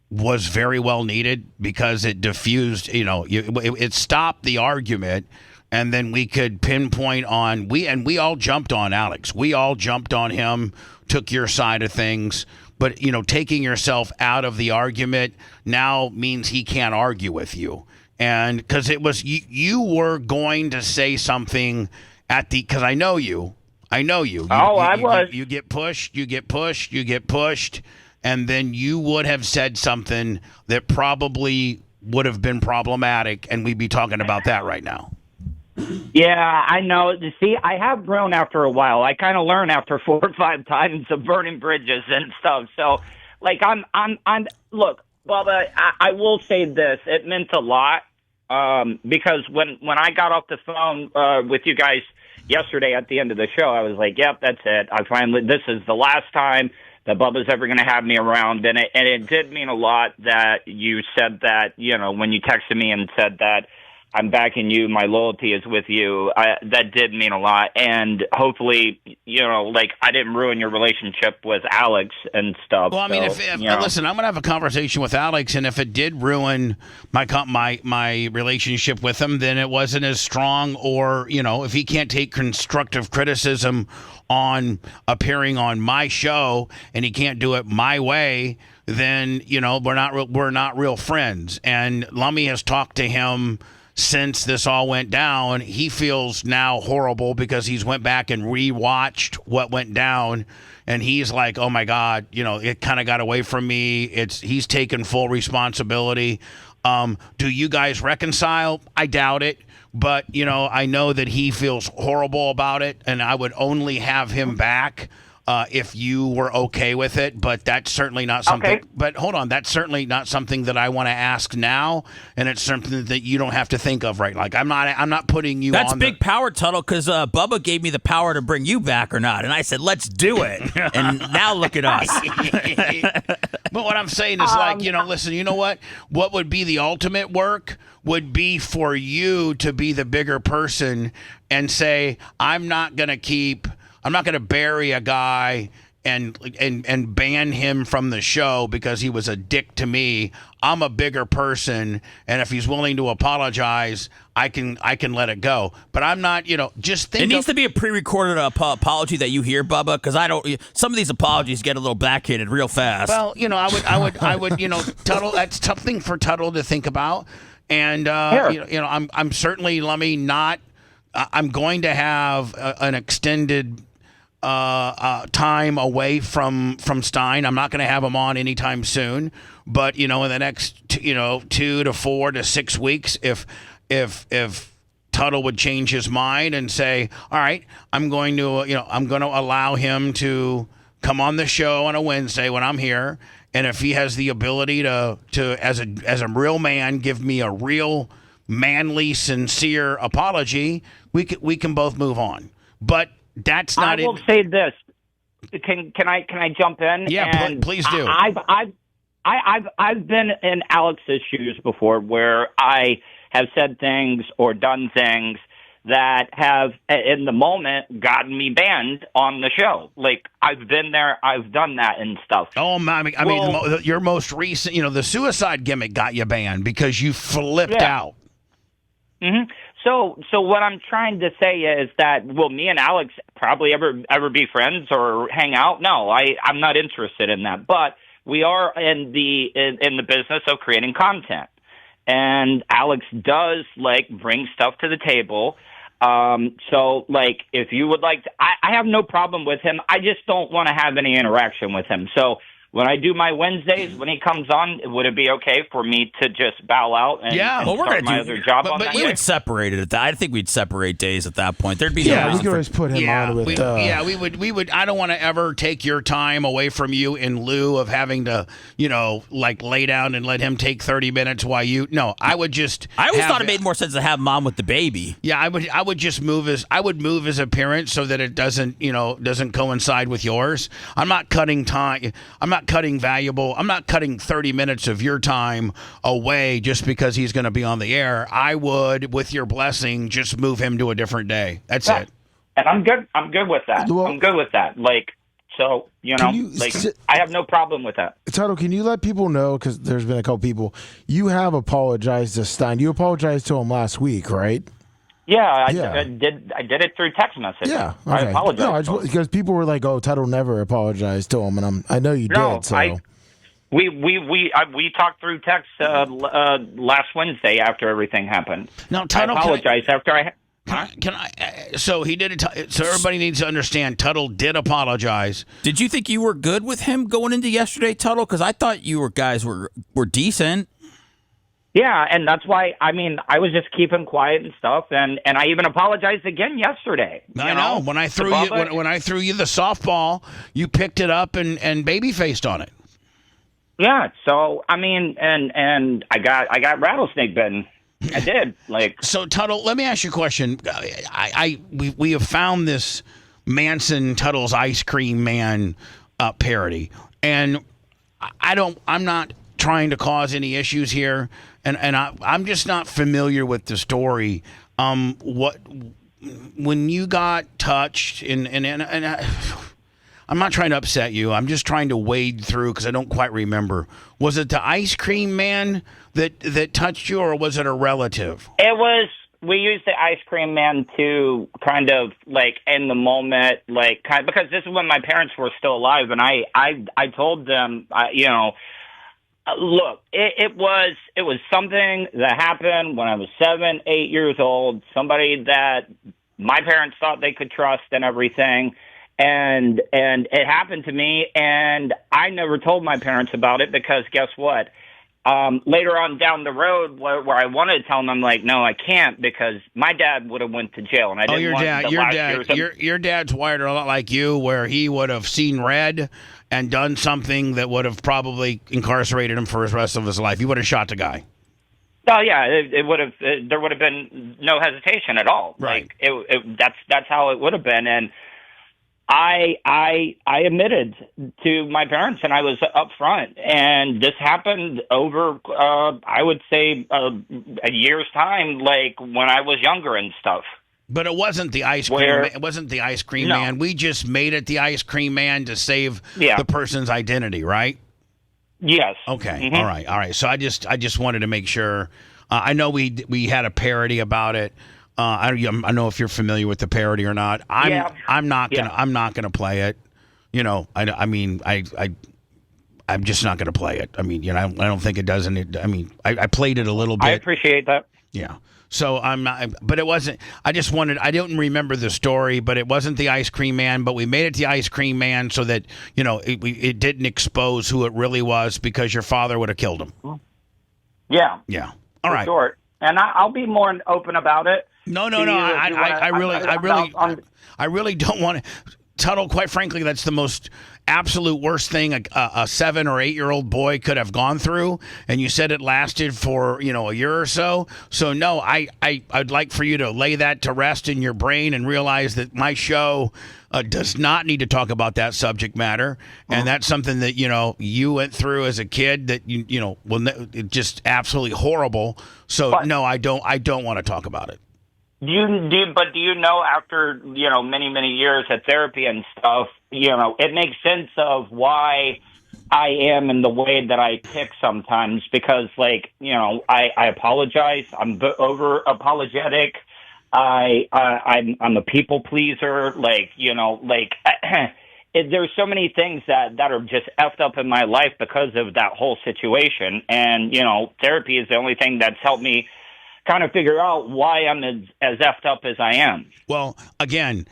was very well needed, because it diffused, it stopped the argument. And then we could pinpoint on we all jumped on Alex. We all jumped on him, took your side of things. But taking yourself out of the argument now means he can't argue with you. And because it was you were going to say something because I know you. I was. You get pushed. And then you would have said something that probably would have been problematic, and we'd be talking about that right now. Yeah, I know. See, I have grown after a while. I kind of learn after 4 or 5 times of burning bridges and stuff. So, I'm. Look, Bubba, I will say this: it meant a lot, because when I got off the phone with you guys yesterday at the end of the show, I was like, "Yep, that's it. This is the last time that Bubba's ever going to have me around," and it did mean a lot that you said that. When you texted me and said that. I'm backing you. My loyalty is with you. That did mean a lot. And hopefully, I didn't ruin your relationship with Alex and stuff. Well, I mean, listen, I'm going to have a conversation with Alex, and if it did ruin my relationship with him, then it wasn't as strong. Or, if he can't take constructive criticism on appearing on my show and he can't do it my way, then, we're not real friends. And Lummy has talked to him since this all went down. He feels now horrible because he's went back and rewatched what went down, and he's like, "Oh my God, it kind of got away from me." He's taken full responsibility. Do you guys reconcile? I doubt it, but I know that he feels horrible about it, and I would only have him back if you were okay with it, but that's certainly not something. Okay. But hold on, that's certainly not something that I want to ask now, and it's something that you don't have to think of right. I'm not putting you. That's on big power, Tuddle, because Bubba gave me the power to bring you back or not, and I said, "Let's do it." And now look at us. But what I'm saying is, listen, you know what? What would be the ultimate work would be for you to be the bigger person and say, I'm not going to bury a guy and ban him from the show because he was a dick to me. I'm a bigger person, and if he's willing to apologize, I can let it go. But I'm not, just think. It needs to be a pre-recorded apology that you hear, Bubba, because some of these apologies get a little backhanded real fast. Well, I would, Tuddle. That's something for Tuddle to think about, and I'm certainly, I'm going to have an extended time away from Stein. I'm not going to have him on anytime soon, but in the next 2 to 4 to 6 weeks, if Tuddle would change his mind and say, all right, I'm going to allow him to come on the show on a Wednesday when I'm here, and if he has the ability to as a real man give me a real manly, sincere apology, we can both move on. But that's not it. I will say this. Can I jump in? Yeah, please do. I've been in Alex's shoes before, where I have said things or done things that have, in the moment, gotten me banned on the show. Like, I've been there, I've done that and stuff. Oh, I mean, your most recent, the suicide gimmick got you banned because you flipped out. Mm-hmm. So what I'm trying to say is that, will me and Alex probably ever be friends or hang out? No, I'm not interested in that. But we are in the business of creating content. And Alex does, bring stuff to the table. So, if you would like to, I have no problem with him. I just don't want to have any interaction with him. So when I do my Wednesdays, when he comes on, would it be okay for me to just bow out and, we're start gonna my do other job on but that we day? would separate it at that. I think we'd separate days at that point. There'd be no we reason could for- always put him on with. We would. I don't want to ever take your time away from you in lieu of having to, lay down and let him take 30 minutes while you. No, I would just. I always thought it made more sense to have mom with the baby. Yeah, I would just move his appearance so that it doesn't coincide with yours. I'm not cutting time. I'm not cutting valuable. I'm not cutting 30 minutes of your time away just because he's going to be on the air. I would, with your blessing, just move him to a different day. That's it. And I'm good. I'm good with that. I'm good with that. I have no problem with that. Tuddle, can you let people know, because there's been a couple people, you have apologized to Stein. You apologized to him last week, right? Yeah, I did it through text message. Yeah, okay. I apologize. No, because people were like, "Oh, Tuddle never apologized to him," and I know you did. So we talked through text last Wednesday after everything happened. Now, Tuddle, I apologize after I. Can I? So he did it. So everybody needs to understand. Tuddle did apologize. Did you think you were good with him going into yesterday, Tuddle? Because I thought you guys were decent. Yeah, and that's why, I was just keeping quiet and stuff, and I even apologized again yesterday. I know. When I threw you the softball, you picked it up and baby-faced on it. Yeah, so, and I got rattlesnake bitten. I did. So, Tuddle, let me ask you a question. We have found this Manson Tuddle's Ice Cream Man parody, and I'm not trying to cause any issues here, and I'm just not familiar with the story. When you got touched, and I'm not trying to upset you. I'm just trying to wade through because I don't quite remember. Was it the Ice Cream Man that touched you, or was it a relative? It was. We used the Ice Cream Man to kind of in the moment, because this is when my parents were still alive, and I told them, look, it was something that happened when I was 7, 8 years old. Somebody that my parents thought they could trust and everything. And it happened to me, and I never told my parents about it because guess what? Later on down the road, where I wanted to tell them, I'm like, no, I can't because my dad would have went to jail, and I didn't your dad's wired a lot like you, where he would have seen red and done something that would have probably incarcerated him for the rest of his life. He would have shot the guy. Oh yeah, it would have. There would have been no hesitation at all. Right. That's how it would have been, and I admitted to my parents, and I was upfront, and this happened over, I would say, a year's time, when I was younger and stuff. But it wasn't the ice cream. It wasn't the Ice Cream Man. We just made it the Ice Cream Man to save the person's identity, right? Yes. Okay. Mm-hmm. All right. So I just wanted to make sure. I know we had a parody about it. I don't know if you're familiar with the parody or not. I'm not gonna play it. I'm just not gonna play it. I don't think it does any. I played it a little bit. I appreciate that. Yeah. So I'm not, but it wasn't. I didn't remember the story, but it wasn't the Ice Cream Man. But we made it the Ice Cream Man so that it didn't expose who it really was, because your father would have killed him. Yeah. Yeah. All right. Sure. And I'll be more open about it. No. I really don't want to. Tuddle, quite frankly, that's the most absolute worst thing a 7 or 8 year old boy could have gone through. And you said it lasted for, a year or so. So no, I'd like for you to lay that to rest in your brain and realize that my show does not need to talk about that subject matter. And that's something that, you went through as a kid that, just absolutely horrible. So no, I don't want to talk about it. Do you know, after, many years of therapy and stuff, it makes sense of why I am in the way that I pick sometimes because, I apologize. I'm over apologetic. I'm a people pleaser. There's so many things that are just effed up in my life because of that whole situation. And, therapy is the only thing that's helped me kind of figure out why I'm as effed up as I am. Well, again,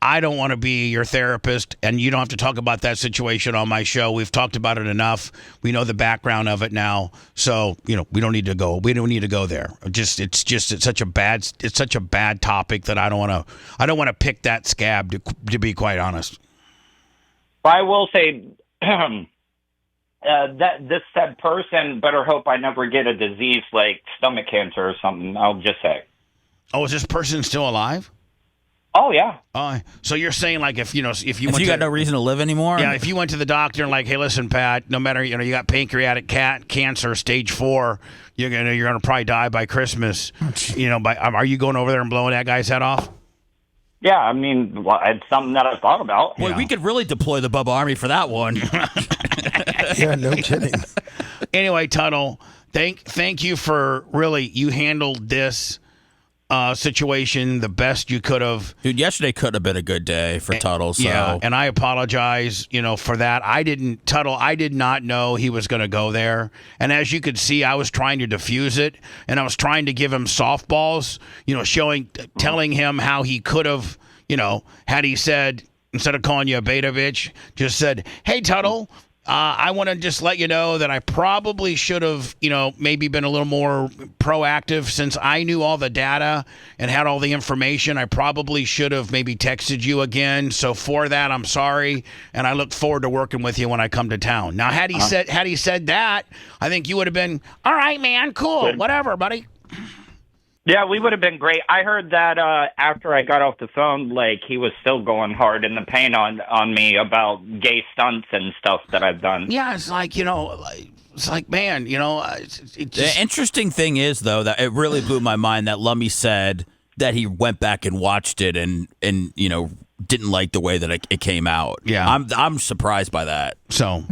I don't want to be your therapist, and you don't have to talk about that situation on my show. We've talked about it enough. We know the background of it now, so we don't need to go. We don't need to go there. It's such a bad topic that I don't want to pick that scab. To be quite honest, I will say that this said person better hope I never get a disease like stomach cancer or something. I'll just say. Oh, is this person still alive? Oh yeah. So you're saying if you got no reason to live anymore? Yeah, if you went to the doctor and hey, listen, Pat, no matter you got pancreatic cancer stage 4, you're gonna probably die by Christmas. Are you going over there and blowing that guy's head off? Yeah, I mean, it's something that I've thought about. Boy, we could really deploy the Bubba Army for that one. Yeah, no kidding. Anyway, Tuddle, thank you for you handled this situation the best you could have. Dude, yesterday could have been a good day for Tuddle. So. Yeah, and I apologize, for that. I did not know he was going to go there. And as you could see, I was trying to diffuse it, and I was trying to give him softballs, telling him how he could have, had he said, instead of calling you a beta bitch, just said, hey, Tuddle, I want to just let you know that I probably should have, maybe been a little more proactive since I knew all the data and had all the information. I probably should have maybe texted you again. So for that, I'm sorry. And I look forward to working with you when I come to town. Now, had he said that, I think you would have been, all right, man, cool, whatever, buddy. Yeah, we would have been great. I heard that after I got off the phone, he was still going hard in the paint on me about gay stunts and stuff that I've done. Yeah, it's man, the interesting thing is, though, that it really blew my mind that Lummy said that he went back and watched it and didn't like the way that it came out. Yeah. I'm surprised by that. So,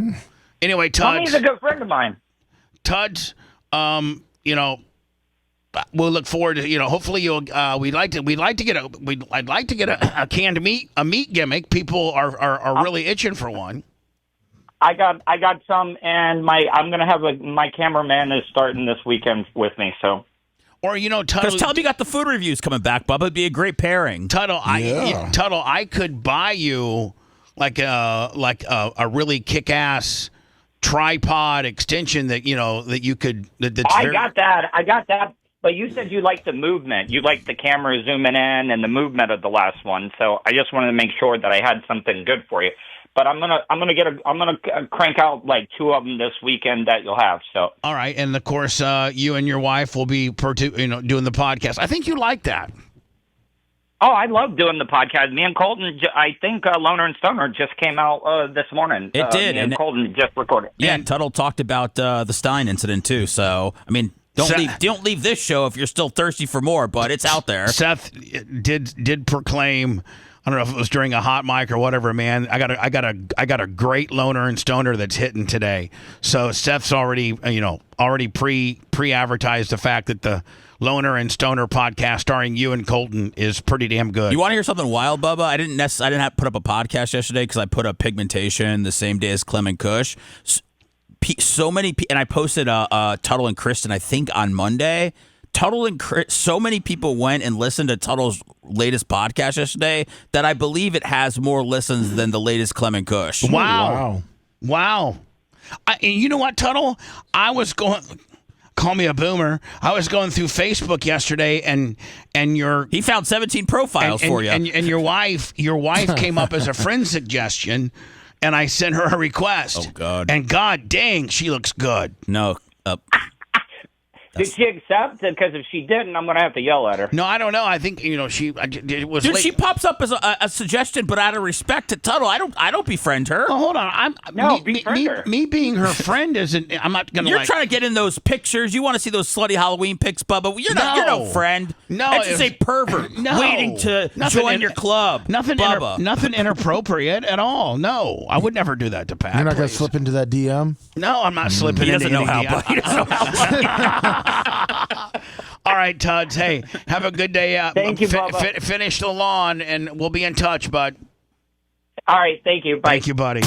anyway, Tuds. Lummy's a good friend of mine. Tuds, we'll look forward to hopefully you'll I'd like to get a canned meat gimmick. People are really itching for one. I got some, and I'm gonna have my cameraman is starting this weekend with me. So, or Tuddle, tell him you got the food reviews coming back, Bubba. It'd be a great pairing. Tuddle, I could buy you a really kick-ass tripod extension that that you could. I got that. But you said you liked the movement. You liked the camera zooming in and the movement of the last one. So I just wanted to make sure that I had something good for you. But I'm gonna crank out 2 of them this weekend that you'll have. So all right, and of course you and your wife will be doing the podcast. I think you like that. Oh, I love doing the podcast. Me and Colton, I think Loner and Stoner just came out this morning. It did, me and Colton just recorded. Yeah, and Tuddle talked about the Stein incident too. So I mean. Don't leave this show if you're still thirsty for more, but it's out there. Seth did proclaim, I don't know if it was during a hot mic or whatever, man. I got a great Loner and Stoner that's hitting today. So Seth's already pre-advertised the fact that the Loner and Stoner podcast starring you and Colton is pretty damn good. You want to hear something wild, Bubba? I didn't have to put up a podcast yesterday because I put up Pigmentation the same day as Clem and Kush. So many, and I posted Tuddle and Kristen, I think, on Monday. Tuddle and so many people went and listened to Tuddle's latest podcast yesterday that I believe it has more listens than the latest Clem and Kush. Wow. And you know what, Tuddle? I was going, Call me a boomer. I was going through Facebook yesterday, and he found 17 profiles for you, and your wife came up as a friend suggestion, and I sent her a request. Oh God! And God dang, she looks good. No. Did she accept? Because if she didn't, I'm going to have to yell at her. No, I don't know. I think it was. Dude, late. she pops up as a suggestion, but out of respect to Tuddle, I don't befriend her. Well, hold on. Befriend her. Me being her friend isn't. I'm not going to. You're trying to get in those pictures. You want to see those slutty Halloween pics, Bubba. You're no friend. No, that's just a pervert waiting to join your club. Nothing. Bubba. Nothing inappropriate at all. No, I would never do that to Pat. You're not going to slip into that DM? No, I'm not slipping. He doesn't into know how. DM. He doesn't know how. All right, Tuds. Hey, have a good day. Thank you, Bubba. Finish the lawn, and we'll be in touch, bud. All right. Thank you. Bye. Thank you, buddy.